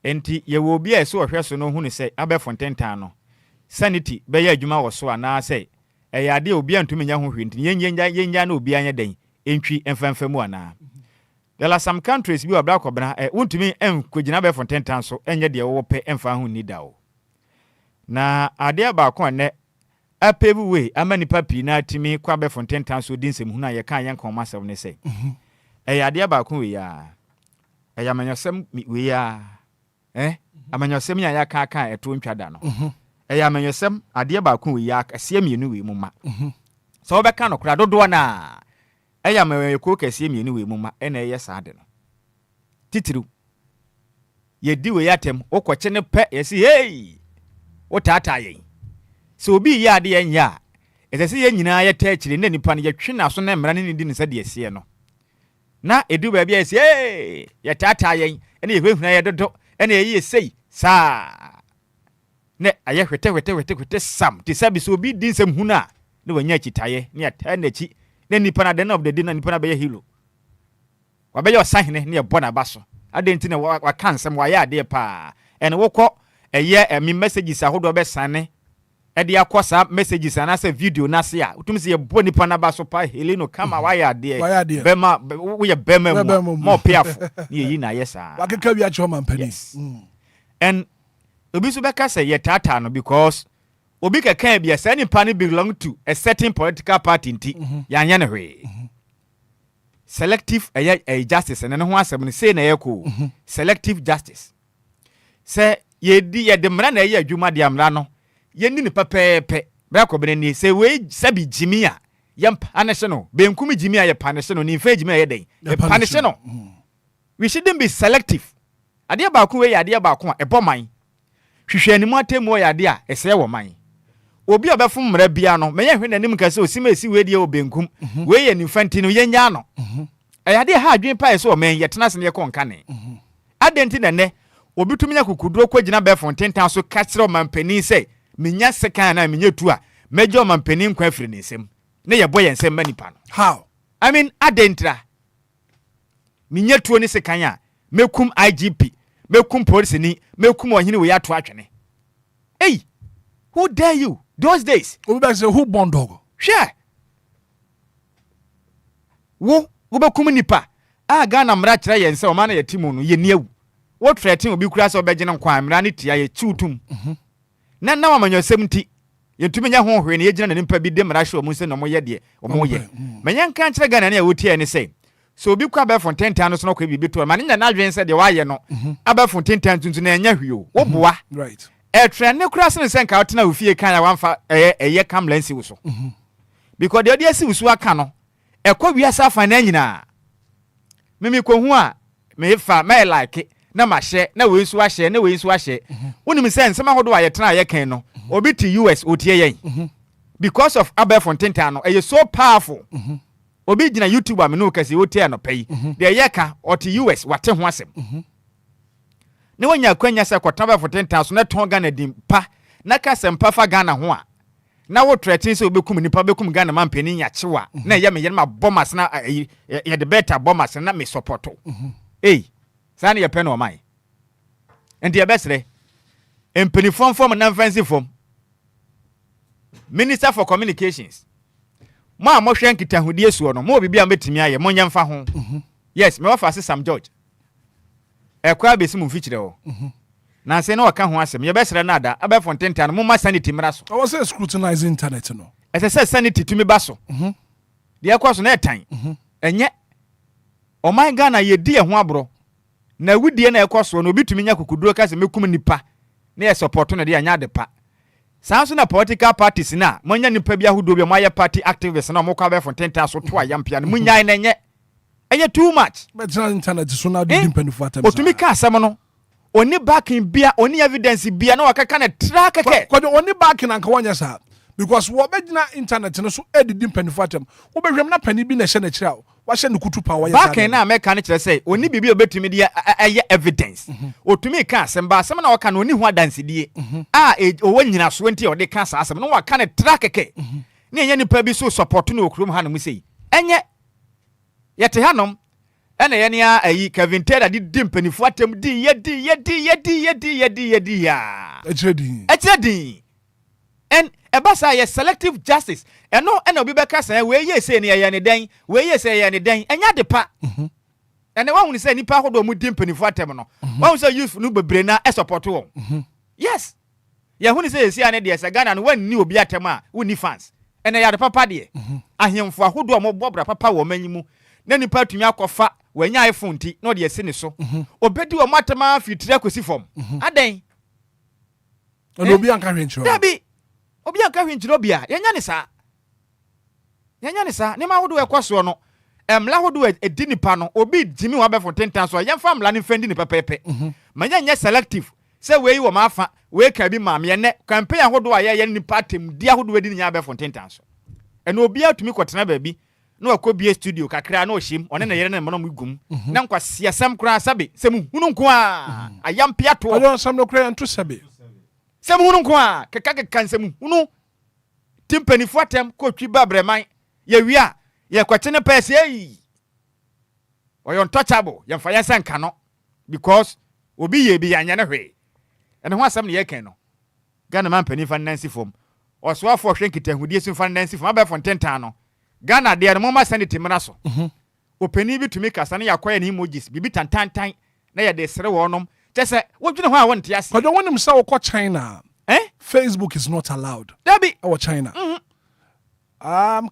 enti ye wo bi a so ohwe so no hu ne se abe Fontaine tan no sanity be ya adwuma wo so ana se eyade obi antumi nya ho hwe enti yenya na obi anya den entwi emfamfamu ana there are some countries bi obra kobra wontumi kwagina be Fontaine tan so enye de wo pe emfa ho ni da o na ade ba ko ne apebu we amani papi na atimi kwa be Fontaine tan so dinsem hu na ye kan yanko masew ne se ade ba ko we ya amanyosem we ya amanyosem ya kan eto ntwada no amanyosem ade ba ko we ya kase mienu we muma so obe kan no kra dodo na amanyeko kase mienu we muma ena ye saade no titiru ye di we yatem okoche ne pe ye si hey o tata ye so obi ya de nya ɛsɛ sɛ yɛn nyinaa yɛtɛ akyire na nipa no yɛtwe na so na mmara ne di ne sɛ deɛ sie no na edu baabi a yɛsie yɛtaataa yɛn ɛna yɛhwehwuna yɛ dodo ɛna yɛyɛ sei saa ne ayɛ hwete sam te sɛ bi so obi di nsɛm hu na wanya akyitaeɛ ne yɛtaa n'akyi na nipa no adɛn of the day na nipa no bɛyɛ hero wabɛyɛ ɔsahene ne yɛbɔ n'aba so adɛn nti na waka nsɛm wayɛ adeɛ paa ɛne wokɔ ɛyɛ me messages ahodoɔ bɛsane ɛde akɔ saa messages anaasɛ video n'ase a wotumi sɛ yɛbɔ nipa n'aba so pa heleno kama wayɛ adeɛ bɛma woyɛ bɛma mu ma ɔpeafo ne yɛyi na ayɛ saa wakeka wi akyɛ ɔma mpani and obi so bɛka sɛ yɛtaataa no because obi kɛkan bi sɛ nipa no belong to a certain political party nti yɛanyɛ ne hwee selective ɛyɛ justice ɛne ne ho asɛm no sei na ɛyɛ kɔ selective justice sɛ yɛde mmara na ɛyɛ adwuma de mmara no yɛni ne pɛpɛɛpɛ bra kɔbɛn ni sɛ wei sɛbi gyimi a yɛmpa ne hye no benkum gyimi a yɛpa ne hye no nimfa gyimi a yɛdɛn yɛpa ne hye no we shouldn't be selective adeɛ baako wei yɛ adeɛ baako a ɛbɔ man hwehwɛ anim atemu yɛ adeɛ a ɛsɛ wɔ man obi a bɛfo mmara bia no mɛyɛ hwɛ n'anim ka sɛ osima esi wei deɛ wɔ benkum wei yɛ nimfa nti no yɛnya no ɛyɛ adeɛ ha adwen pa yɛ sɛ ɔman yɛtena se ne yɛkɔ nkane adɛnti na nɛ obi tumi nya kukuduro kɔ gyina bɛfo ntentan so ka kyerɛ ɔmampanin sɛ menya sekan na menya tu a mɛgye ɔmampanin nkwa afiri ne nsɛm ne yɛbɔ yɛn nsɛm ma nipa no how I mean adentra menya tuo ne sekan a mɛkum IGP mɛkum police ni mɛkum ɔhene wɔ yɛato atwene hey who dare you those days obi bɛ sɛ who born dog hwɛ wo bɛkum nipa a Ghana mmara kyerɛ yɛn sɛ ɔma na yɛte mu no yɛni awu wo threaten obi kura sɛ ɔbɛgye ne nkwa mmara ne tia yɛ chiwtum na wamanyɔsɛm nti yɛtumi nya ho hwee ne yɛgyina ne nipa bi de mmara hwɛ ɔmo sɛ na ɔmo yɛ deɛ ɔmo yɛ manya nka nkyerɛ Ghana ne a wotie ne sɛ so obi kwa bɛfo ntentan no so no kɔ bibi to ma ne nya n'adwen sɛ deɛ wayɛ no abɛfo ntentan tuntu na ɛnya hwee o wo boa right ɛtrɛ ne kura sɛ ne sɛ nka wotena ofie kan a wamfa ɛyɛ kamlansi wo so because deɛ ɔde asi wo so aka no ɛkɔ wiase afa na nyinaa mimi ko hu a me fa my like na ma hye na we nso ahye na we nso ahye wonim sɛ nsɛm ahodo a yɛtena yɛkan no obi ti US otie yɛn because of abɛfo ntentan no ɛyɛ so powerful obi gina YouTube a me no kase otie no pɛyi deɛ yɛka ɔte US wate ho asɛm ne wanya kwanya sɛ kɔtena abɛfo ntentan so na tɔn Ghana dim pa na ka sɛmpa fa Ghana ho a na wo threaten sɛ obekum nipa bekum Ghana man panin ya kyewa na yɛ me yɛ ma bombers na yɛ de better bombers na me supporto sani yɛ pɛ no ɔman enti yɛbɛsrɛ mpanifɔm fɔm na mfansi fɔm Minister for Communications mo a mohwɛ nkitahodie suo no mo obibi a metimi ayɛ mo nyɛmfa ho yes me wafa se Sam George ɛkwa besi mu mfikyerɛ ho na sɛ na waka ho asɛm yɛbɛsrɛ na ada abɛfo ntentan mo ma sanity mmra so I was say scrutinize internet no ɛsɛ sɛ sanity tumi ba so deɛ ɛkɔ so na ɛtan ɛnyɛ ɔman Ghana yɛdi ɛho aboro na wudie na ɛkɔ so no obi tumi nya kukuduro ka sɛ mekum nipa na yɛ support no de anya de pa saa so na political parties na monya nipa bi ahodo bi mo ayɛ party activists na mo kwa bɛfo ntentan so to ayampia no munyan na nyɛ ɛyɛ too much but internet so na di mpanifu atam otumi ka asɛm no oni backing bia oni evidence bia na wakaka na tra keke kwado oni backing anka wanya sa because wo begina internet no so edidi mpanifu atam wo behwem na pani bi na hye na kyerɛ wa hye ne kutu pa wa yɛ backing na meka ne kyerɛ sɛ oni bibi obetumi de ɛyɛ evidence otumi ka asɛm ba asɛm na waka na oni ho adansedie a owo nyina so nti ɔde ka asɛm no waka ne tra keke ne enya nipa bi so support no okrom ha no mu sei enye yɛte hanom ɛna yɛ ne ayi Kevin Taylor di mpanifu atam di ya ɛkyerɛdin and ɛbasa yɛ selective justice ɛno ɛna obi bɛka sɛ we yɛ sɛ ne yɛ ne dan we yɛ sɛ yɛ ne dan ɛnya de pa ɛna wahu ne sɛ nipa ahodo mu di mpanifu atam no wahu sɛ youth no bebre na support wɔn yes yɛ hu ne sɛ yɛsi ane deɛ sɛ Ghana no wanni obi atam a wonni fans ɛna yɛ de papa deɛ ahemfo ahodo a mo bɔbra papa wɔ manyimu na nipa tumi akɔfa wanya iPhone ti na ɔde yɛsi ne so obedi wɔ matama fitire akosi fam adan ɛna obi anka hwenkyerɛ dabi obi anka hwenkyerɛ obi a yɛnya ne saa ne ma ahodo ɛkɔ so no emla ahodo edi nipa no obi gyimi wa bɛfo tentan so yɛmfa mla ne fendi ne pɛpɛpɛ manya nyɛ selective sɛ wei wɔ mafa wei ka bi maame ne campaign ahodo a yɛyɛ nipa tem di ahodo edi nya bɛfo tentan so ɛna obia tumi kɔtena baabi na wakɔ bie studio kakra na ɔhyem ɔne na yere na mmɔno mu gum na nkwasiasɛm koraa sabe sɛ mu hunu nko a ayampia to ɔyɛ nsɛm no koraa nto sabe sɛ mu hunu nko a keka nsɛm hunu timpanifo atem kɔ twi babrɛman yɛwie a yɛkɔkye ne pɛɛ sɛ ei ɔyɛ untouchable yɛmfa yɛn sɛ nka no because obi yɛ bi yɛanyɛ ne hwee ɛne ho asɛm ne yɛkɛn no Ghana man panimfa nansi fam ɔsoafo hwɛ nkitahudie so mfa nansi fam abɛfo ntentan no Ghana deɛ no moma sɛne timena so opani bi tumi kasa ne yakɔyɛ ne emojis bibi tantantan na yɛde sere wɔnom kyɛ sɛ wodwene ho a wonte ase kɔdɔ wonim sɛ wokɔ China Facebook is not allowed dabi ɛwɔ China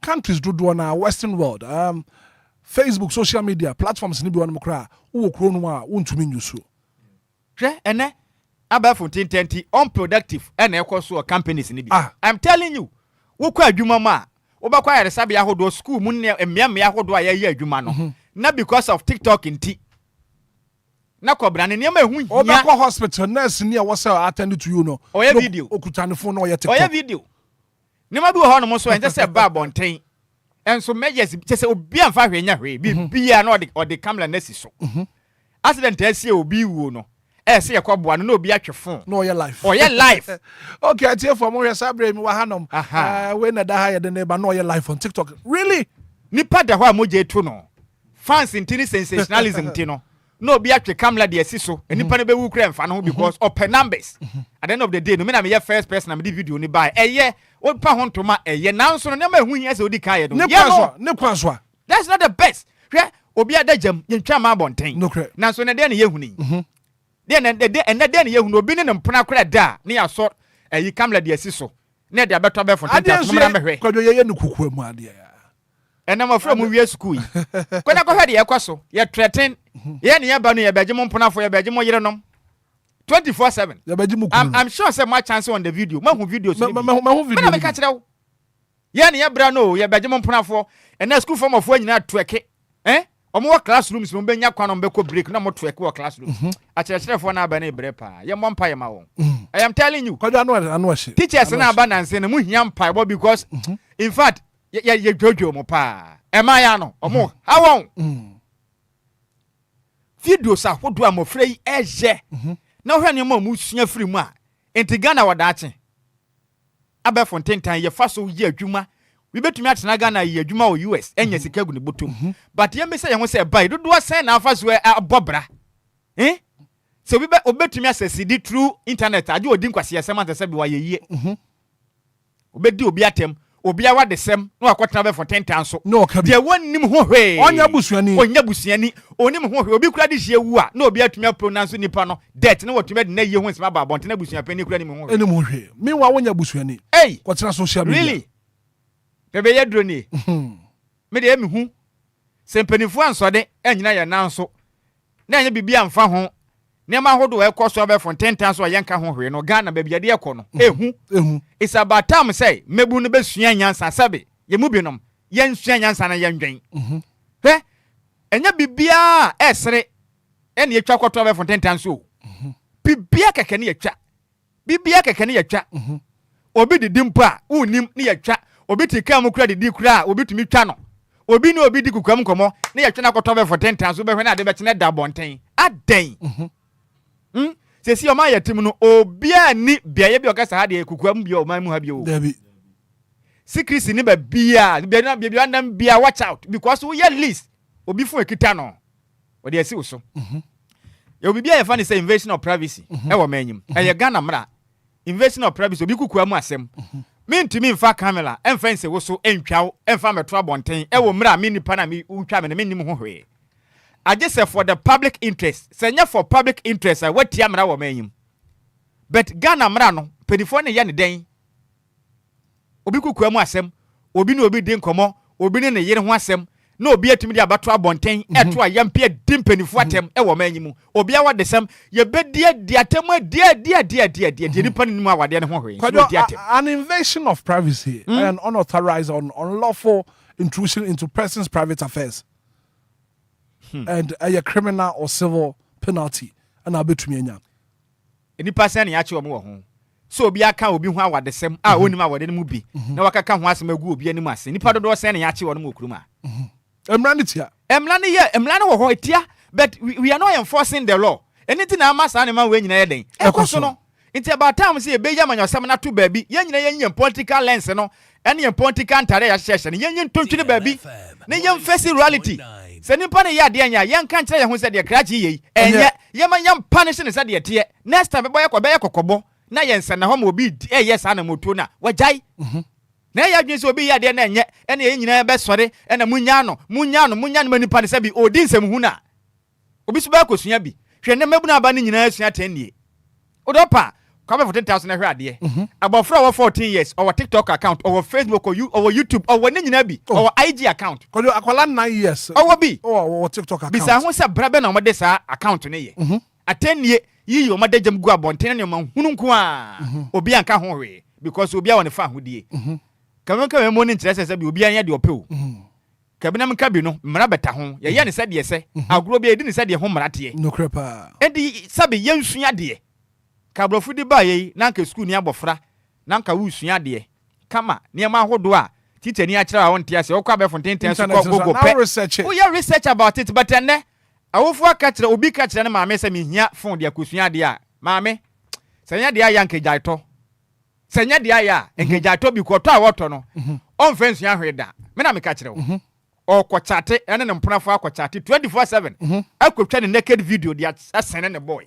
countries dodoɔ na Western world Facebook social media platforms ni bi wɔnom koraa wo kuro no a wontumi nyuso hwɛ ɛnɛ abafo ntentanti unproductive ɛna ɛkɔ so companies ni bi I'm telling you wokɔ adwuma ma wobɛkɔ ayɛresabe ahodoɔ school mu ne mmea ahodoɔ a yɛyɛ adwuma no na because of TikTok nti na kɔbra ne nneɛma ehu hia wobɛkɔ hospital nurse ni a wɔsɛ attend to you no ɔyɛ video okuta ne phone na ɔyɛ TikTok ɔyɛ video nneɛma bi wɔ hɔ no mo so ɛnkyɛ sɛ ba abɔnten ɛnso measures kyɛ sɛ obi amfa hwɛ nya hwɛ bibia na ɔde camera na si so accident ɛsie obi wuo no ɛsɛ yɛkɔboa no na obi atwe phone na ɔyɛ live okay atie for mo hwɛ sabre mi wa hanom we na da ha yɛ de ne ba na ɔyɛ live on TikTok really nipa da hɔ a mogye to no fans ntini sensationalism ti no na obi atwe camera de asi so nipa no bɛwu kura mfa no ho because open numbers at the end of the day no me na me yɛ first person na me di video ni buy ɛyɛ opa ho ntoma ɛyɛ nanso no nema ehu hia sɛ odi kan yɛ no ne kwanso that's not the best hwɛ obi adagam yɛntwa ma abɔnten nanso ne de ne yɛhu ni de ne yɛhu no obi ne mpona kora da ne yɛasɔ ɛyi camera de asi so na de abɛtɔ bɛ fo tenta so mra mehwɛ kwadwo yɛyɛ ne kuku mu ade ɛnam afra mu wie school yi kwana kɔhwɛ de yɛkɔ so yɛ threaten yɛ ne yɛba no yɛbɛgye mo mponafo yɛbɛgye mo yerenom 24/7 I'm sure say my chance on the video ma hu video so ma hu video me ka kyerɛ wo yɛ ne yɛbra no yɛbɛgye mo mponafo ɛna school form of nyina twɛke omo wa classrooms mo benya kwa no mbɛkɔ break na mo twɛke wɔ classroom akyerɛkyerɛfo na aba na ebre pa yɛ mo mpa yɛ ma wo I am telling you teachers na aba nanse na mo hia mpa bo because in fact ye dwodwo mo pa ɛma ya no omo hawon videos ahodo amofra yi ɛyɛ na hwɛ ne mo sua firi mu a enti Ghana wadaakye abɛfo ntentan yɛ fa so yɛ adwuma we betumi atena Ghana yɛ adwuma wɔ US ɛnyɛ sika gu ne botom but yɛ mbese yɛ ho sɛ bai dodo asɛn na afa so abɔbra so we obetumi asɛsidi through internet ade odi nkwase yɛsɛm antɛ sɛ bi wa yɛ yie obedi obi atem obi awa de sem na wakɔtena bɛfo ntentan so deɛ wɔnnim ho hwee onya busuani onim ho hwee obi kura de hye wu a na obi atumi pronounce nipa no death na wɔtumi de na yie ho nsɛm aba abɔntena busua pani kura nim ho hwee enim ho hwee meanwhile wonya busuani kɔtena social media really bebe yɛ duro ni me de emi hu sɛ mpanimfo ansɔde anyina yɛ nanso na anya bibia mfa ho nneɛma ahodo ɛkɔ so abɛfo ntentan so yɛnka ho hwee no Ghana baabi yɛde ɛkɔ no ehu it's about time say mebu no besua nyansa sabe yɛ mu binom yɛnsua nyansa na yɛndwen hwɛ enya bibia ɛsere ɛne yɛtwa kɔtɔ abɛfo ntentan so bibia kɛkɛ ne yɛtwa obi didi mpo a unim ne yɛtwa obi tika mu kura didi kura obi tumi twa no obi ne obi di kukwam komo ne yɛtwa na kɔtɔ abɛfo ntentan so bɛhwɛ na ade bɛkyene da bɔnten aden sesi o ma yetim no obia ni biaye bi okasa ha de kukuam bia o man mu ha bia o secrecy ni ba bia bia ndam bia watch out because we hear list obi fun ekita no o de asi wo so ye obi bia ye fa ni say invasion of privacy e wo manyim e ye Ghana mra invasion of privacy obi kukuam asem me ntimi mfa camera emfa nse wo so entwawo emfa meto abonten e wo mra me nipa na me utwa me nim ho hwe I just say for the public interest. Senya for public interest. I what tiamra wa manyim. But Ghana mra no pedifo ne ye ne den. Obi kukuamu asem, obi ne obi din komo, obi ne yere ho asem, na obi atumi de abato abonten, eto ayampia dim pedifo atem e wa manyim. Obi awa desem ye bedie di atem die nipa ne mu awade ne ho hwe. An invasion of privacy and unauthorized unlawful intrusion into person's private affairs. And a criminal or civil penalty and I'll be to me. Any person ya chi omo ho so obi aka obi ho awadesem a onim awade mu bi na wakaka ho asem agu obi anim ase nipa dodo se na ya che wono mokuruma emra ne tia emra ne wo ho etia but we are not enforcing the law anything na amasa ne ma we nyina yeden ekoso no nti about time say ebeya manyosem na to baabi ye nyina ye political lens no ene political ntare ya hyehye ne ye ntontwene baabi ne ye face reality se nipa ne ya de anya ye nka nkire ye ho se de krachi ye enye ye ma yam punish ne se de tie next time be ye kokobo na ye nsa na ho ma obi yes ana moto na wajai na ya dwen se obi ya de na enye ene ye nyina be sore ene munya no manipa ne se bi odi nsem hu na obi so ba kosua bi hwe ne mabu na ba ne nyina asua 10 nie odopa kwa 14,000 na hwe ade abofra wo 14 years or TikTok account or Facebook or YouTube or ne nyina bi or IG account kodo akwala 9 years or bi or TikTok account bisa ho se brabe na omode sa account ne ye atenie yi omode jam gu abonten ne ma hunu nko a obi anka ho hwe because obi a won fa hodie kamen mo ne nkyerese se bi obi anya de ope o kabina mka bi no mra beta ho ye ne se de se agro bi edi ne se de ho mrate no crepa edi sabe yensua de kabrofo di ba ye nanka school ni abofra nanka wusua de kama niam ahodo a teacher ni a kira won tia se okwa be fonten so go pe o ya research about it but enne awofu aka kira obi ka kira ne maame se mehia phone de akosua de a maame senya de aya nka jaito senya de aya nka jaito bi ko to a woto no on fensua hweda me na me ka kira wo o ko chate ene ne mponafo akọ chate 24/7 akotwa ne naked video de asene ne boy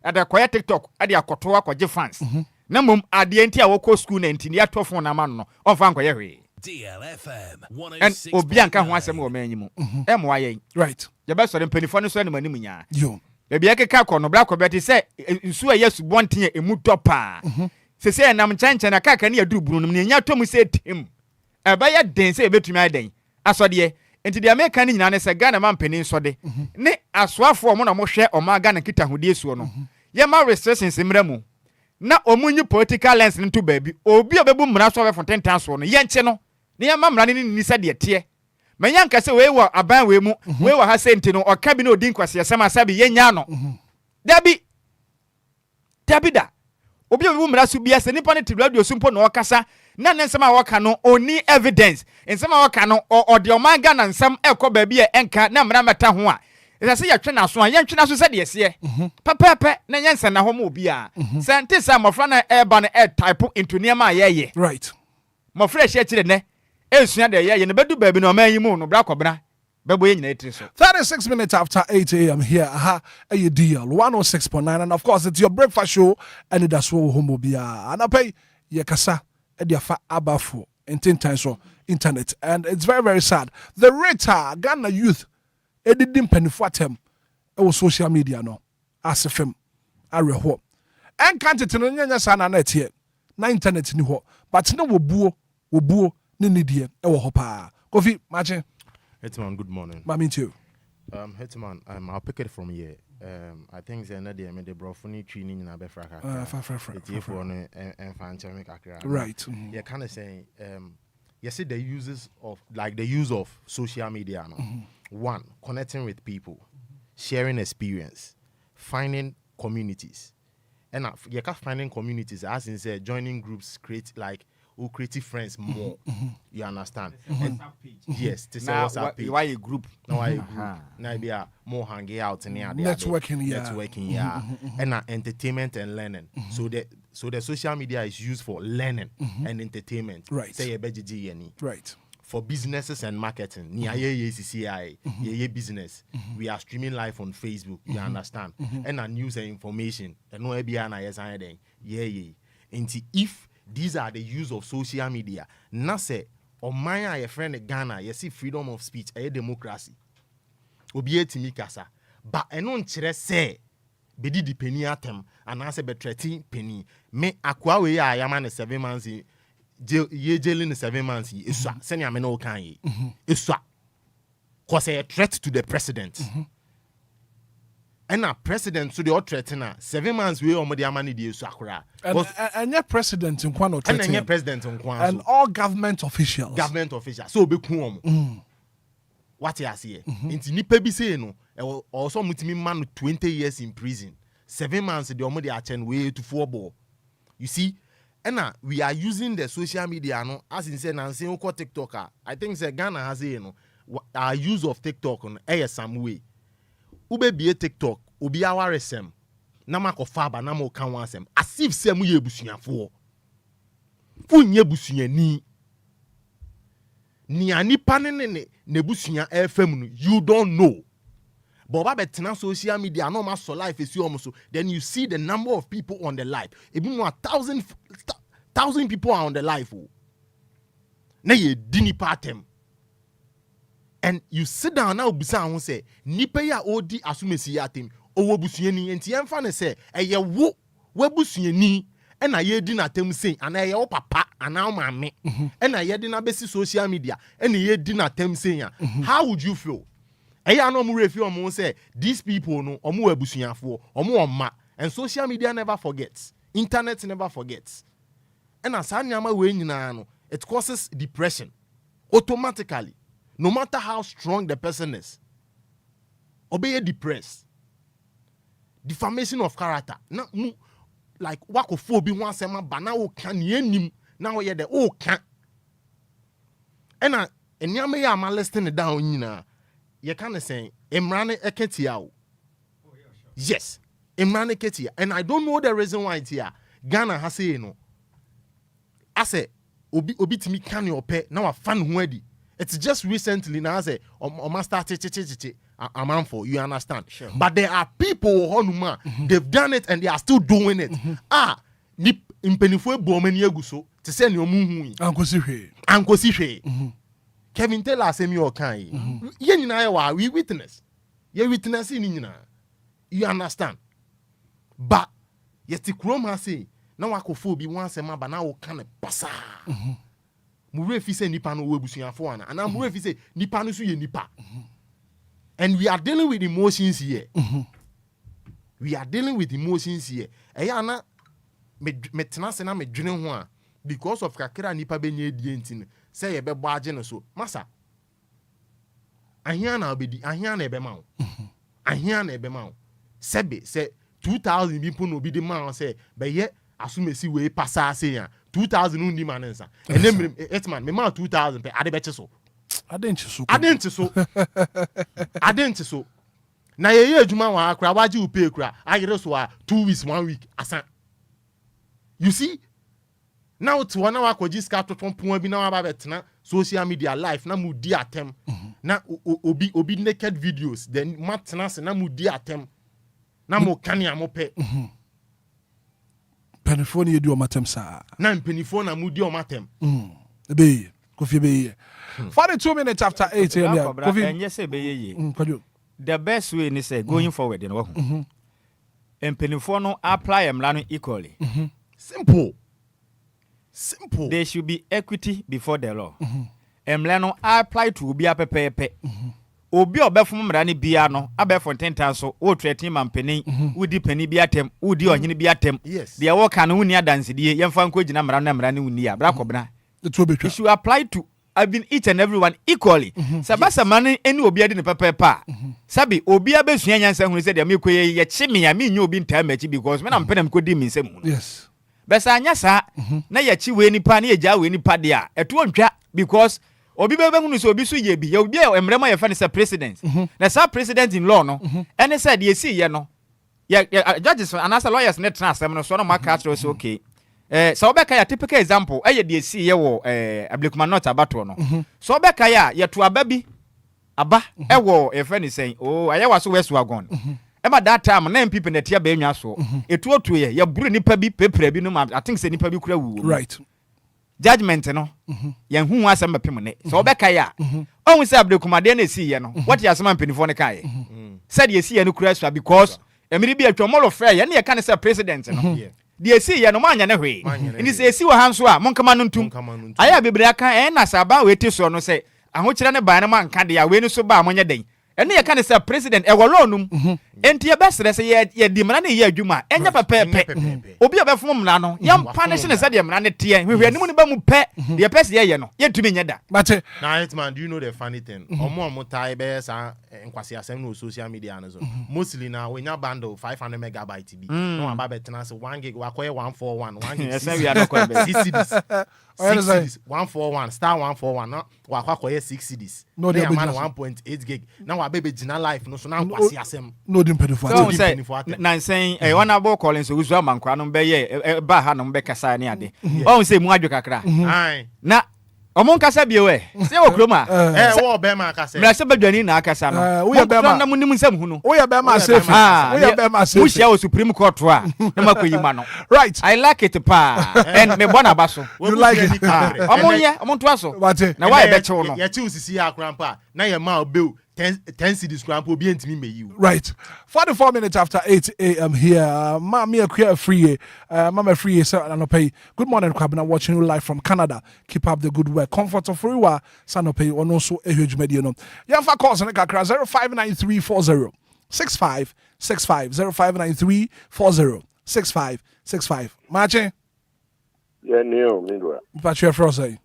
ada koya TikTok ade akoto akọje fans na mum ade enti a woko school na enti ya to phone na ma no onfa nkoye hwe DLFM 106 obi anka ho asem wo manyimu emwa yen right ye be sore mpanifo no so ne manim nya yo bia ekeka kọ no bra kọ beti se nsu a yesu bonten emu topa se nam chanchan na kaka ne yaduru bunu no ne nya to mu se tim eba ya den se ebetumi aden asode enti de America ni nyina ne se Ghana man panin sode ne asoafo mo na mo hwe o ma Ghana kita hodie suo no ye ma restrictions mra mu na omunyi political lens nto baabi obi obebu mra so be fonten tan so no ye nche no ne ye ma mra ne ni sa de tie manya nka se we wo aban we mu we wo ha senti no oka bi na odin kwase yesema sabi ye nya no dabi da obi obebu mra so bia se nipa ne ti radio so mpo na okasa na nsema waka no oni evidence nsema waka no ode omanga na nsem ekoba bia enka na mra meta ho a se ya twe na so a ye ntwe na so se de se pepepe na nyensa na ho ma obi a sente sa mofra na eba na type into niam a ye right mofra hye kire ne esua de ye ne bedu ba bi no ma yimu no bra kobra bebo ye nyina etri so 36 minutes after 8 a.m. here a DL 106.9 and of course it's your breakfast show Anidaso Wɔhɔ Obia and I pay ye kasa ediafa abafo intention so internet and it's very very sad the rate Ghana youth edidim penifo atem e social media no asefem areho en kantete no nyanya sana na etie na internet ni ho but na wobuo ne nidie e wo ho pa Kofi mache Hitman, good morning. Mami too. Hitman, I'll pick it from here. I think the other day I made the brofuni training in Abefraka. Right. You're kind of saying, you see the uses of the use of social media. No? One, connecting with people, sharing experience, finding communities, and you can finding communities as in say joining groups, create creative friends more. You understand? And yes, this is WhatsApp page. Why a group? Now be more hanging out in here. Networking, and entertainment and learning. So the social media is used for learning and entertainment. Right. Say right. For businesses and marketing, business. We are streaming live on Facebook. You understand? And news and information. And no if these are the use of social media. Na say, or my your friend Ghana, you see freedom of speech, a democracy. Obia timi kasa. But enon chere say, bedi di penny atem, and answer be 13 penny. Me akwa we ya yaman 7 months, ye jailing 7 months, iswa, send ya no can ye. Iswa. Cause a threat to the president. And a president to the threatener 7 months we already money the Sakura. And your president in Kwano and your president in Kwano. And all government officials. So be cool. What you see? Into Nipa be saying no, also mutimi man 20 years in prison. 7 months the already attend way to 4 ball. You see, and we are using the social media no as in say Nancy Oko TikToker. I think say Ghana has our use of TikTok on some way. Ube be a TikTok, ubi our resem. Nama ko faba nama ka wansem. As if say mu ye busuafo. Fu nye busuya ni ani panene ne busuya FM no, you don't know. But about social media, no matter so life is almost so. Then you see the number of people on the live. Even more 1,000 people are on the live. Na ye dini patem. And you sit down now, bisa who say, nipe ya odi asumesi yatim. Owo busuyeni enti emfa ne say, eye wo busuyeni. And I did not tell me saying, and I owe papa, and now mammy, and I did not basic social media, and I did not tell me saying, how would you feel? I know more if you say these people no or more busuya for or more ma, and social media never forgets, internet never forgets. And as I am away, it causes depression automatically, no matter how strong the person is. Obey depressed, defamation of character. Now, like wakophobia once a man, but now can you now you're the oh can. And yame ya ma listening down you can't say Imrane Eketia. Yes, Imrane Eketia. And I don't know the reason why it's here. Ghana has say no. I say obi to me can you pay now a fan ready. It's just recently now I say master a man for you understand. Sure. But there are people who they've done it and they are still doing it. Ni impenifo bomani eguso to say no muhu. Anko sihe. Kevin tell us me okay. Ye nyina we witness. Ye witness in you understand. But yeti krom ha say na wakophobia once a man but now can passa. Mure fi say nipa no webusuafo ana. And mure fi say nipa no so ye nipa. And we are dealing with emotions here. We are dealing with emotions here. Eyana me tenase na me dwene ho a because of kakra nipa benye die ntin say ye be boage no so masa ahia na obedi ahia na ebe ma wo ahia na ebe ma wo sebe say 2000 people no be the man say be ye asumesi we passa say ya 2000 undi manensa and then Hitman me ma 2000 pe ade be che so I didn't so. Na ye adwuma wa akra waji upe kra ayere so 2 weeks 1 week asa. You see? Now to one hour kwaji ska toton pon bi na wa ba betena social media life na mu di atem. Na obi naked videos then matena se na mu di atem. Na mo kane amope. Penifone ye di o matem sa. Na penifone na mu di o matem. Be Kofi be 42 minutes after 8 a.m. And yes, the best way is going forward. And Penifono apply emlano equally. Simple. There should be equity before the law. Emlano apply to Obia pepe. Obia befum rani biano, abe fonten so, o treating man penny, woody penny biatem, woody or hini biatem. Yes. The walk and unia dance, the young fanco jina rani unia, bracobna. It should apply to I've been each and everyone equally. Sabasa money any Obia in the papa. Sabi Obia be Shanyan who said Yamiko yet chimney, I mean you been time because when I'm penam could dim in some. Yes. Besanya sa na ya chi we ni pa na ya we ni pa dia. Eto ntwa because obi be hunu so obi so ye bi. Obi e emrema ye fa ni president. Na sa president in law no. Ene said ye see ye no. Ya judges and as lawyers net transfer no so no mark so okay. So obeka ya typical example eye de esi ye wo ablikuma not abato no so obeka ya to ababi aba e wo e friend saying oh aye waso wesu agon e ma that time na people na tia ba enwa so etu otu ye buru nipa bi pepre bi no I think say nipa bi kura wu right judgment no ye hu asem bepem ne so obeka ya ohun say ablikuma de na esi ye no what ya asem penifo ne kai said ye esi ye no kura so because emiri bi atwomolo fair ye na ye kan say president no the see ya no manya ne hwe ndi se esi wa hanso a monkama no ntum aya bebre aka na saba we ti so no se ahokire ne ban ne man ka de ya we ni so ba monye den ɛne yɛ ka ne sɛ president ɛwɔ law num enti yɛbɛsrɛ sɛ yɛdi mmara ne yɛ adwuma ɛnyɛ pɛpɛɛpɛ obi a bɛfom mmara no yɛmpa ne hye ne sɛ deɛ mmara ne teɛ hwehwɛ anim ne ba mu pɛ deɛ pɛ sɛ yɛyɛ no yɛntumi nyɛ da mate na Hitman, do you know the funny thing ɔmo tae bɛyɛ saa nkwasi asɛm no social media no so mostly na wenya bundle 500 megabyte bi no aba bɛtena sɛ 1 gig wakɔyɛ 141 1 gig CDs 141 star 141 na wakɔyɛ 6 CDs no they man 1.8 gig na wabebe gina life no so na nkwasi asɛm no dim pedifo na nsɛn wana bo calling so usu amankwa no bɛyɛ ba ha no bɛkasa ne ade ɔn sɛ mu adwo kakra na Omon kasa biwe. Se wo kroma. Wo be ma kasa. Mra se badwani na akasa no. Wo ye be ma na munim nsam hu no. Wo ye be ma safe. Wo ye be ma safe. Mu share o Supreme Court a na makoyi ma no. Right. I like it pa. And me bona ba so. You like it. Omon to aso. Na why be chew no. Ye chi usisi akrampa na ye ma obeu 10 CDs cramp obi entimi meyi. Right. 44 minutes after 8 a.m. here. Mama free. Mama free sir Anope. Good morning, Kwabena, watching you live from Canada. Keep up the good work. Comfort of free wa Sanope on also a huge media no. Yafa calls on the 059340 6565 059340 6565. Mache. Yeah, Neo, Midwa. Patrick Frosay.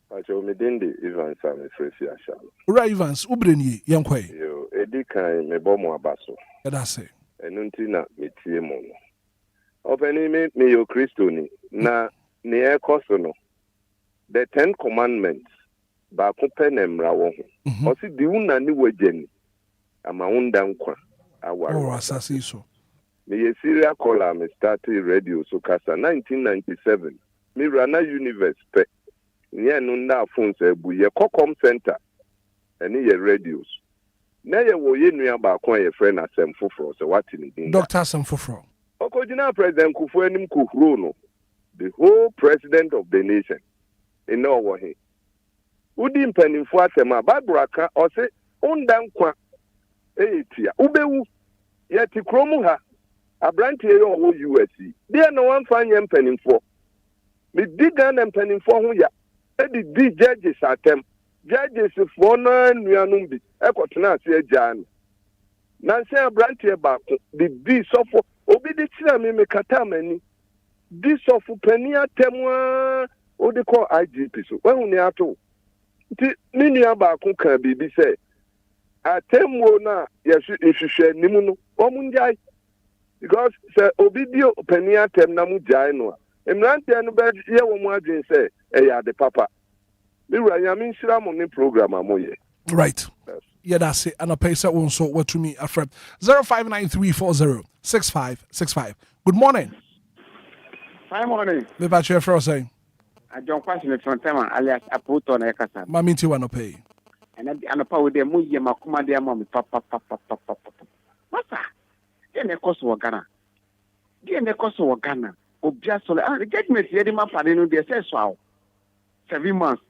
Pacho Medindi Evans and Fresi Asham. Ura Evans, Ubreni, Yankwe. Yo, Edikan, Mebomo Abaso. That's it. And Untina, Mitiemono. Opening me, yo Christoni, na near Kosono. The 10 Commandments, Bakupenem Rawo. Osi Diuna ni Wejeni. Amaundankwa. Our assassin. Me a serial caller, me started radio so kasa 1997. Me rana universe pe. Nye nunda phones ebu ye Kokom Center. Eni ye radios. Na ye wo ye nua ba kon ye friend asem foforo so what in din. Dr. Asem foforo. Okojina President Kufu enim kuhuro no. The whole president of the nation. Ino wo he. Udi mpanimfo asem a Bible aka o se ondankwa etia. Ubewu ye ti kromu ha. Abrantie yo wo USC. Dia no wan fanye mpanimfo. Me diga na mpanimfo ho ya. Edi di judges atem. Judges for no nuanum bi. Ekotena ase agyan. Na se abrantie ba ko di sofo obi di tira me kata mani. Di sofo pani atem o de call IGP so. When uni ato. Nti ni nua ba ko kan bibi se atemwo na yesu ehwehwe nimu no. Omunjai because se obi di pani atem na mu jai no. Emrantie no be ye wo mu adwen say eya de papa. Me ranyame nshira mo ne program amoye. Right. Yeah, that's it. And a paysa won't so what to me a friend. 059340 6565. Good morning. Hi morning. Me batch your first saying. I don't question it from time alias Aputo na ekasa. Maminti wanna pay. And I power de mu ye makuma de mama papa. Masa. Ene koso wa Ghana. Ene koso wa Ghana. Obia sole the judgment here the man pade no dey say so 7 months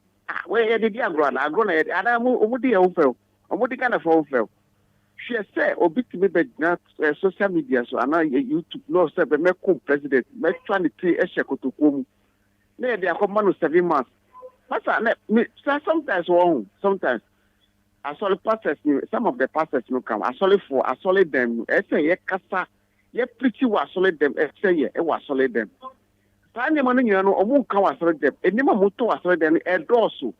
where dey dey agro na ada mu omudi e ofel omudi kana for ofel she say obi timi be na social media so ana YouTube no say be me ko president me twa ni ti e shekotokom na dey akoma no 7 months masa me sometimes I saw the pastors some of the pastors no come I saw them I say ye kasa ye pretty was solid them say ye e was solid them tani mo nyina no omu kan was solid them enima moto was solid them e doso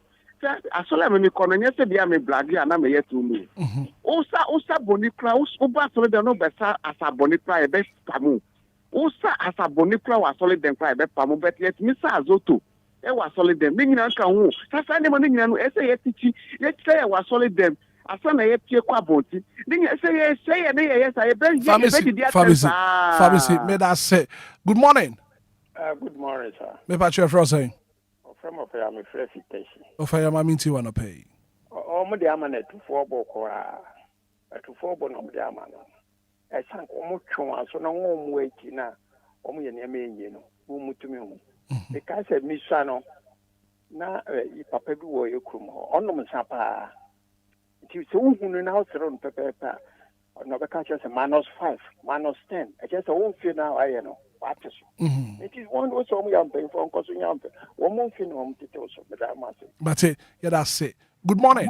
I saw them ni kono nye se bia me blagi ana me ye tu me osa boni kra oba solid them no be sa asa boni kra e be pamu osa asa boni kra was solid them kra e be pamu but yet mi sa azoto e was solid them ni nyina kan hu sasa ni mo nyina no e say ye tichi ye say was solid them asana ye pie kwa boti ni say na ye say Pharmacy made us say good morning. Good morning, sir. Me patch your first saying. From of am fresh station. Of I am minti wanna pay. O mo de amana to 4 boko to 4 bo no de amana. E san ko mo twon aso na wo mo eki na o mo ye ne me enye no wo mutumi hu. E ka se mi swa no na I papa bi wo ekrum ho. Onom sapa. Ti so hunu na osero no pepepa no be ka chese -5 -10 I just won feel now I know what is it is one also me am paying for nkoso nyampe wo mo feel no mtete so be that matter but yeah that's it Good morning.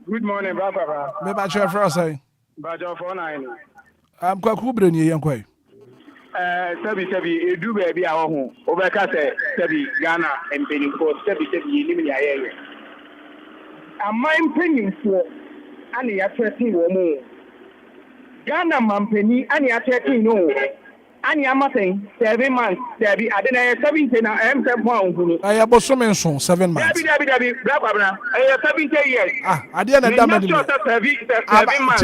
Good morning, Baba. Me ba che fra say. Bajo 49. I'm kwaku bre ni yankwa. Sabi edu baby a ho. Obeka say sabi Ghana empenifo sabi ni mi ayeye. Amai empenifo ani ya threaten wo mu. Ghana mampeni ani ya threaten no. Ani ama saying 7 months sabi adena 17 na M7 pound hunu. Aya bosomen so 7 months. Dabi brabra. 70 years. Ade na dama di. 7 months.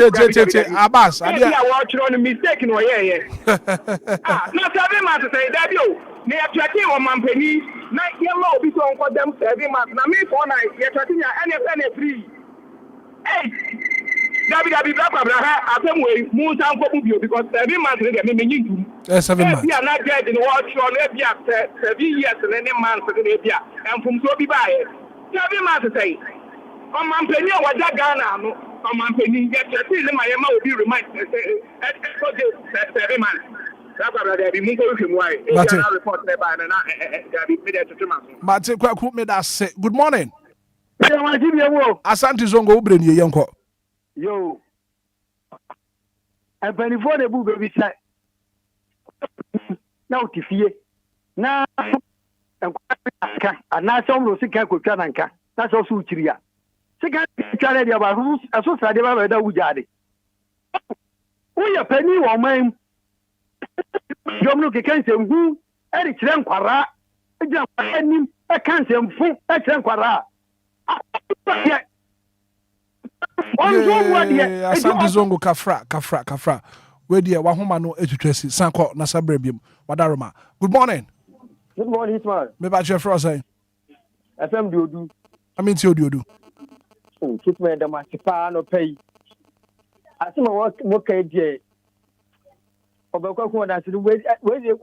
Abbas ade ya watch on mistake no ye. No 7 months say dabi o. Na ya twati o mampeni na ye ma obi so onko dem 7 months. Na me for na ye twati ya any free. Hey. Dabi brabra ha afemwe mu san ko bu because 7 months dey me nyi 7 months. If you are not dead in watch on every 7 years and any months and from so be by 7 months say on my penny or what Ghana no on my penny get to see my Emma will be reminded 7 months. Mate kwaku me da say good morning. Asante zongo ubre ni yenko. Yo. And penny for the book baby say na utifie na enka ana somro sika kwatwa nanka na so so uchiria sika twale dia ba aso sade ba da wujade uya pani wo man jomno ke kan semhu eri kire nkwara eja anim e kan semfu e kire nkwara Asante zongo kafra we dia wa homa no etutwesi sanko na sabrabiem wadaroma. Good morning. Good morning, Hitman. Me ba che fro say FM diodu. Aminti odiodu. Oh, Hitman da ma tipa no pay. Asema wo ka die. Obekwa ko da sidu we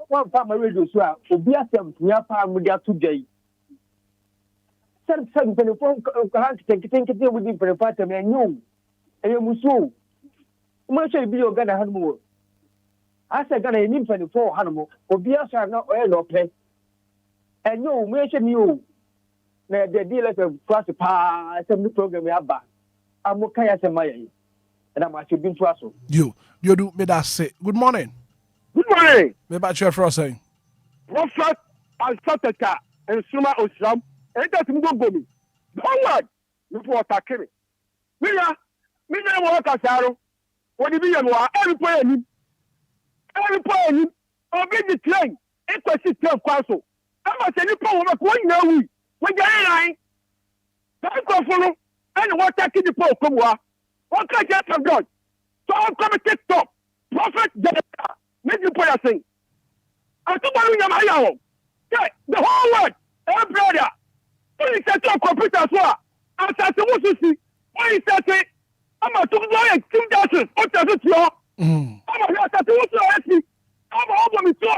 one pa ma radio so a obi asem nya pa mu dia to dai. Sen telefon ka tinki we di prepare me nyu. Eye muso. Uma say bi o Ghana hanmo. Asa Ghana ni 24 hanmo. Obi asa na oil no pay. Enyo mu ehye mi o. Na the DLFM class pa some program ya ba. Amuka ya sema ye. Na ma che bin to aso. You do me that say. Good morning. Good morning. Me ba che fro say. Prophet Al-Sataka and Suma Osram. And that's Mugomi. Forward. Before attacking. Mina wa kasaro. What do you know? Every point. Obi the train. It was a train council. I'm a sending power of 1 year. We get a line. Don't go follow. And what taking the poor come what can you have done? So I'm coming to stop. Prophet Jennifer. Make you put a thing. I'm too bad in my own. The whole world. Hey, brother. When he said to a computer as well. I said to what you see. When he said to I'm a 2,000 what does it your? I'm a over me so.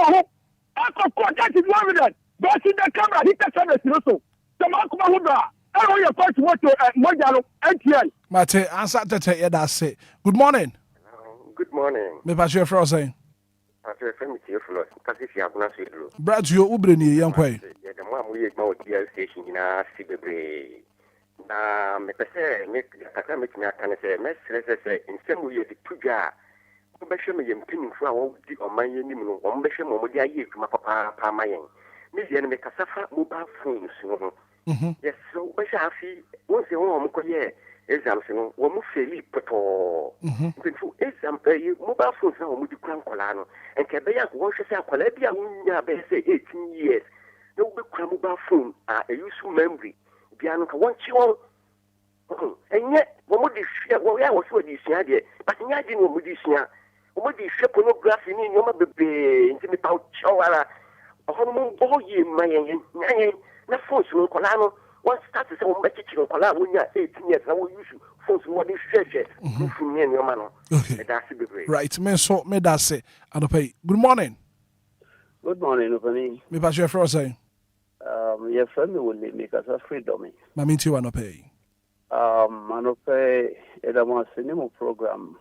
I could contact his evidence. But in the camera, he can send us also. The Marco Lumba. I don't know what to watch Mojalo Enquiries. Mate, answer to ya that say. Good morning. Good morning. Me ba che fro say. After FM here for kasi fi abuna so dro. Brad yo ubre ni yankwa. Ya da mo amuye gba DL station na si bebre. Na me pese me kaka me timi aka ne se me sere nsem ye di tudwa. Mo be hwe me ye mpinimfo a wo di oman ye nim no. Mo be hwe mo di aye adwuma papa mayen. Me ye ne me kasafa mobile phones no. Yes, so we shall see once you want to go exam, we move fairly poto. Exam, mobile phones now, we do Grand Colano, and Cabaya washes our Colabia, say 18 years. No big mobile phone, a useful memory. Piano, one chill. And yet, what would you share? Well, I was with this idea, but I didn't know with this year. What did you pornography in your baby, intimate pouch, or a hormone boy, my na phones no kolano one start to say o mechi chiro kola wonya 18 years na wo use phones wo dey share from here no man no that's be right me so me that say anopai. Good morning. Good morning Opani. Me pa your friend say your friend will make us a freedom. Mami ti anopai. Anopai edama cinema program.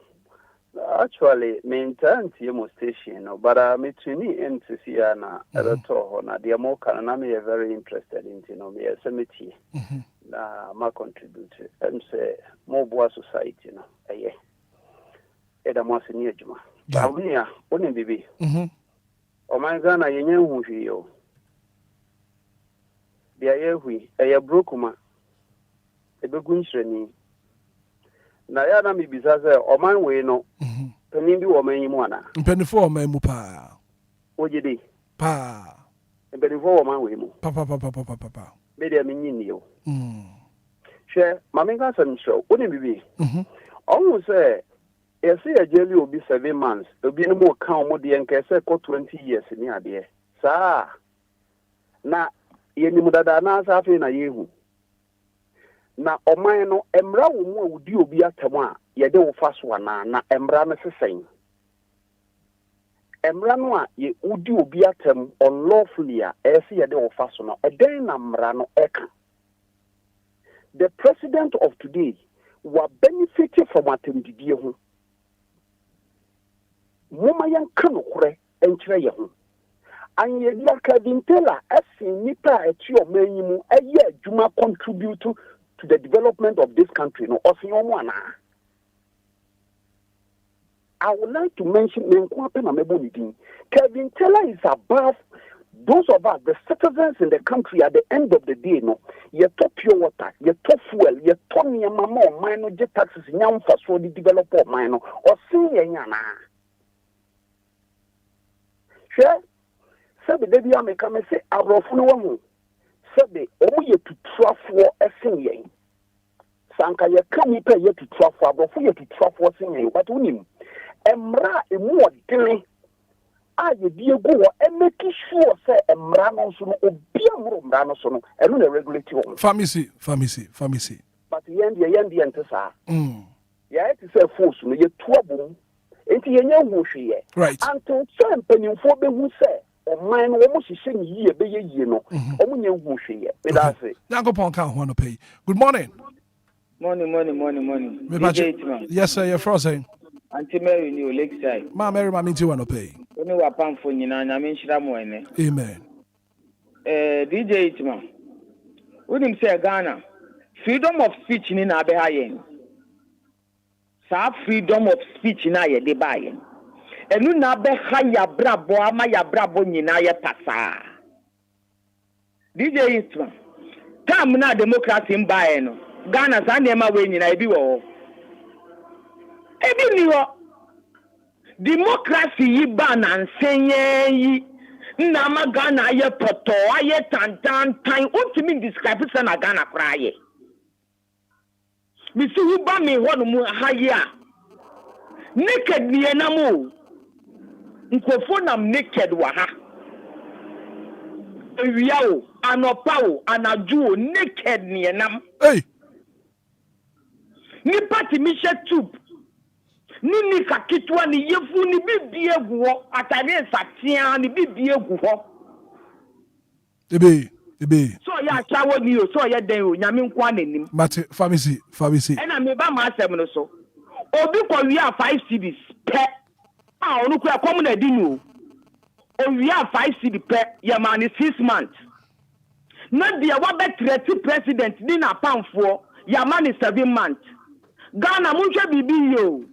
Actually, maintain TMO station, but me tuni into Siana, Erato, na the more can I'm very interested in, me a cemetery. na ma contribute em say more boa society no mo aseni adwuma ba wonia woni bibi o man Ghana yenye hu hwi yo dia ye hui brokuma ebegu nhyirani na ya na mi bisa say o man we no panin bi wo man yi mu ana mpanifo wo man mu pa ojede pa mpanifo wo man we mu pa be dia mi nyini yo hwe mama nga sam show woni bibi o say yesi ajeli obi 7 months obi no mo kan mo de enka say ko 20 years ni ade saa na yeni mudada na safi na yehu na oman no emra wo mu awudi obi atam a yede wo faso na emra no sesen emra no a ye udi obi atam unlawfully a esi yede wo faso no eden na mra no eka the president of today wa benefit from atendidie ho moma yan kanu kure enkyere ye ho anye dia kadintela asin nipa eti o manyimu eye adwuma contribute to the development of this country no osinyomo ana I would like to mention Kevin Taylor is above those of us, the citizens in the country. At the end of the day, no, you top pure water, you top fuel, you top your mama or minor jet taxes, young for so the developer minor or senior yana. Sure, so the baby I may come and say, I wrote no so the only to trust for a senior. Sanka ye come pay ye to trust for, but for you to trust for senior, but we need. Emra e more dene a ye die go e make sure say emra no so no obi amro emra no so no e no regulate wo pharmacy but yen die ntesa ya it say force no ye tuabum enti ye nya hu hwe right until some penimfo be hu say o man no mo hihye ni ye be ye no o mo nya hu hwe ye be that say Yankopon kan ho no pay. Good morning. Morning. Yes sir, you're frozen. Auntie Mary ni Lakeside. Ma Mary ma minti wano pay. Oni wa pamfo nyina na me nhira mo ene. Amen. DJ Hitman. Unim say Ghana freedom of speech ni na be ha yen. Sa freedom of speech na ye de ba yen. Enu na be ha ya brabo ama ya brabo nyina ye pasa. DJ Hitman. Tam na democracy mba yen no. Ghana sa na ma we nyina e bi wo. Ebi ni wo democracy yi ba na nsenye yi na ma Ghana ye poto aye tantan untimi describe se na Ghana kra ye mi si hu ba mi ho no mu ha ye a naked ni na mo nkofo nam naked wa ha ewiawo anopawo anajuo naked ni nam ni party mi she tube Nini kakitwa ni yefu ni bibi egu ho atade satia ni bibi egu ho ebe so ya chawo ni o so ya den o nyame nkwa nanim mate pharmacy ena me ba ma asem no so obi ko wi a 5 cedis pe a onu ko akom na di nu o wi a 5 cedi pe ya ma ni 6 months na dia wa betreti president ni na pamfo ya ma ni 7 months Ghana munhwe bibi yo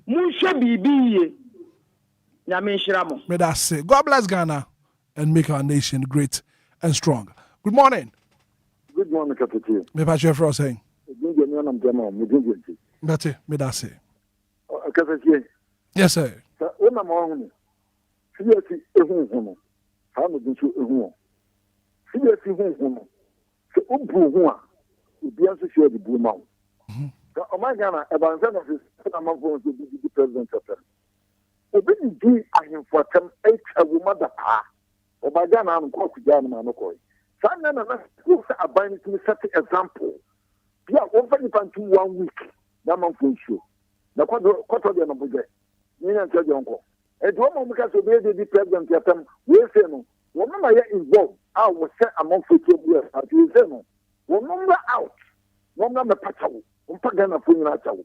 Munshe bibiye. Nyame nshiramo. May that say, God bless Ghana and make our nation great and strong. Good morning. Good morning, Captain. Me pa chef for saying. That's it. May that say. Captain. Yes, sir. When I'm on, seriously, ehun. How no do ehun. Seriously, ehun. So ubu ehun. Obi anso share the blue mouth. Oh my Ghana, about the office, I'm going to be the president of them. Obi di ahemfo atam echa wo madapa. Oba Ghana am ko kujana ma no koy. Sanna na ko sa aban to set example. Bia over the pan 1 week. Na man fo show. Na kwato de no boje. Ni na tell jonko. E do mo mka so be the president atam. We say no. Wo mama ya involved. Ah wo say among fo to be. Ati say no. Wo mama out. Wo mama patawo. Mpagana for you achawo.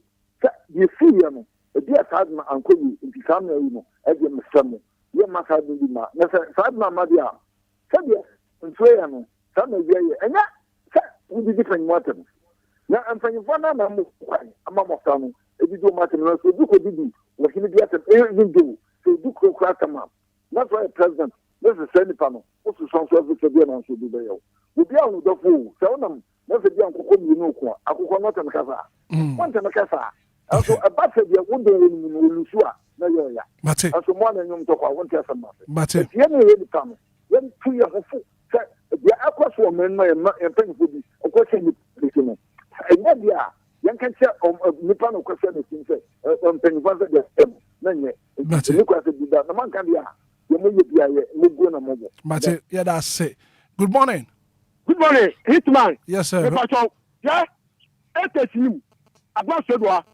You see no. E dia sadma anko yi ntisama yi no. E dia msamo. Ye masa bi ma. Na sadma ma dia. Sadia nsoya no. Sama ye ye. Enya we different matters. Now, I'm trying to find out I'm a family. If you do matter, so do what you do. What can you get even do? So do crack them up. That's why President, this is Senate panel. Also, some service to be announced to be there. We be on the fool. So, that's a young cocoon, you know, I could not in Casa. One time a Casa. Also, a battery window in Lusua. No, yeah. But as a man and you talk, I won't tell some matter. But if you really come, then 2 years of food. The aquas woman and paying for this, of course, you know. And then, yeah. Yan can say Nippon of question is in say Pennyfather the Nanya. But look at that. The man can be you may be a mobile. But yeah, that's it. Good morning. Good morning, Hitman. Yes, sir. Yeah, it's you. I've got said what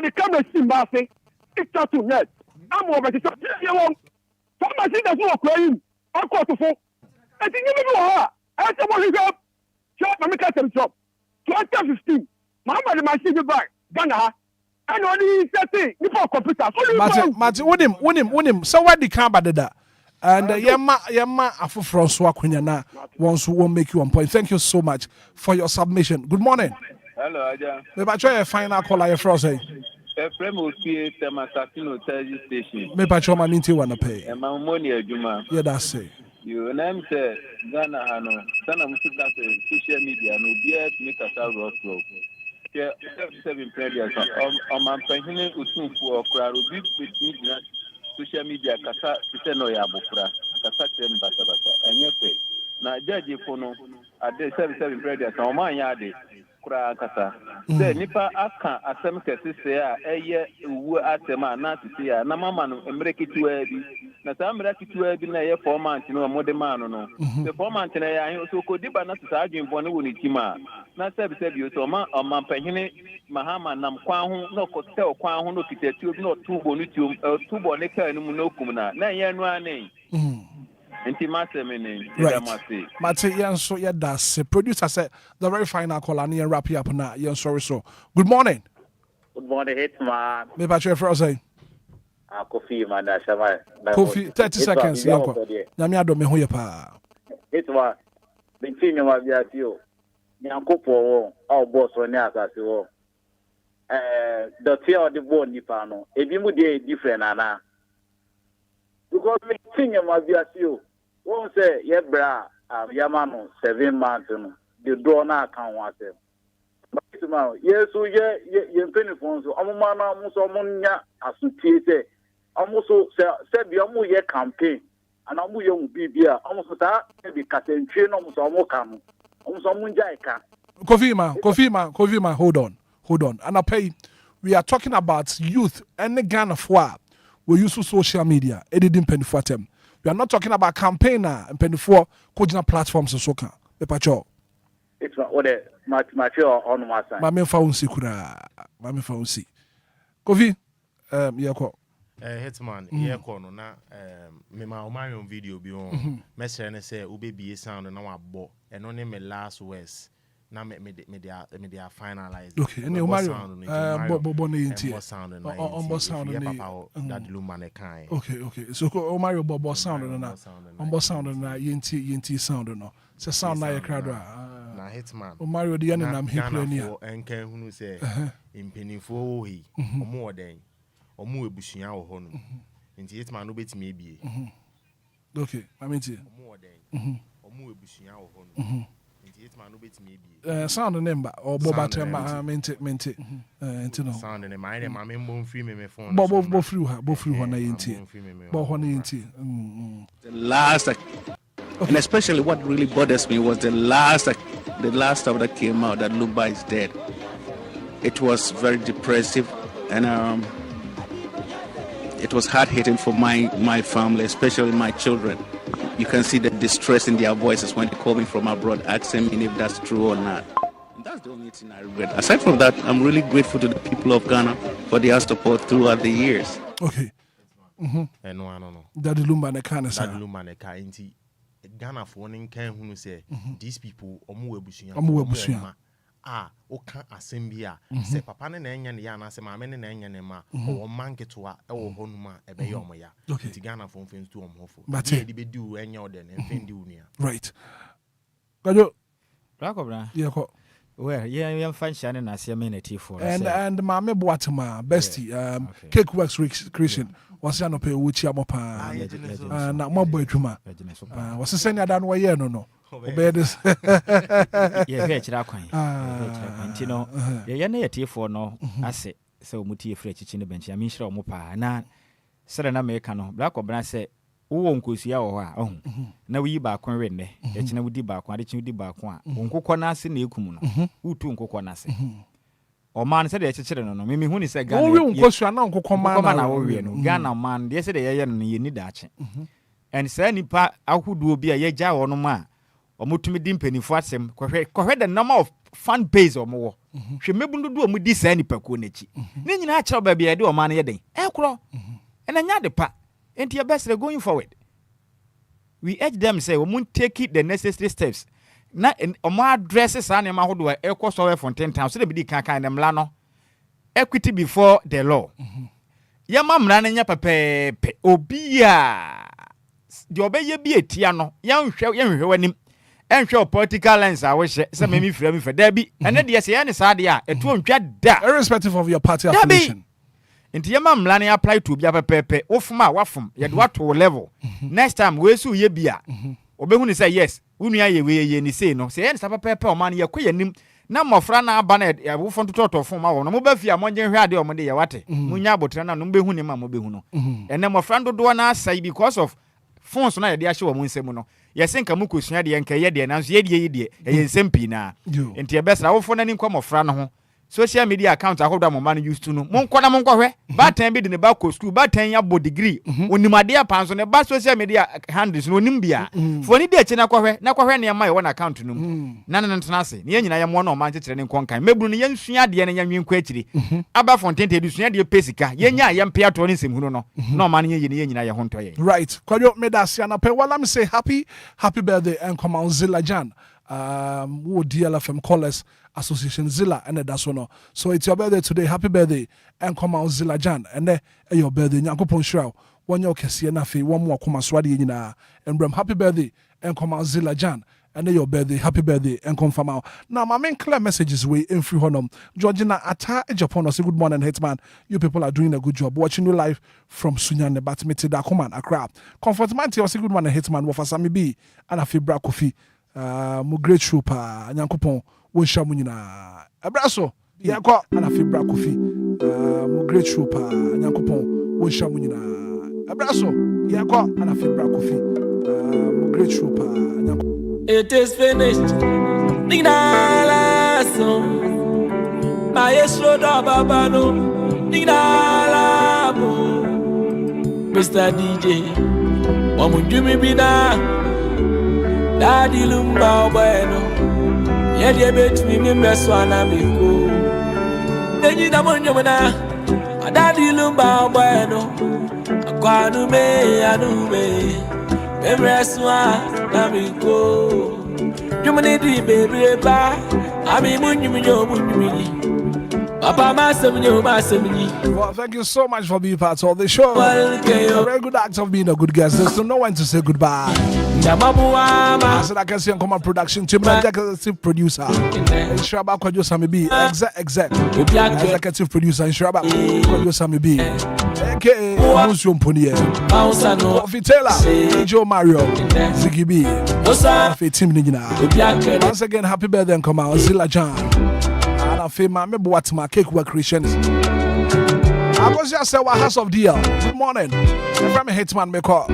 the camera see Marcy, it's not too net. I'm over to you won't. Some I see that's not crying. I'm caught to fall. I think you know I said what you got. Shop, I'm a custom shop. 2015. Mama the machine back. Ghana. And only setting before computer. Mate, win him. So what the can bad that? And yama afu Francois Kunyana won't make you on point. Thank you so much for your submission. Good morning. Hello, Aja. Maybe I try a final call I for say. Premo P Masakino television station. Maybe I try my minty wanna pay. And my money Juma. Yeah, that's it. You name say Ghana Hano, Sana Musika social media no beer make a rough flow. Yeah, 7 previous on my pension Usun for Krarubi with social media Kasa Titano Yabukra, Kasa Ten Basabata, and your pay. Now, Judge Pono at the 7 previous on my yard. Kura kasa. Se nipa aka asem kesi se a eye uwu atema na tisi ya na mama no emreki tuwa bi na sa emreki tuwa bi na ye format no mode man no se format na ya so ko diba na sa adwinfo no woni tima na se bi so ma pahine mahama nam kwan ho na ko te kwan ho no kitatu bi no tubo no tiom tubo ne ka no mu no kum na ye no ane Mate, so yeah, that's producer said the very final call and wrap up now. Yeah, sorry, so good morning. Good morning, Hitman. Maybe I try for us. Coffee, man. Coffee, 30 seconds. Namia do me who you pa. Hitman. Between you, my dear, you. Yankopo, our boss on the as you. The fear of the bone, Nipano. If you would be different, Anna. Because me think you must be as you. Won't say, yeah, bra, Yamano, 7 months, the door now can't want them. But tomorrow, yes, so yeah, penny phones, Amana, Musamunia, associated, almost said the Amu year campaign, and Amu young BBA, almost that, maybe Catin Train, almost Amokam, almost Amunjaika. Kofima, hold on. And I pay, we are talking about youth and the Ghana for. We use social media. It didn't penny for them. We are not talking about campaigner and penny for coaching platforms and soccer. Pepacho. It's what the mature on my side. Mami faunsi kura. Mami faunsi. Kofi. Yako. Hitman. Yako no na. Me ma omarion video bi on. Message ne say ube be sound na wa bo. And only me last words. Na me finalize. Okay, and Mario, sound that Lumba ne kind. Okay. So Mario Bobo sound na yenti sound no. Se sound na ye kradwa. Na Hitman. Mario de yan na hiplania. Enken hunu se impinifo hi. Omo oden. Omo ebusua wo ho no. Nti Hitman no betimi ebie. Okay, amenti. Omo oden. Omo ebusua wo ho no. Sound number or Boba mente no sound in my name free me phone Bob through her when I the last and especially what really bothers me was the last stuff that came out that Lumba is dead. It was very depressive and it was hard hitting for my family, especially my children. You can see the distress in their voices when they call me from abroad, asking me if that's true or not. And that's the only thing I regret. Aside from that, I'm really grateful to the people of Ghana for their support throughout the years. Okay. No. Daddy Lumba ne kana sa. Daddy Lumba ne ka inti Ghana for one can who say these people omu ebusuya. Oka asembia se papa ne na enya ne ya na se maame ne na enya ne ma o man ketewa e wo honuma e be yomo ya Tigana from fence to omhofo e di be du enya ode ne fendi unia right Gajo Yeah, ko. Well, yeah, function and I see a minute for and Mame Boatema, bestie, Cake Works Creation. Was ya no pay which ya mopa na mo boy twuma was send ya no ye no obey this yeah here chira kwan nti no ye na yetie for no ase se omutie frɛ chichi ne bench ya mi hira omopa na sere na me ka no black obra se wo nkosua wo ho a ohu na wi ba kon wenne ye china wudi ba kon ade chi wudi ba kon a nkokɔ na ase na ekum no wutu nkokɔ na ase o man said they chechere no me hu ni say Ghana wo wi nkosua na nkokɔ man na wo wi no Ghana man they say they no ye ni dache and say nipa ahodo bi a ye gya wo no ma o mutumi di mpanifo asem kohwe the number of fan base o mo wo hwe mebundudu o mu di say nipa ko nachi ni nyina a kyerɛ ba bia de o man ye den kro ena nya de pa enti ye best going forward we urge them say we mun take it the necessary steps na omo address sa na ma hodo e ko so we Fontaine Town so de bi kan dem la no equity before the law ya ma mra na nya pepepe Obia de obeye bi etia no ya nhwe wanim enhwe political lens a wo hye se me mi fira mi fa da bi ene de se ya ne sa de a eto ntwa da irrespective of your party affiliation nti ya ma mra na apply to Obia pepepe ofuma wafum ye de wato level next time we su ye bia obehu ni say yes unu aye we ye ni say no say yen sapa pepe o man ye koyanim na mofra na aba na wo fon tototo fon ma wo no mo ba fi amonje hwe ade o mo de ye wate munya abotra na no behu ni ma mo behu no ene mofra dodo na asai because of phones na ye de ahye wo mo nsem no ye senka mu kosua de nka ye de na so ye de ye de ye nsem pi na enti ye best na wo fon na ni nkwa mofra no ho social media account ahodo mo man used to no monko na monko hwe ba tan bi de ne ba ko school ba tan ya bo degree onimade apanso ne ba social media handles no onim bia fo ni de na ko hwe ne ma ye won account no na ntena se ne nyina ye mo na o man kekere ne nkonkan mebru ne yensua de ne nyanwe nkwa akiri aba Fontaine te edusua de pesika ye nya ye mpia to ne nsem hunu no na o man ye nyina ye ho nto ye right kwadwo medasi na pe wala me say happy birthday and come on Zilla Jan wo DLFM callers association Zilla and that's one. So it's your birthday today. Happy birthday and come on Zilla Jan and your birthday Nyankopon Shroud one your kesi na fe one more come swadi nyina and bram happy birthday and come on Zilla Jan and your birthday happy birthday and confirm out. Now my main clear messages way in free honum Georgina Ata Japan say good morning Hitman, you people are doing a good job watching you live from Sunyane but me da come on Accra comfort man say good morning Hitman wo fasami bi and afi bra kofi mo great show pa Nyankopon wo hwa mu nyina abraso yakọ ana fi bra kofi mo great show pa Nyankopon wo hwa mu nyina abraso yakọ ana fi bra kofi mo great show pa Nyankopon. It is finished nigala so maestro da babano nigala bo Mr. DJ wamujumi bina Daddy Lumba bueno ye de bet mi meso anamiko Deji da monjo na Daddy Lumba bueno akwanu me meso anamiko Jumani di baby ba ami munyu Papa Masemni. Well, thank you so much for being part of the show. A very good act of being a good guest. There's no one to say goodbye. I said I can see on command production team, executive producer. Shraba Kwajo Sami B, executive producer in Shraba Kwajo Sami B. AKA Museum Ponier, Vitela, Joe Mario, Ziggy B, Team Nina. Once again, happy birthday and come out, Zilla Jan. Fema me boat my cake work creations. I was just say House of DL. Good morning. From Hitman me call.